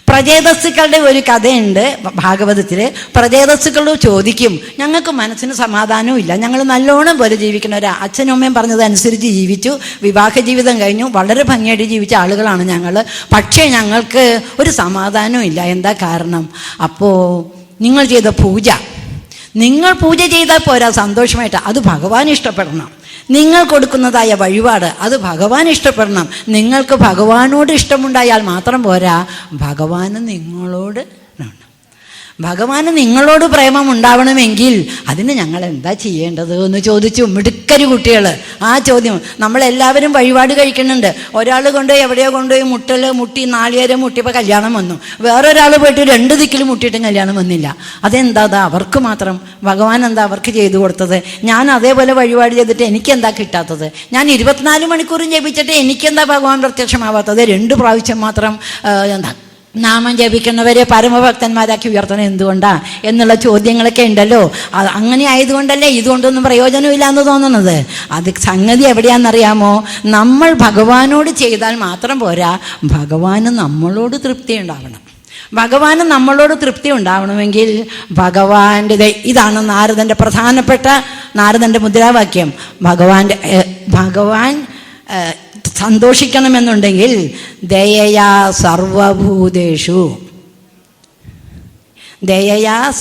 പ്രചേതസ്സുക്കളുടെ ഒരു കഥയുണ്ട് ഭാഗവതത്തിൽ. പ്രചേതസ്സുക്കളോട് ചോദിക്കും, ഞങ്ങൾക്ക് മനസ്സിന് സമാധാനവും ഇല്ല, ഞങ്ങൾ നല്ലോണം പോലെ ജീവിക്കുന്ന ഒരു അച്ഛനും അമ്മയും പറഞ്ഞതനുസരിച്ച് ജീവിച്ചു, വിവാഹ ജീവിതം കഴിഞ്ഞു, വളരെ ഭംഗിയായിട്ട് ജീവിച്ച ആളുകളാണ് ഞങ്ങൾ. പക്ഷേ ഞങ്ങൾക്ക് ഒരു സമാധാനവും ഇല്ല. എന്താ കാരണം? അപ്പോൾ നിങ്ങൾ ചെയ്ത നിങ്ങൾ പൂജ ചെയ്താൽ പോരാ, സന്തോഷമായിട്ട് അത് ഭഗവാൻ ഇഷ്ടപ്പെടണം. നിങ്ങൾ കൊടുക്കുന്നതായ വഴിപാട് അത് ഭഗവാൻ ഇഷ്ടപ്പെടണം. നിങ്ങൾക്ക് ഭഗവാനോട് ഇഷ്ടമുണ്ടായാൽ മാത്രം പോരാ, ഭഗവാന് നിങ്ങളോട് പ്രേമം ഉണ്ടാവണമെങ്കിൽ അതിന് ഞങ്ങൾ എന്താ ചെയ്യേണ്ടത് എന്ന് ചോദിച്ചു മിടുക്കരി കുട്ടികൾ. ആ ചോദ്യം നമ്മളെല്ലാവരും വഴിപാട് കഴിക്കുന്നുണ്ട്. ഒരാൾ എവിടെയോ കൊണ്ടുപോയി മുട്ടി നാളികേരം മുട്ടിയപ്പോൾ കല്യാണം വന്നു. വേറൊരാൾ പോയിട്ട് 2 ദിക്കിലും മുട്ടിയിട്ടും കല്യാണം വന്നില്ല. അതെന്താ? അവർക്ക് മാത്രം ഭഗവാൻ എന്താ അവർക്ക് ചെയ്തു കൊടുത്തത്? ഞാൻ അതേപോലെ വഴിപാട് ചെയ്തിട്ട് എനിക്കെന്താ കിട്ടാത്തത്? ഞാൻ 24 മണിക്കൂറും ജപിച്ചിട്ട് എനിക്കെന്താ ഭഗവാൻ പ്രത്യക്ഷമാവാത്തത്? 2 പ്രാവശ്യം മാത്രം എന്താ നാമം ജപിക്കുന്നവരെ പരമഭക്തന്മാരാക്കി ഉയർത്തണം എന്തുകൊണ്ടാ എന്നുള്ള ചോദ്യങ്ങളൊക്കെ ഉണ്ടല്ലോ. അങ്ങനെ ആയതുകൊണ്ടല്ലേ ഇതുകൊണ്ടൊന്നും പ്രയോജനമില്ല എന്ന് തോന്നുന്നത്. അത് സംഗതി എവിടെയാണെന്നറിയാമോ? നമ്മൾ ഭഗവാനോട് ചെയ്താൽ മാത്രം പോരാ, ഭഗവാന് നമ്മളോട് തൃപ്തി ഉണ്ടാവണം. ഭഗവാന് നമ്മളോട് തൃപ്തി ഉണ്ടാവണമെങ്കിൽ ഇതാണ് നാരദൻ്റെ പ്രധാനപ്പെട്ട മുദ്രാവാക്യം. ഭഗവാൻ സന്തോഷിക്കണമെന്നുണ്ടെങ്കിൽ ദയയാ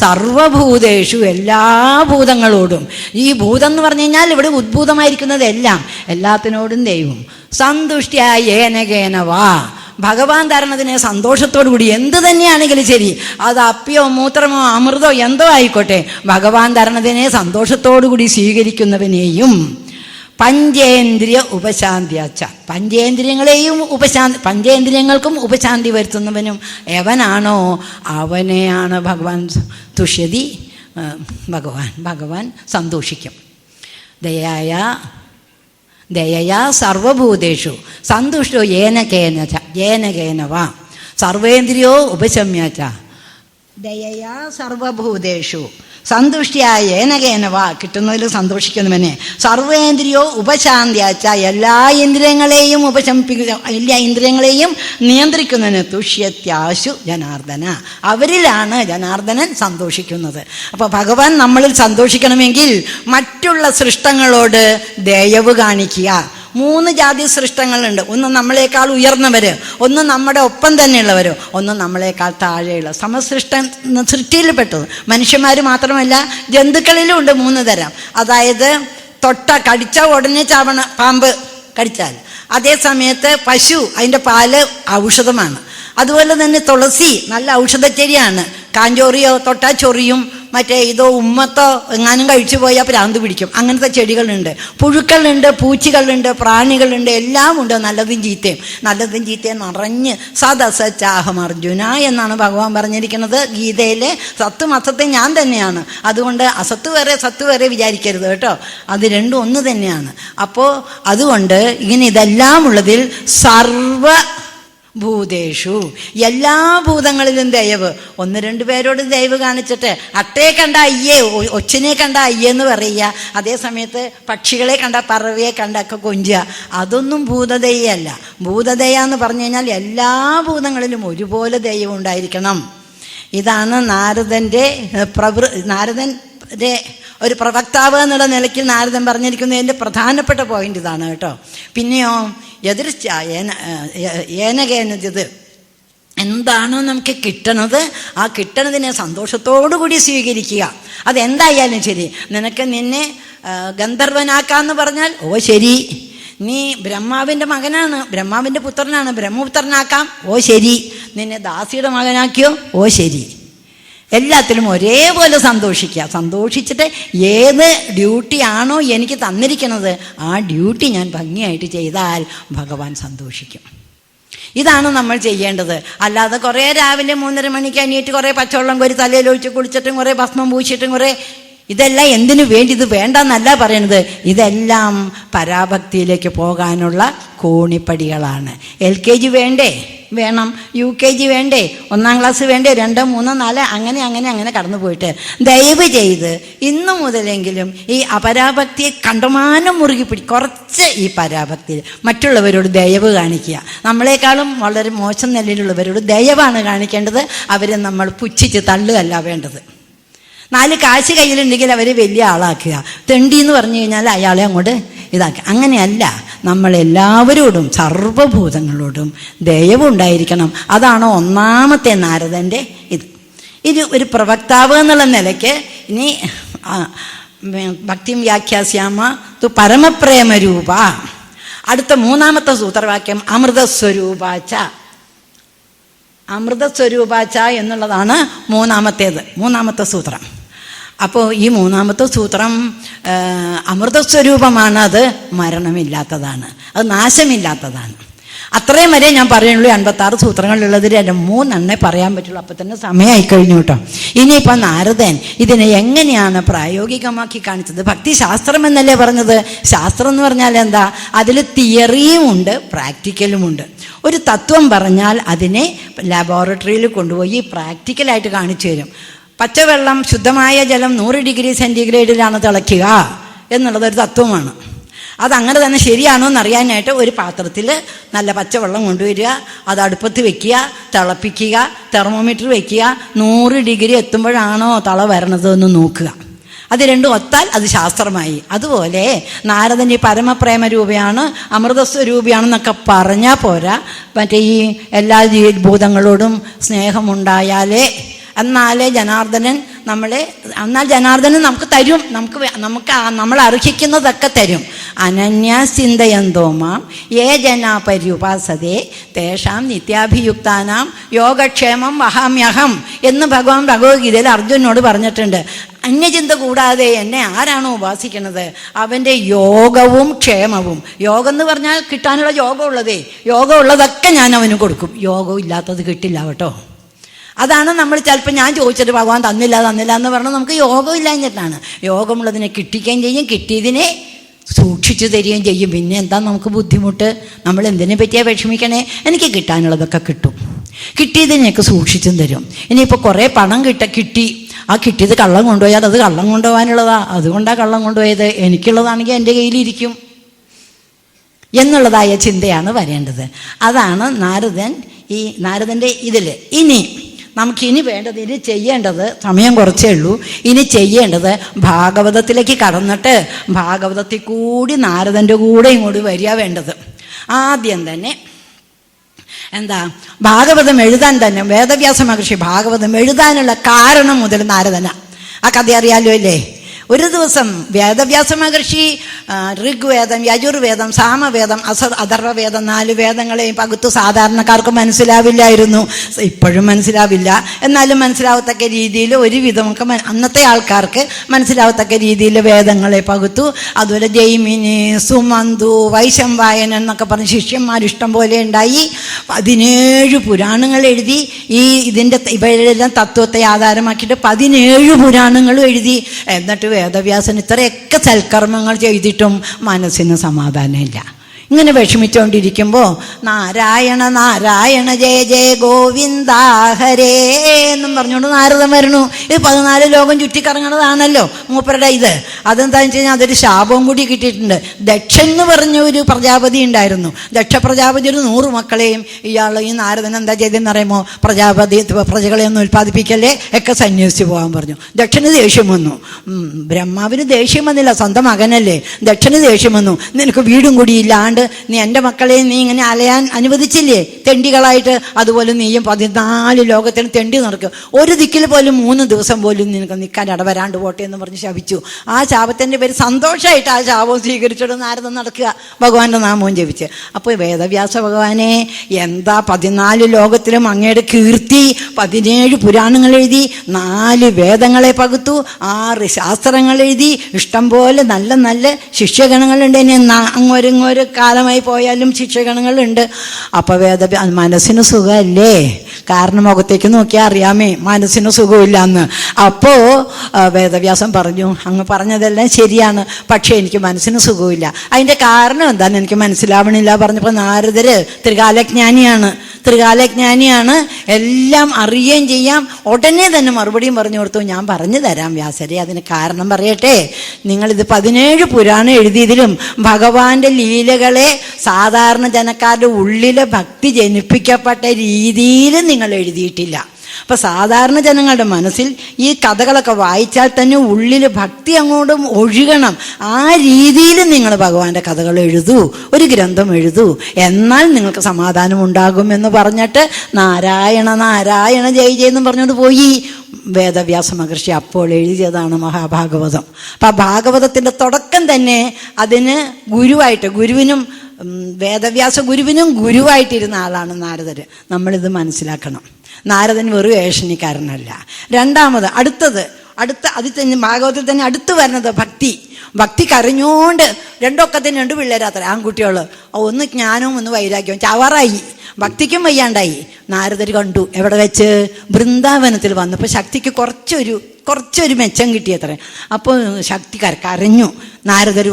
സർവഭൂതേഷു എല്ലാ ഭൂതങ്ങളോടും. ഈ ഭൂതം എന്ന് പറഞ്ഞു കഴിഞ്ഞാൽ ഇവിടെ ഉദ്ഭൂതമായിരിക്കുന്നത് എല്ലാത്തിനോടും ദൈവം സന്തുഷ്ടിയായ ഏനകേനവാ. ഭഗവാൻ തരണതിനെ സന്തോഷത്തോടു കൂടി എന്ത് തന്നെയാണെങ്കിലും ശരി, അത് അപ്പിയോ മൂത്രമോ അമൃതോ എന്തോ ആയിക്കോട്ടെ, ഭഗവാൻ തരണതിനെ സന്തോഷത്തോടു കൂടി സ്വീകരിക്കുന്നവനെയും പഞ്ചേന്ദ്രിയ ഉപശാന്തിയാച്ച, പഞ്ചേന്ദ്രിയങ്ങൾക്കും ഉപശാന്തി വരുത്തുന്നവനും എവനാണോ അവനെയാണ് ഭഗവാൻ തുഷ്യതി. ഭഗവാൻ സന്തോഷിക്കും. ദയയാ സർവഭൂതേഷു സന്തുഷ്ടോ ഏനകേനവാ സർവേന്ദ്രിയോ ഉപശമ്യച്ച. ദയയാ സർവഭൂതേഷു സന്തുഷ്ടിയായ ഏനകേനവാ കിട്ടുന്നതിൽ സന്തോഷിക്കുന്നവനെ സർവേന്ദ്രിയോ ഉപശാന്തിയാച്ച എല്ലാ ഇന്ദ്രിയങ്ങളെയും എല്ലാ ഇന്ദ്രിയങ്ങളെയും നിയന്ത്രിക്കുന്നതിന് തുഷ്യത്യാശു ജനാർദ്ദന. അവരിലാണ് ജനാർദ്ദനൻ സന്തോഷിക്കുന്നത്. അപ്പോൾ ഭഗവാൻ നമ്മളിൽ സന്തോഷിക്കണമെങ്കിൽ മറ്റുള്ള സൃഷ്ടങ്ങളോട് ദയവ് കാണിക്കുക. 3 ജാതി സൃഷ്ടങ്ങളുണ്ട്. ഒന്ന് നമ്മളെക്കാൾ ഉയർന്നവർ, ഒന്ന് നമ്മുടെ ഒപ്പം തന്നെയുള്ളവർ, ഒന്ന് നമ്മളെക്കാൾ താഴെയുള്ള സൃഷ്ടിയിൽപ്പെട്ടത്. മനുഷ്യന്മാർ മാത്രമല്ല, ജന്തുക്കളിലും ഉണ്ട് 3 തരം. അതായത് കടിച്ച ഉടനെ ചാവണ പാമ്പ് കടിച്ചാൽ, അതേ സമയത്ത് പശു, അതിൻ്റെ പാല് ഔഷധമാണ്. അതുപോലെ തന്നെ തുളസി നല്ല ഔഷധച്ചെടിയാണ്. കാഞ്ചോറിയോ തൊട്ടാ ചൊറിയും, മറ്റേ ഇതോ ഉമ്മത്തോ എങ്ങാനും കഴിച്ചു പോയാൽ ഭ്രാന്ത് പിടിക്കും. അങ്ങനത്തെ ചെടികളുണ്ട്, പുഴുക്കളുണ്ട്, പൂച്ചികളുണ്ട്, പ്രാണികളുണ്ട്, എല്ലാം ഉണ്ട്. നല്ലതും ചീത്തയും നിറഞ്ഞ് സദസച്ചാഹം അർജുന എന്നാണ് ഭഗവാൻ പറഞ്ഞിരിക്കുന്നത് ഗീതയിലെ. സത്തും അസത്തും ഞാൻ തന്നെയാണ്. അതുകൊണ്ട് അസത്ത് വേറെ വിചാരിക്കരുത് കേട്ടോ. അത് രണ്ടും ഒന്ന് തന്നെയാണ്. അപ്പോൾ അതുകൊണ്ട് ഇങ്ങനെ ഇതെല്ലാം ഉള്ളതിൽ ഭൂതേഷു എല്ലാ ഭൂതങ്ങളിലും ദയവ്. 1-2 പേരോട് ദയവ് കാണിച്ചിട്ട് അട്ടയെ കണ്ട അയ്യേ, ഒച്ചിനെ കണ്ട അയ്യെന്ന് പറയുക, അതേ സമയത്ത് പക്ഷികളെ കണ്ട പറവയെ കണ്ടൊക്കെ കൊഞ്ചുക, അതൊന്നും ഭൂതദയയല്ല. ഭൂതദയ എന്ന് പറഞ്ഞു കഴിഞ്ഞാൽ എല്ലാ ഭൂതങ്ങളിലും ഒരുപോലെ ദയവ് ഉണ്ടായിരിക്കണം. ഇതാണ് നാരദൻ്റെ ഒരു പ്രവക്താവ് എന്നുള്ള നിലയ്ക്ക് നാരദൻ പറഞ്ഞിരിക്കുന്നതിൻ്റെ പ്രധാനപ്പെട്ട പോയിന്റ് ഇതാണ് കേട്ടോ. പിന്നെയോ ഏനകേനത് എന്താണോ നമുക്ക് കിട്ടണത്, ആ കിട്ടണതിനെ സന്തോഷത്തോടു കൂടി സ്വീകരിക്കുക. അതെന്തായാലും ശരി. നിന്നെ ഗന്ധർവനാക്കാന്ന് പറഞ്ഞാൽ ഓ ശരി. നീ ബ്രഹ്മാവിൻ്റെ മകനാണ്, ബ്രഹ്മാവിൻ്റെ പുത്രനാണ്, ബ്രഹ്മപുത്രനാക്കാം, ഓ ശരി. നിന്നെ ദാസിയുടെ മകനാക്കിയോ, ഓ ശരി. എല്ലാത്തിലും ഒരേപോലെ സന്തോഷിക്കുക. സന്തോഷിച്ചിട്ട് ഏത് ഡ്യൂട്ടിയാണോ എനിക്ക് തന്നിരിക്കുന്നത് ആ ഡ്യൂട്ടി ഞാൻ ഭംഗിയായിട്ട് ചെയ്താൽ ഭഗവാൻ സന്തോഷിക്കും. ഇതാണ് നമ്മൾ ചെയ്യേണ്ടത്. അല്ലാതെ കുറേ രാവിലെ 3:30 മണിക്ക് എണീറ്റ് കുറേ പച്ചവെള്ളം കോരി തലയിലൊഴിച്ച് കുളിച്ചിട്ടും കുറേ ഭസ്മം പൂശിയിട്ടും ഇതെല്ലാം എന്തിനു വേണ്ടി? ഇത് വേണ്ടെന്നല്ല പറയണത്. ഇതെല്ലാം പരാഭക്തിയിലേക്ക് പോകാനുള്ള കോണിപ്പടികളാണ്. LKG വേണ്ടേ? വേണം. UKG വേണ്ടേ? 1-ാം ക്ലാസ് വേണ്ടേ? 2, 3, 4 അങ്ങനെ കടന്നു പോയിട്ട് ദയവ് ചെയ്ത് ഇന്നു മുതലെങ്കിലും ഈ അപരാഭക്തിയെ കണ്ടമാനം മുറുകി കുറച്ച് ഈ പരാഭക്തിയിൽ മറ്റുള്ളവരോട് ദയവ് കാണിക്കുക. നമ്മളെക്കാളും വളരെ മോശം നിലയിലുള്ളവരോട് ദയവാണ് കാണിക്കേണ്ടത്. അവരെ നമ്മൾ പുച്ഛിച്ച് തള്ളുകയല്ല വേണ്ടത്. 4 കാശ് കയ്യിലുണ്ടെങ്കിൽ അവരെ വലിയ ആളാക്കുക. തെണ്ടി എന്ന് പറഞ്ഞു കഴിഞ്ഞാൽ അയാളെ അങ്ങോട്ട് ഇതാക്കുക. അങ്ങനെയല്ല. നമ്മളെല്ലാവരോടും സർവഭൂതങ്ങളോടും ദയവുണ്ടായിരിക്കണം. അതാണ് ഒന്നാമത്തെ നാരദൻ്റെ ഇത് ഒരു പ്രവക്താവ് എന്നുള്ള നിലയ്ക്ക്. ഇനി ഭക്തിം വ്യാഖ്യാസ്യാമ തു പരമപ്രേമരൂപ. അടുത്ത 3-ാമത്തെ സൂത്രവാക്യം അമൃതസ്വരൂപാച്ച. അമൃതസ്വരൂപാച്ച എന്നുള്ളതാണ് 3-ാമത്തെ സൂത്രം. അപ്പോൾ ഈ 3-ാമത്തെ സൂത്രം അമൃതസ്വരൂപമാണ്. അത് മരണമില്ലാത്തതാണ്, അത് നാശമില്ലാത്തതാണ്. അത്രയും വരെ ഞാൻ പറയുള്ളൂ. 56 സൂത്രങ്ങളുള്ളതിൽ എൻ്റെ 3 പറയാൻ പറ്റുള്ളൂ. അപ്പം തന്നെ സമയമായി കഴിഞ്ഞു കേട്ടോ. ഇനിയിപ്പോൾ നാരദൻ ഇതിനെ എങ്ങനെയാണ് പ്രായോഗികമാക്കി കാണിച്ചത്? ഭക്തിശാസ്ത്രം എന്നല്ലേ പറഞ്ഞത്? ശാസ്ത്രം എന്ന് പറഞ്ഞാൽ എന്താ? അതിൽ തിയറിയും ഉണ്ട്, പ്രാക്ടിക്കലും ഉണ്ട്. ഒരു തത്വം പറഞ്ഞാൽ അതിനെ ലബോറട്ടറിയിൽ കൊണ്ടുപോയി പ്രാക്ടിക്കലായിട്ട് കാണിച്ചു തരും. പച്ചവെള്ളം, ശുദ്ധമായ ജലം 100 ഡിഗ്രി സെൻറ്റിഗ്രേഡിലാണ് തിളയ്ക്കുക എന്നുള്ളതൊരു തത്വമാണ്. അതങ്ങനെ തന്നെ ശരിയാണോ എന്നറിയാനായിട്ട് ഒരു പാത്രത്തിൽ നല്ല പച്ചവെള്ളം കൊണ്ടുവരിക, അത് അടുപ്പത്ത് വെക്കുക, തിളപ്പിക്കുക, തെർമോമീറ്റർ വെക്കുക, 100 ഡിഗ്രി എത്തുമ്പോഴാണോ തള വരണത് എന്ന് നോക്കുക. അത് രണ്ടും ഒത്താൽ അത് ശാസ്ത്രമായി. അതുപോലെ നാരദൻ ഈ പരമപ്രേമ രൂപയാണ്, അമൃതസ്വരൂപിയാണെന്നൊക്കെ പറഞ്ഞാൽ പോരാ. മറ്റേ ഈ എല്ലാ ഭൂതങ്ങളോടും സ്നേഹമുണ്ടായാലേ എന്നാലേ ജനാർദ്ദനൻ നമുക്ക് തരും, നമ്മൾ അർഹിക്കുന്നതൊക്കെ തരും. അനന്യാചിന്തയന്തോമാം യേ ജനാ പര്യുപാസതേ തേഷാം നിത്യാഭിയുക്താനാം യോഗക്ഷേമം വഹാമ്യഹം എന്ന് ഭഗവാൻ ഭഗവത്ഗീതയിൽ അർജുനോട് പറഞ്ഞിട്ടുണ്ട്. അന്യചിന്ത കൂടാതെ എന്നെ ആരാണോ ഉപാസിക്കുന്നത് അവൻ്റെ യോഗവും ക്ഷേമവും, യോഗം എന്ന് പറഞ്ഞാൽ കിട്ടാനുള്ള യോഗം ഉള്ളതേ, യോഗം ഉള്ളതൊക്കെ ഞാൻ അവന് കൊടുക്കും, യോഗം ഇല്ലാത്തത് കിട്ടില്ല കേട്ടോ. അതാണ് നമ്മൾ ചിലപ്പോൾ ഞാൻ ചോദിച്ചിട്ട് ഭഗവാൻ തന്നില്ല എന്ന് പറഞ്ഞാൽ നമുക്ക് യോഗം ഇല്ലാഞ്ഞിട്ടാണ്. യോഗമുള്ളതിനെ കിട്ടിക്കുകയും ചെയ്യും, കിട്ടിയതിനെ സൂക്ഷിച്ചു തരികയും ചെയ്യും. പിന്നെ എന്താ നമുക്ക് ബുദ്ധിമുട്ട്? നമ്മൾ എന്തിനെ പറ്റിയാണ് വിഷമിക്കണേ? എനിക്ക് കിട്ടാനുള്ളതൊക്കെ കിട്ടും, കിട്ടിയതിനെയൊക്കെ സൂക്ഷിച്ചും തരും. ഇനിയിപ്പോൾ കുറേ പണം കിട്ടി, ആ കിട്ടിയത് കള്ളം കൊണ്ടുപോയാൽ അത് കള്ളം കൊണ്ടുപോകാനുള്ളതാ, അതുകൊണ്ടാണ് കള്ളം കൊണ്ടുപോയത്, എനിക്കുള്ളതാണെങ്കിൽ എൻ്റെ കയ്യിലിരിക്കും എന്നുള്ളതായ ചിന്തയാണ് വരേണ്ടത്. അതാണ് നാരദൻ്റെ ഇതിൽ. നമുക്കിനി വേണ്ടത്, ഇനി ചെയ്യേണ്ടത്, സമയം കുറച്ചേ ഉള്ളൂ, ഇനി ചെയ്യേണ്ടത് ഭാഗവതത്തിലേക്ക് കടന്നിട്ട് ഭാഗവതത്തിൽ കൂടി നാരദൻ്റെ കൂടെ ഇങ്ങോട്ട് വരിക വേണ്ടത്. ആദ്യം തന്നെ എന്താ, ഭാഗവതം എഴുതാൻ തന്നെ വേദവ്യാസ മഹർഷി ഭാഗവതം എഴുതാനുള്ള കാരണം മുതൽ നാരദന. ആ കഥ അറിയാലോ അല്ലേ? ഒരു ദിവസം വേദവ്യാസ മഹർഷി ഋഗ്വേദം, യജുർവേദം, സാമവേദം, അഥർവവേദം 4 വേദങ്ങളെയും പകുത്തു സാധാരണക്കാർക്ക് മനസ്സിലാവില്ലായിരുന്നു. ഇപ്പോഴും മനസ്സിലാവില്ല, എന്നാലും മനസ്സിലാവത്തക്ക രീതിയിൽ ഒരുവിധമൊക്കെ അന്നത്തെ ആൾക്കാർക്ക് മനസ്സിലാവത്തക്ക രീതിയിൽ വേദങ്ങളെ പകുത്തു. അതുപോലെ ജൈമിനി, സുമന്തു, വൈശംവായൻ എന്നൊക്കെ പറഞ്ഞ് ശിഷ്യന്മാരിഷ്ടം പോലെ ഉണ്ടായി. 17 പുരാണങ്ങൾ എഴുതി. ഇവരെല്ലാം തത്വത്തെ ആധാരമാക്കിയിട്ട് 17 പുരാണങ്ങളും എഴുതി. എന്നിട്ട് വേദവ്യാസൻ ഇത്രയൊക്കെ സൽക്കർമ്മങ്ങൾ ചെയ്തിട്ടും മനസ്സിന് സമാധാനമില്ല. ഇങ്ങനെ വിഷമിച്ചുകൊണ്ടിരിക്കുമ്പോൾ നാരായണ നാരായണ ജയ ജയ ഗോവിന്ദ ഹരേ എന്നും പറഞ്ഞുകൊണ്ട് നാരദൻ വരണു. ഇത് 14 ലോകം ചുറ്റിക്കറങ്ങണതാണല്ലോ മൂപ്പരുടെ ഇത്. അതെന്താണെന്ന് വെച്ച് കഴിഞ്ഞാൽ അതൊരു ശാപവും കൂടി കിട്ടിയിട്ടുണ്ട്. ദക്ഷൻ എന്ന് പറഞ്ഞ ഒരു പ്രജാപതി ഉണ്ടായിരുന്നു. ദക്ഷ പ്രജാപതി ഒരു 100 മക്കളെയും ഈ നാരദൻ എന്താ ചെയ്തെന്ന് പറയുമ്പോൾ, പ്രജകളെയൊന്നും ഉൽപ്പാദിപ്പിക്കല്ലേ, ഒക്കെ സന്യസിച്ച് പോകാൻ പറഞ്ഞു. ദക്ഷന് ദേഷ്യം വന്നു. ബ്രഹ്മാവിന് ദേഷ്യം വന്നില്ല, സ്വന്തം മകനല്ലേ. ദക്ഷന് ദേഷ്യം വന്നു. നിനക്ക് വീടും കൂടി ഇല്ലാണ്ട് നീ എൻ്റെ മക്കളെ നീ ഇങ്ങനെ അലയാൻ അനുവദിച്ചില്ലേ തെണ്ടികളായിട്ട്, അതുപോലെ നീയും 14 ലോകത്തിന് തെണ്ടി നടക്കും. ഒരു ദിക്കിൽ പോലും 3 ദിവസം പോലും നിനക്ക് നിൽക്കാൻ ഇടവരാണ്ട് പോട്ടെ എന്ന് പറഞ്ഞ് ശപിച്ചു. ആ ശാപത്തിൻ്റെ പേര് സന്തോഷമായിട്ട് ആ ശാപം സ്വീകരിച്ചിട്ട് നാരദൻ നടക്കുക, ഭഗവാന്റെ നാമവും ജപിച്ച്. അപ്പോൾ വേദവ്യാസ ഭഗവാനെ, എന്താ 14 ലോകത്തിലും അങ്ങയുടെ കീർത്തി, 17 പുരാണങ്ങൾ എഴുതി, 4 വേദങ്ങളെ പകുത്തു, 6 ശാസ്ത്രങ്ങൾ എഴുതി, ഇഷ്ടംപോലെ നല്ല നല്ല ശിഷ്യഗണങ്ങളുണ്ട്. ഇനി അങ്ങോരിങ്ങോര് കാലമായി പോയാലും ശിക്ഷഗണങ്ങളുണ്ട്. അപ്പോൾ മനസ്സിന് സുഖമല്ലേ? കാരണം മുഖത്തേക്ക് നോക്കിയാൽ അറിയാമേ മനസ്സിന് സുഖമില്ലാന്ന്. അപ്പോൾ വേദവ്യാസം പറഞ്ഞു, അങ്ങ് പറഞ്ഞതെല്ലാം ശരിയാണ്, പക്ഷേ എനിക്ക് മനസ്സിന് സുഖമില്ല. അതിൻ്റെ കാരണം എന്താണെന്ന് എനിക്ക് മനസ്സിലാവണില്ല പറഞ്ഞപ്പോൾ നാരദര് ത്രികാലജ്ഞാനിയാണ്, എല്ലാം അറിയുകയും ചെയ്യാം. ഉടനെ തന്നെ മറുപടിയും പറഞ്ഞു കൊടുത്തു, ഞാൻ പറഞ്ഞു തരാം വ്യാസരെ, അതിന് കാരണം പറയട്ടെ. നിങ്ങളിത് 17 പുരാണം എഴുതിയതിലും ഭഗവാന്റെ ലീലകളെ സാധാരണ ജനക്കാരുടെ ഉള്ളിലെ ഭക്തി ജനിപ്പിക്കപ്പെട്ട രീതിയിൽ നിങ്ങൾ എഴുതിയിട്ടില്ല. അപ്പം സാധാരണ ജനങ്ങളുടെ മനസ്സിൽ ഈ കഥകളൊക്കെ വായിച്ചാൽ തന്നെ ഉള്ളിൽ ഭക്തി അങ്ങോട്ടും ഒഴുകണം. ആ രീതിയിൽ നിങ്ങൾ ഭഗവാന്റെ കഥകൾ എഴുതൂ, ഒരു ഗ്രന്ഥം എഴുതൂ, എന്നാൽ നിങ്ങൾക്ക് സമാധാനം ഉണ്ടാകും എന്ന് പറഞ്ഞിട്ട് നാരായണ നാരായണ ജയ ജയ എന്നും പറഞ്ഞുകൊണ്ട് പോയി. വേദവ്യാസ മഹർഷി അപ്പോൾ എഴുതിയതാണ് മഹാഭാഗവതം. അപ്പം ആ ഭാഗവതത്തിൻ്റെ തുടക്കം തന്നെ അതിന് ഗുരുവായിട്ട്, വേദവ്യാസ ഗുരുവിനും ഗുരുവായിട്ടിരുന്ന ആളാണ് നാരദർ. നമ്മളിത് മനസ്സിലാക്കണം. നാരദൻ വെറും ഏഷണിക്കാരനല്ല. രണ്ടാമത് അതിൽ തന്നെ ഭാഗവതത്തിൽ തന്നെ അടുത്ത് വരുന്നത് ഭക്തി കരഞ്ഞുകൊണ്ട് രണ്ടൊക്കത്തിന് 2 പിള്ളേരാത്ര ആൺകുട്ടികൾ. ഒന്ന് ജ്ഞാനവും ഒന്ന് വൈരാഗ്യവും. ചാവാറായി, ഭക്തിക്കും വയ്യാണ്ടായി. നാരദർ കണ്ടു. എവിടെ വെച്ച്? വൃന്ദാവനത്തിൽ വന്നപ്പോൾ ശക്തിക്ക് കുറച്ചൊരു മെച്ചം കിട്ടിയത്രേ. അപ്പോൾ ശക്തി കരഞ്ഞു. നാരദർ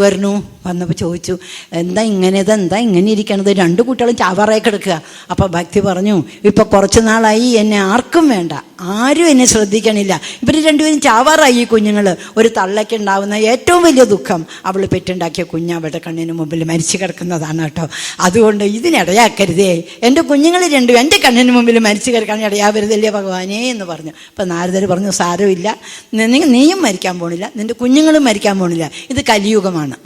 വന്നപ്പോൾ ചോദിച്ചു, എന്താ ഇങ്ങനെ ഇരിക്കണത്? 2 കുട്ടികളും ചാവാറായി കിടക്കുക. അപ്പോൾ ഭക്തി പറഞ്ഞു, ഇപ്പം കുറച്ച് നാളായി എന്നെ ആർക്കും വേണ്ട, ആരും എന്നെ ശ്രദ്ധിക്കണില്ല. ഇവർ 2 പേരും ചാവാറായി. ഈ കുഞ്ഞുങ്ങൾ, ഒരു തള്ളയ്ക്ക് ഉണ്ടാവുന്ന ഏറ്റവും വലിയ ദുഃഖം അവൾ പെറ്റുണ്ടാക്കിയ കുഞ്ഞ് അവളുടെ കണ്ണിന് മുമ്പിൽ മരിച്ചു കിടക്കുന്നതാണ് കേട്ടോ. അതുകൊണ്ട് ഇതിനിടയാക്കരുതേ, എൻ്റെ കുഞ്ഞുങ്ങൾ 2 എൻ്റെ കണ്ണിന് മുമ്പിൽ മരിച്ചു കിടക്കാൻ ഇടയാവരുതല്ലേ ഭഗവാനേ എന്ന് പറഞ്ഞു. അപ്പം നാരദർ പറഞ്ഞു, സാരമില്ല, നീയും മരിക്കാൻ പോണില്ല, നിൻ്റെ കുഞ്ഞുങ്ങളും മരിക്കാൻ പോണില്ല. ഇത് കലിയുഗമാണ്.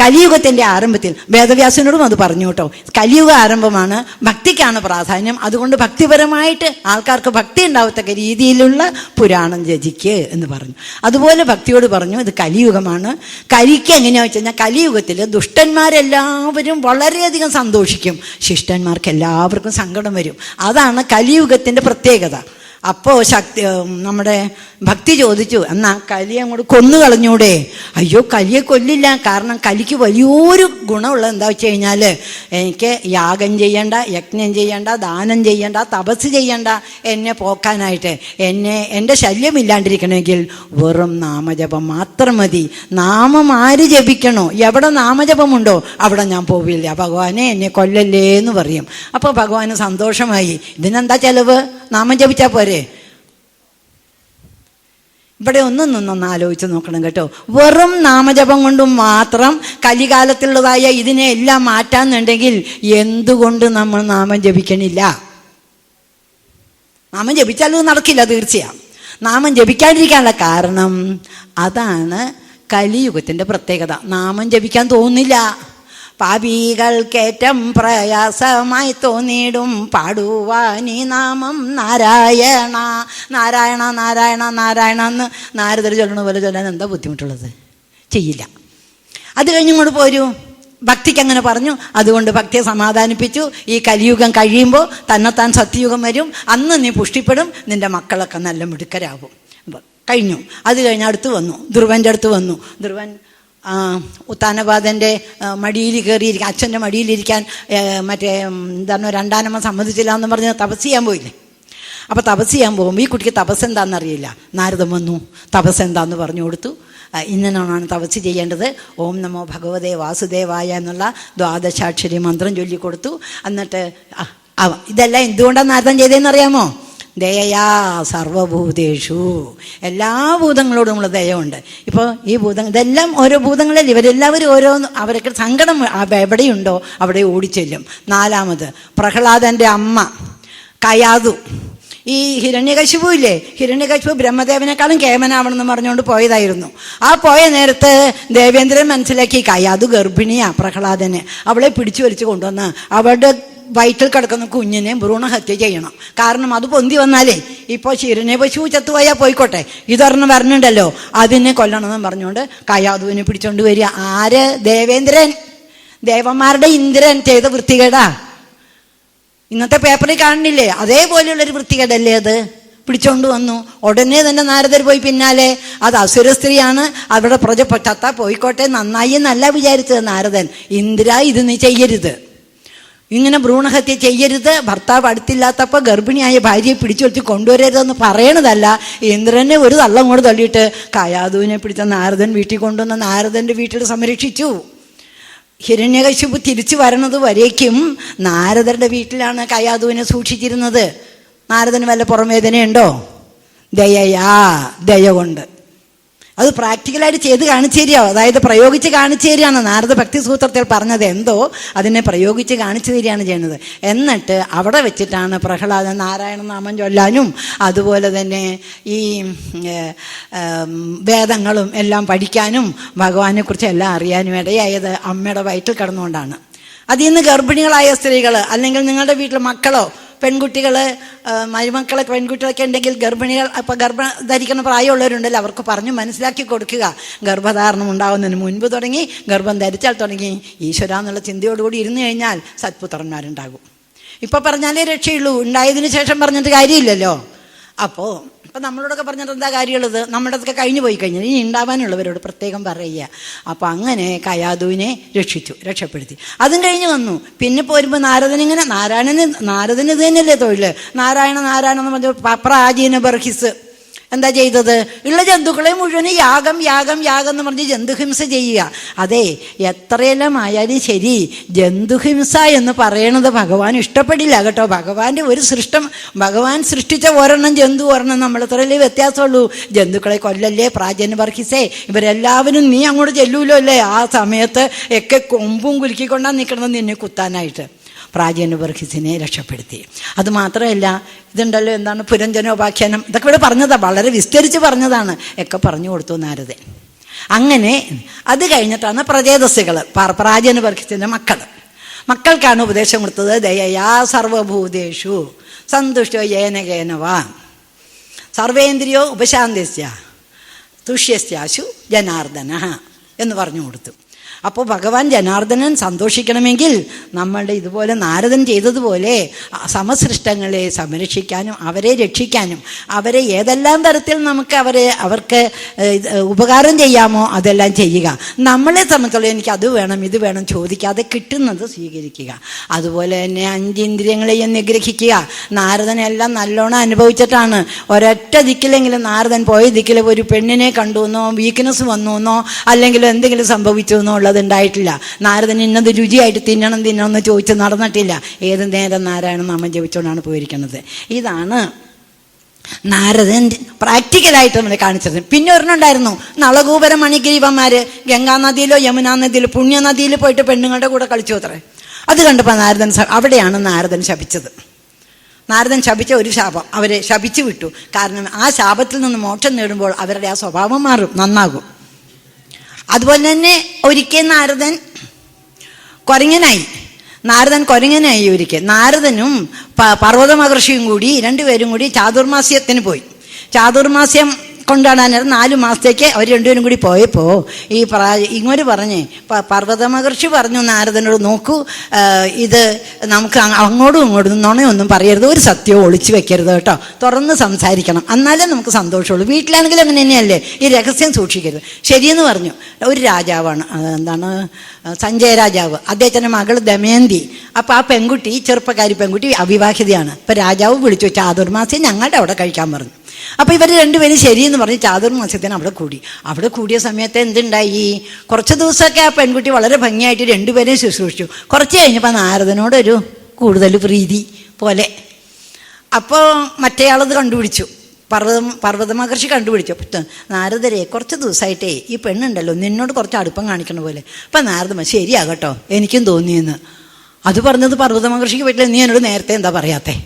കലിയുഗത്തിൻ്റെ ആരംഭത്തിൽ വേദവ്യാസനോടും അത് പറഞ്ഞു കേട്ടോ. കലിയുഗ ആരംഭമാണ്, ഭക്തിക്കാണ് പ്രാധാന്യം. അതുകൊണ്ട് ഭക്തിപരമായിട്ട് ആൾക്കാർക്ക് ഭക്തി ഉണ്ടാവത്തക്ക രീതിയിലുള്ള പുരാണം രചിക്ക് എന്ന് പറഞ്ഞു. അതുപോലെ ഭക്തിയോട് പറഞ്ഞു, ഇത് കലിയുഗമാണ്. കലിക്ക് എങ്ങനെയാണെന്ന് വെച്ച് കഴിഞ്ഞാൽ, കലിയുഗത്തിൽ ദുഷ്ടന്മാരെല്ലാവരും വളരെയധികം സന്തോഷിക്കും, ശിഷ്ടന്മാർക്ക് എല്ലാവർക്കും സങ്കടം വരും. അതാണ് കലിയുഗത്തിൻ്റെ പ്രത്യേകത. അപ്പോൾ നമ്മുടെ ഭക്തി ചോദിച്ചു, എന്നാ കലിയെ അങ്ങോട്ട് കൊന്നു കളഞ്ഞൂടെ? അയ്യോ, കലിയെ കൊല്ലില്ല. കാരണം കലിക്ക് വലിയൊരു ഗുണമുള്ളത് എന്താ വെച്ച് കഴിഞ്ഞാൽ, എനിക്ക് യാഗം ചെയ്യണ്ട, യജ്ഞം ചെയ്യണ്ട, ദാനം ചെയ്യണ്ട, തപസ് ചെയ്യണ്ട എന്നെ പോക്കാനായിട്ട്. എൻ്റെ ശല്യമില്ലാണ്ടിരിക്കണമെങ്കിൽ വെറും നാമജപം മാത്രം മതി. നാമം ആര് ജപിക്കണോ, എവിടെ നാമജപമുണ്ടോ അവിടെ ഞാൻ പോവില്ല, ഭഗവാനെ എന്നെ കൊല്ലല്ലേ എന്ന് പറയും. അപ്പോൾ ഭഗവാന് സന്തോഷമായി. ഇതിനെന്താ ചെലവ്? നാമം ജപിച്ചാൽ പോരെ. ഇവിടെ ഒന്നൊന്നൊന്ന് ആലോചിച്ച് നോക്കണം കേട്ടോ. വെറും നാമജപം കൊണ്ടും മാത്രം കലികാലത്തുള്ളതായ ഇതിനെ എല്ലാം മാറ്റാന്നുണ്ടെങ്കിൽ എന്തുകൊണ്ട് നമ്മൾ നാമം ജപിക്കണില്ല? നാമം ജപിച്ചാലും നടക്കില്ല, തീർച്ചയായും. നാമം ജപിക്കാണ്ടിരിക്കാനുള്ള കാരണം അതാണ് കലിയുഗത്തിൻ്റെ പ്രത്യേകത. നാമം ജപിക്കാൻ തോന്നില്ല. പാപികൾക്കേറ്റം പ്രയാസമായി തോന്നിയിടും പാടുവാനീ നാമം നാരായണ നാരായണ നാരായണ നാരായണ എന്ന് നാരദർ ചൊല്ലണ പോലെ ചൊല്ലാൻ എന്താ ബുദ്ധിമുട്ടുള്ളത്? ചെയ്യില്ല. അത് കഴിഞ്ഞിങ്ങോട്ട് പോരൂ. ഭക്തിക്ക് അങ്ങനെ പറഞ്ഞു. അതുകൊണ്ട് ഭക്തിയെ സമാധാനിപ്പിച്ചു. ഈ കലിയുഗം കഴിയുമ്പോൾ തന്നെത്താൻ സത്യയുഗം വരും. അന്ന് നീ പുഷ്ടിപ്പെടും, നിൻ്റെ മക്കളൊക്കെ നല്ല മിടുക്കരാകും. കഴിഞ്ഞു. അത് കഴിഞ്ഞ് അടുത്ത് വന്നു, ധ്രുവൻ്റെ അടുത്ത് വന്നു. ധ്രുവൻ ഉത്താനപാദൻ്റെ മടിയിൽ കയറിയിരിക്കാൻ, അച്ഛൻ്റെ മടിയിലിരിക്കാൻ എന്താണ് 2 സമ്മതിച്ചില്ല എന്ന് പറഞ്ഞ് തപസ് ചെയ്യാൻ പോയില്ലേ. അപ്പോൾ തപസ് ചെയ്യാൻ പോകുമ്പോൾ ഈ കുട്ടിക്ക് തപസ് എന്താണെന്നറിയില്ല. നാരദൻ വന്നു, തപസ് എന്താണെന്ന് പറഞ്ഞു കൊടുത്തു. ഇന്നനാണ് തപസ് ചെയ്യേണ്ടത്. ഓം നമോ ഭഗവതേ വാസുദേവായ എന്നുള്ള ദ്വാദശാക്ഷരി മന്ത്രം ചൊല്ലിക്കൊടുത്തു. എന്നിട്ട് ഇതെല്ലാം എന്തുകൊണ്ടാണ് നാരദൻ ചെയ്തതെന്നറിയാമോ? ദയയാ സർവഭൂതേഷു, എല്ലാ ഭൂതങ്ങളോടും നമ്മൾ ദയമുണ്ട്. ഇപ്പോൾ ഈ ഇതെല്ലാം ഓരോ ഭൂതങ്ങളിൽ ഇവരെല്ലാവരും അവർക്ക് സങ്കടം എവിടെയുണ്ടോ അവിടെ ഓടിച്ചെല്ലും. 4 പ്രഹ്ലാദൻ്റെ അമ്മ കയാതു. ഈ ഹിരണ്യകശിപു ഇല്ലേ, ഹിരണ്യകശിപു ബ്രഹ്മദേവനേക്കാളും കേമനാവണമെന്ന് പറഞ്ഞുകൊണ്ട് പോയതായിരുന്നു. ആ പോയ നേരത്ത് ദേവേന്ദ്രൻ മനസ്സിലാക്കി കയാതു ഗർഭിണിയാ പ്രഹ്ലാദനെ. അവളെ പിടിച്ചു വലിച്ചു കൊണ്ടുവന്ന് അവളുടെ വയറ്റിൽ കിടക്കുന്ന കുഞ്ഞിനെ ഭ്രൂണഹത്യ ചെയ്യണം. കാരണം അത് പൊന്തി വന്നാലേ, ഇപ്പോൾ ഹിരണ്യ പശു ചത്തുപോയാൽ പോയിക്കോട്ടെ, ഇതൊരെണ്ണം വരണുണ്ടല്ലോ, അതിനെ കൊല്ലണമെന്ന് പറഞ്ഞുകൊണ്ട് കയാതുവിനെ പിടിച്ചോണ്ട് വരിക. ആര്? ദേവേന്ദ്രൻ, ദേവന്മാരുടെ ഇന്ദ്രൻ ചെയ്ത വൃത്തികേടാ. ഇന്നത്തെ പേപ്പറിൽ കാണുന്നില്ലേ, അതേപോലെയുള്ളൊരു വൃത്തികേടല്ലേ അത്. പിടിച്ചോണ്ട് വന്നു. ഉടനെ തന്നെ നാരദർ പോയി പിന്നാലെ. അത് അസുര സ്ത്രീയാണ്, അവിടെ പ്രജ ചത്താ പോയിക്കോട്ടെ, നന്നായി എന്നല്ല വിചാരിച്ചത് നാരദൻ. ഇന്ദ്ര, ഇത് നീ ചെയ്യരുത്, ഇങ്ങനെ ഭ്രൂണഹത്യ ചെയ്യരുത്. ഭർത്താവ് അടുത്തില്ലാത്തപ്പോൾ ഗർഭിണിയായ ഭാര്യയെ പിടിച്ചു വെച്ച് കൊണ്ടുവരരുതെന്ന് പറയണതല്ല. ഇന്ദ്രനെ ഒരു തള്ളം കൂടെ തള്ളിയിട്ട് കയാതുവിനെ പിടിച്ച നാരദൻ വീട്ടിൽ കൊണ്ടുവന്ന നാരദൻ്റെ വീട്ടിൽ സംരക്ഷിച്ചു. ഹിരണ്യകശിപു തിരിച്ചു വരണത് വരേക്കും നാരദരുടെ വീട്ടിലാണ് കയാതുവിനെ സൂക്ഷിച്ചിരുന്നത്. നാരദന് വല്ല പുറംവേദനയുണ്ടോ? ദയയാ, ദയ കൊണ്ട്. അത് പ്രാക്ടിക്കലായിട്ട് ചെയ്ത് കാണിച്ചു തരികയോ, അതായത് പ്രയോഗിച്ച് കാണിച്ചു തരികയാണ്. നാരദ ഭക്തി സൂത്രത്തിൽ പറഞ്ഞത് എന്തോ അതിനെ പ്രയോഗിച്ച് കാണിച്ചു തരികയാണ് ചെയ്യുന്നത്. എന്നിട്ട് അവിടെ വെച്ചിട്ടാണ് പ്രഹ്ലാദൻ നാരായണ നാമം ചൊല്ലാനും അതുപോലെ തന്നെ ഈ വേദങ്ങളും എല്ലാം പഠിക്കാനും ഭഗവാനെക്കുറിച്ച് എല്ലാം അറിയാനും ഇടയായത് അമ്മയുടെ വയറ്റിൽ കിടന്നുകൊണ്ടാണ്. അതിൽ നിന്ന് ഗർഭിണികളായ സ്ത്രീകൾ, അല്ലെങ്കിൽ നിങ്ങളുടെ വീട്ടിൽ മക്കളോ പെൺകുട്ടികൾ, മരുമക്കളെ പെൺകുട്ടികളൊക്കെ ഉണ്ടെങ്കിൽ ഗർഭിണികൾ, ഇപ്പോൾ ഗർഭം ധരിക്കുന്ന പ്രായമുള്ളവരുണ്ടല്ലോ, അവർക്ക് പറഞ്ഞു മനസ്സിലാക്കി കൊടുക്കുക. ഗർഭധാരണം ഉണ്ടാകുന്നതിന് മുൻപ് തുടങ്ങി, ഗർഭം ധരിച്ചാൽ തുടങ്ങി, ഈശ്വര എന്നുള്ള ചിന്തയോടുകൂടി ഇരുന്ന് കഴിഞ്ഞാൽ സത്പുത്രന്മാരുണ്ടാകും. ഇപ്പോൾ പറഞ്ഞാലേ രക്ഷയുള്ളൂ, ഉണ്ടായതിനു ശേഷം പറഞ്ഞിട്ട് കാര്യമില്ലല്ലോ. അപ്പോൾ അപ്പം നമ്മളോടൊക്കെ പറഞ്ഞിട്ട് എന്താ കാര്യമുള്ളത്? നമ്മുടെ അടുത്തൊക്കെ കഴിഞ്ഞു പോയി കഴിഞ്ഞാൽ ഇനി ഉണ്ടാവാനുള്ളവരോട് പ്രത്യേകം പറയുക. അപ്പം അങ്ങനെ കയാതുവിനെ രക്ഷപ്പെടുത്തി. അതും കഴിഞ്ഞ് വന്നു. പിന്നെ പോരുമ്പോൾ നാരദന് ഇത് തന്നെയല്ലേ തൊഴിൽ. നാരായണ എന്ന് പറഞ്ഞ പ്രാചീന ബർഹിസ് എന്താ ചെയ്തത്? ഉള്ള ജന്തുക്കളെ മുഴുവൻ യാഗം എന്ന് പറഞ്ഞ് ജന്തുഹിംസ ചെയ്യുക. അതെ, എത്രയെല്ലാം ആയാലും ശരി, ജന്തുഹിംസ എന്ന് പറയണത് ഭഗവാൻ ഇഷ്ടപ്പെടില്ല കേട്ടോ. ഭഗവാന്റെ ഒരു ഭഗവാൻ സൃഷ്ടിച്ച ഒരെണ്ണം ജന്തു, ഒരെണ്ണം നമ്മൾ, ഇത്രയല്ലേ വ്യത്യാസമുള്ളൂ. ജന്തുക്കളെ കൊല്ലല്ലേ പ്രാചീന ബർഹിസേ, ഇവരെല്ലാവരും നീ അങ്ങോട്ട് ചെല്ലൂലോ അല്ലേ? ആ സമയത്ത് ഒക്കെ കൊമ്പും കുലുക്കിക്കൊണ്ടാണ് നിൽക്കണത് നിന്നെ കുത്താനായിട്ട്. പ്രാചീന ബർഹിസിനെ രക്ഷപ്പെടുത്തി. അതുമാത്രമല്ല, ഇതുണ്ടല്ലോ, എന്താണ് പുരഞ്ജനോപാഖ്യാനം, ഇതൊക്കെ ഇവിടെ പറഞ്ഞതാണ്, വളരെ വിസ്തരിച്ച് പറഞ്ഞതാണ്, ഒക്കെ പറഞ്ഞു കൊടുത്തു നാരദൻ. അങ്ങനെ അത് കഴിഞ്ഞിട്ടാണ് പ്രചേതസ്സുകൾ, പ്രാചീന ബർഹിസിൻ്റെ മക്കൾക്കാണ് ഉപദേശം കൊടുത്തത്. ദയയാ സർവഭൂതേഷു സന്തുഷ്ടോ യേന കേനവാ സർവേന്ദ്രിയോ ഉപശാന്തിസ്യ തുഷ്യസ്യാശു ജനാർദ്ദന എന്ന് പറഞ്ഞു കൊടുത്തു. അപ്പോൾ ഭഗവാൻ ജനാർദ്ദനൻ സന്തോഷിക്കണമെങ്കിൽ നമ്മളുടെ ഇതുപോലെ നാരദൻ ചെയ്തതുപോലെ സമസൃഷ്ടങ്ങളെ സംരക്ഷിക്കാനും അവരെ രക്ഷിക്കാനും അവരെ ഏതെല്ലാം തരത്തിൽ നമുക്ക് അവർക്ക് ഉപകാരം ചെയ്യാമോ അതെല്ലാം ചെയ്യുക. നമ്മളെ സംബന്ധിച്ചുള്ള എനിക്ക് അത് വേണം ഇത് വേണം ചോദിക്കാതെ കിട്ടുന്നത് സ്വീകരിക്കുക. അതുപോലെ തന്നെ 5 ഇന്ദ്രിയങ്ങളെയും നിഗ്രഹിക്കുക. നാരദനെല്ലാം നല്ലോണം അനുഭവിച്ചിട്ടാണ്. ഒരൊറ്റ ദിക്കിലെങ്കിലും നാരദൻ പോയ ദിക്കിൽ ഒരു പെണ്ണിനെ കണ്ടു എന്നോ വീക്ക്നെസ് വന്നു എന്നോ അല്ലെങ്കിൽ എന്തെങ്കിലും സംഭവിച്ചു എന്നോ ഉണ്ടായിട്ടില്ല. നാരദൻ ഇന്നത് രുചിയായിട്ട് തിന്നണം എന്ന് ചോദിച്ച് നടന്നിട്ടില്ല. ഏത് നേരം നാരായണ നാമം ജപിച്ചുകൊണ്ടാണ് പോയിരിക്കുന്നത്. ഇതാണ് നാരദൻ പ്രാക്ടിക്കലായിട്ട് നമ്മളെ കാണിച്ചത്. പിന്നെ ഒരെണ്ണുണ്ടായിരുന്നു, നളകൂപര മണിഗ്രീവന്മാർ ഗംഗാനദിയിലോ യമുനാ നദിയിലോ പുണ്യനദിയിൽ പോയിട്ട് പെണ്ണുങ്ങളുടെ കൂടെ കളിച്ചു അത്രേ. അത് കണ്ടപ്പോൾ അവിടെയാണ് നാരദൻ ശപിച്ചത്. നാരദൻ ശപിച്ച ഒരു ശാപം അവരെ ശപിച്ചു വിട്ടു. കാരണം ആ ശാപത്തിൽ നിന്ന് മോക്ഷം നേടുമ്പോൾ അവരുടെ ആ സ്വഭാവം മാറും, നന്നാകും. അതുപോലെ തന്നെ ഒരിക്കൽ നാരദൻ കൊരങ്ങനായി. ഒരിക്കൽ നാരദനും പർവ്വത മഹർഷിയും കൂടി രണ്ടുപേരും കൂടി ചാതുർമാസ്യത്തിന് പോയി. ചാതുർമാസ്യം കൊണ്ടാടാൻ 4 മാസത്തേക്ക് അവർ രണ്ടുപേരും കൂടി പോയപ്പോൾ ഇങ്ങോട്ട് പറഞ്ഞേ, പർവ്വത മഹർഷി പറഞ്ഞു നാരദനോട്, നോക്കൂ, ഇത് നമുക്ക് അങ്ങോട്ടും ഇങ്ങോട്ടും നുണയൊന്നും പറയരുത്, ഒരു സത്യവും ഒളിച്ചു വെക്കരുത് കേട്ടോ, തുറന്ന് സംസാരിക്കണം, എന്നാലേ നമുക്ക് സന്തോഷമുള്ളൂ. വീട്ടിലാണെങ്കിലും അങ്ങനെ തന്നെയല്ലേ, ഈ രഹസ്യം സൂക്ഷിക്കരുത്. ശരിയെന്ന് പറഞ്ഞു. ഒരു രാജാവാണ്, എന്താണ് സഞ്ജയ രാജാവ്, അദ്ദേഹത്തിൻ്റെ മകൾ ദമയന്തി. അപ്പോൾ ആ പെൺകുട്ടി, ചെറുപ്പക്കാരി പെൺകുട്ടി അവിവാഹിതയാണ്. അപ്പോൾ രാജാവ് വിളിച്ചു, ചാതുർമാസ്യം ഞങ്ങളുടെ അവിടെ കഴിക്കാൻ പറഞ്ഞു. അപ്പോൾ ഇവർ രണ്ടുപേരും ശരിയെന്ന് പറഞ്ഞ് ചാതുർമാസ്യത്തിന് അവിടെ കൂടിയ സമയത്ത് എന്തുണ്ടായി? കുറച്ച് ദിവസമൊക്കെ ആ പെൺകുട്ടി വളരെ ഭംഗിയായിട്ട് രണ്ടുപേരെയും ശുശ്രൂഷിച്ചു. കുറച്ച് കഴിഞ്ഞപ്പോൾ നാരദനോടൊരു കൂടുതൽ പ്രീതി പോലെ. അപ്പോൾ മറ്റേയാളത് കണ്ടുപിടിച്ചു, പർവ്വത മഹർഷി കണ്ടുപിടിച്ചു. നാരദരെ, കുറച്ച് ദിവസമായിട്ടേ ഈ പെണ്ണുണ്ടല്ലോ നിന്നോട് കുറച്ച് അടുപ്പം കാണിക്കണ പോലെ. അപ്പം നാരദ, ശരിയാകട്ടോ, എനിക്കും തോന്നിയെന്ന്. അത് പറഞ്ഞത് പർവ്വത മഹർഷിക്ക് പറ്റില്ല. നീ എന്നോട് നേരത്തെ എന്താ പറയാത്തേ?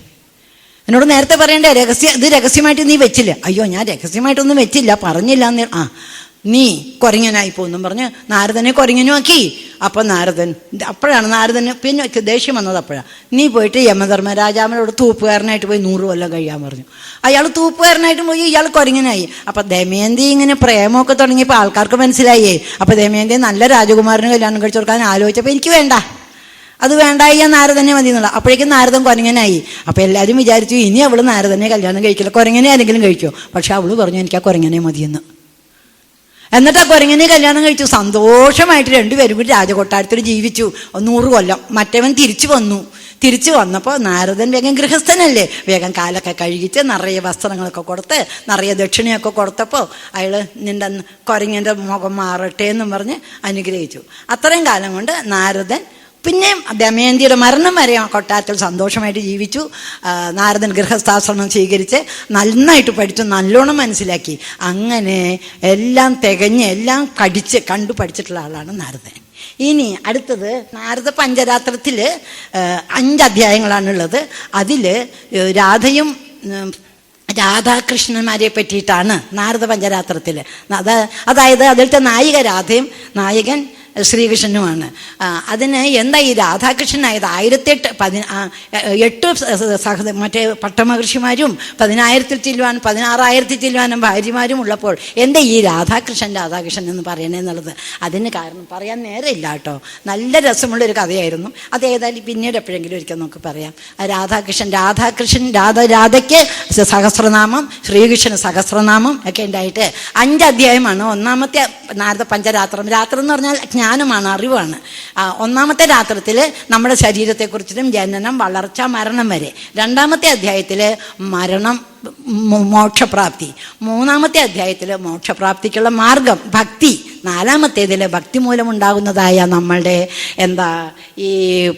എന്നോട് നേരത്തെ പറയണ്ടേ? ഇത് രഹസ്യമായിട്ട് നീ വെച്ചില്ല. അയ്യോ, ഞാൻ രഹസ്യമായിട്ടൊന്നും വെച്ചില്ല, പറഞ്ഞില്ല എന്ന്. നീ കൊരങ്ങനായി പോകുന്നു പറഞ്ഞ് നാരദനെ കൊരങ്ങനുമാക്കി. അപ്പം അപ്പോഴാണ് നാരദന് പിന്നെ ദേഷ്യം വന്നത്. അപ്പോഴാണ് നീ പോയിട്ട് യമധർമ്മരാജാവിനോട് തൂപ്പുകാരനായിട്ട് പോയി 100 കൊല്ലം കഴിയാൻ പറഞ്ഞു. അയാൾ തൂപ്പുകാരനായിട്ട് പോയി, ഇയാൾ കൊരങ്ങനായി. അപ്പം ദമയന്തി ഇങ്ങനെ പ്രേമമൊക്കെ തുടങ്ങിയപ്പോൾ ആൾക്കാർക്ക് മനസ്സിലായേ. അപ്പം ദമയന്തി നല്ല രാജകുമാരന് കല്യാണം കഴിച്ചു കൊടുക്കാൻ ആലോചിച്ചപ്പോൾ എനിക്ക് വേണ്ട, അത് വേണ്ടായി, നാരദനെ മതി എന്നുള്ള. അപ്പോഴേക്കും നാരദൻ കൊരങ്ങനായി. അപ്പോൾ എല്ലാവരും വിചാരിച്ചു ഇനി അവൾ നാരദനെ കല്യാണം കഴിക്കില്ല, കൊരങ്ങനെ ആരെങ്കിലും കഴിക്കുമോ? പക്ഷെ അവൾ പറഞ്ഞു എനിക്ക് ആ കൊരങ്ങനെ മതിയെന്ന്. എന്നിട്ട് ആ കൊരങ്ങനെ കല്യാണം കഴിച്ചു. സന്തോഷമായിട്ട് രണ്ടുപേരും കൂടി രാജകൊട്ടാരത്തിൽ ജീവിച്ചു 100 കൊല്ലം. മറ്റവൻ തിരിച്ചു വന്നപ്പോൾ നാരദൻ വേഗം ഗൃഹസ്ഥനല്ലേ, വേഗം കാലൊക്കെ കഴുകിച്ച് നിറയെ വസ്ത്രങ്ങളൊക്കെ കൊടുത്ത് നിറയെ ദക്ഷിണയൊക്കെ കൊടുത്തപ്പോൾ അയാൾ നിൻ്റെ കൊരങ്ങൻ്റെ മുഖം മാറട്ടെ എന്നും പറഞ്ഞ് അനുഗ്രഹിച്ചു. അത്രയും കാലം കൊണ്ട് നാരദൻ പിന്നെ ദമയന്തിയുടെ മരണം വരെ കൊട്ടാരത്തിൽ സന്തോഷമായിട്ട് ജീവിച്ചു. നാരദൻ ഗൃഹസ്ഥാശ്രമം സ്വീകരിച്ച് നന്നായിട്ട് പഠിച്ചു, നല്ലോണം മനസ്സിലാക്കി. അങ്ങനെ എല്ലാം തികഞ്ഞ് എല്ലാം കണ്ടു പഠിച്ചിട്ടുള്ള ആളാണ് നാരദൻ. ഇനി അടുത്തത് നാരദ പഞ്ചരാത്രത്തിൽ 5 അധ്യായങ്ങളാണുള്ളത്. അതിൽ രാധയും രാധാകൃഷ്ണന്മാരെ പറ്റിയിട്ടാണ് നാരദ പഞ്ചരാത്രത്തിൽ. അതായത് അതിലത്തെ നായിക രാധയും നായകൻ ശ്രീകൃഷ്ണനുമാണ്. അതിന് എന്താ ഈ രാധാകൃഷ്ണനായത്? 8 മറ്റേ പട്ടമഹർഷിമാരും 10,000 ചില്ലുവാൻ 16,000 ചില്ലുവാനും ഭാര്യമാരും ഉള്ളപ്പോൾ എന്താ ഈ രാധാകൃഷ്ണൻ എന്ന് പറയണേന്നുള്ളത്. അതിന് കാരണം പറയാൻ നേരമില്ല കേട്ടോ. നല്ല രസമുള്ളൊരു കഥയായിരുന്നു. അത് ഏതായാലും പിന്നീട് എപ്പോഴെങ്കിലും ഒരിക്കൽ നമുക്ക് പറയാം. രാധയ്ക്ക് സഹസ്രനാമം, ശ്രീകൃഷ്ണന് സഹസ്രനാമം ഒക്കെ ഉണ്ടായിട്ട് 5 അധ്യായമാണ്. ഒന്നാമത്തെ നാരദ പഞ്ചരാത്രം. രാത്രം എന്ന് പറഞ്ഞാൽ ജ്ഞാനമാണ്, അറിവാണ്. ഒന്നാമത്തെ രാത്രത്തിൽ നമ്മുടെ ശരീരത്തെക്കുറിച്ചിട്ടും ജനനം, വളർച്ച, മരണം വരെ. രണ്ടാമത്തെ അധ്യായത്തിൽ മരണം, മോക്ഷപ്രാപ്തി. മൂന്നാമത്തെ അധ്യായത്തിൽ മോക്ഷപ്രാപ്തിക്കുള്ള മാർഗം ഭക്തി. നാലാമത്തേതിൽ ഭക്തി മൂലമുണ്ടാകുന്നതായ നമ്മളുടെ ഈ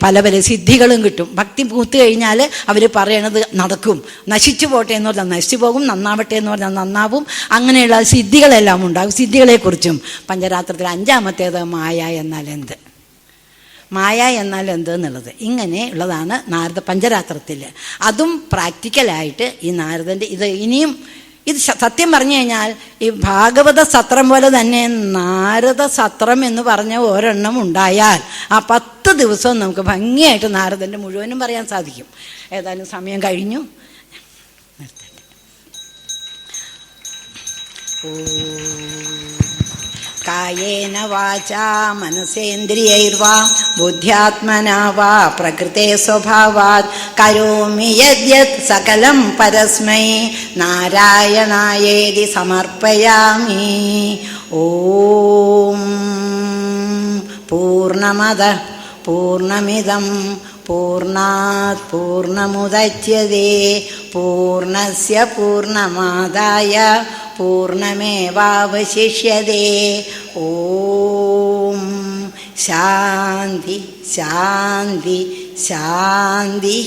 പല സിദ്ധികളും കിട്ടും. ഭക്തി പൂത്തു കഴിഞ്ഞാൽ അവർ പറയണത് നടക്കും. നശിച്ചു പോട്ടെ എന്ന് പറഞ്ഞാൽ നശിച്ചു പോകും, നന്നാവട്ടെ എന്ന് പറഞ്ഞാൽ നന്നാവും. അങ്ങനെയുള്ള സിദ്ധികളെല്ലാം ഉണ്ടാകും. സിദ്ധികളെക്കുറിച്ചും പഞ്ചരാത്രത്തിൽ 5-ാമത്തേത് മായ എന്നാൽ എന്ത്, മായ എന്നാൽ എന്ത് എന്നുള്ളത്. ഇങ്ങനെ ഉള്ളതാണ് നാരദ പഞ്ചരാത്രത്തിൽ. അതും പ്രാക്ടിക്കലായിട്ട് ഈ നാരദൻ്റെ ഇനിയും ഇത് സത്യം പറഞ്ഞു കഴിഞ്ഞാൽ ഈ ഭാഗവത സത്രം പോലെ തന്നെ നാരദ സത്രം എന്ന് പറഞ്ഞ ഒരെണ്ണം ഉണ്ടായാൽ ആ 10 ദിവസവും നമുക്ക് ഭംഗിയായിട്ട് നാരദൻ്റെ മുഴുവനും പറയാൻ സാധിക്കും. ഏതായാലും സമയം കഴിഞ്ഞു. കായേന വാചാ മനസേന്ദ്രിയൈർവാ ബുദ്ധ്യാത്മനാ വാ പ്രകൃതേ സ്വഭാവാത് കരോമി യദ്യത് സകലം പരസ്മൈ നാരായണായേതി സമർപ്പയാമി. ഓം പൂർണ്ണമദഃ പൂർണ്ണമിദം പൂർണ്ണാത് പൂർണ്ണമുദച്യതേ പൂർണ്ണസ്യ പൂർണ്ണമാദായ പൂർണ്ണമേവാവശിഷ്യതേ. ഓം ശാന്തി ശാന്തി ശാന്തി.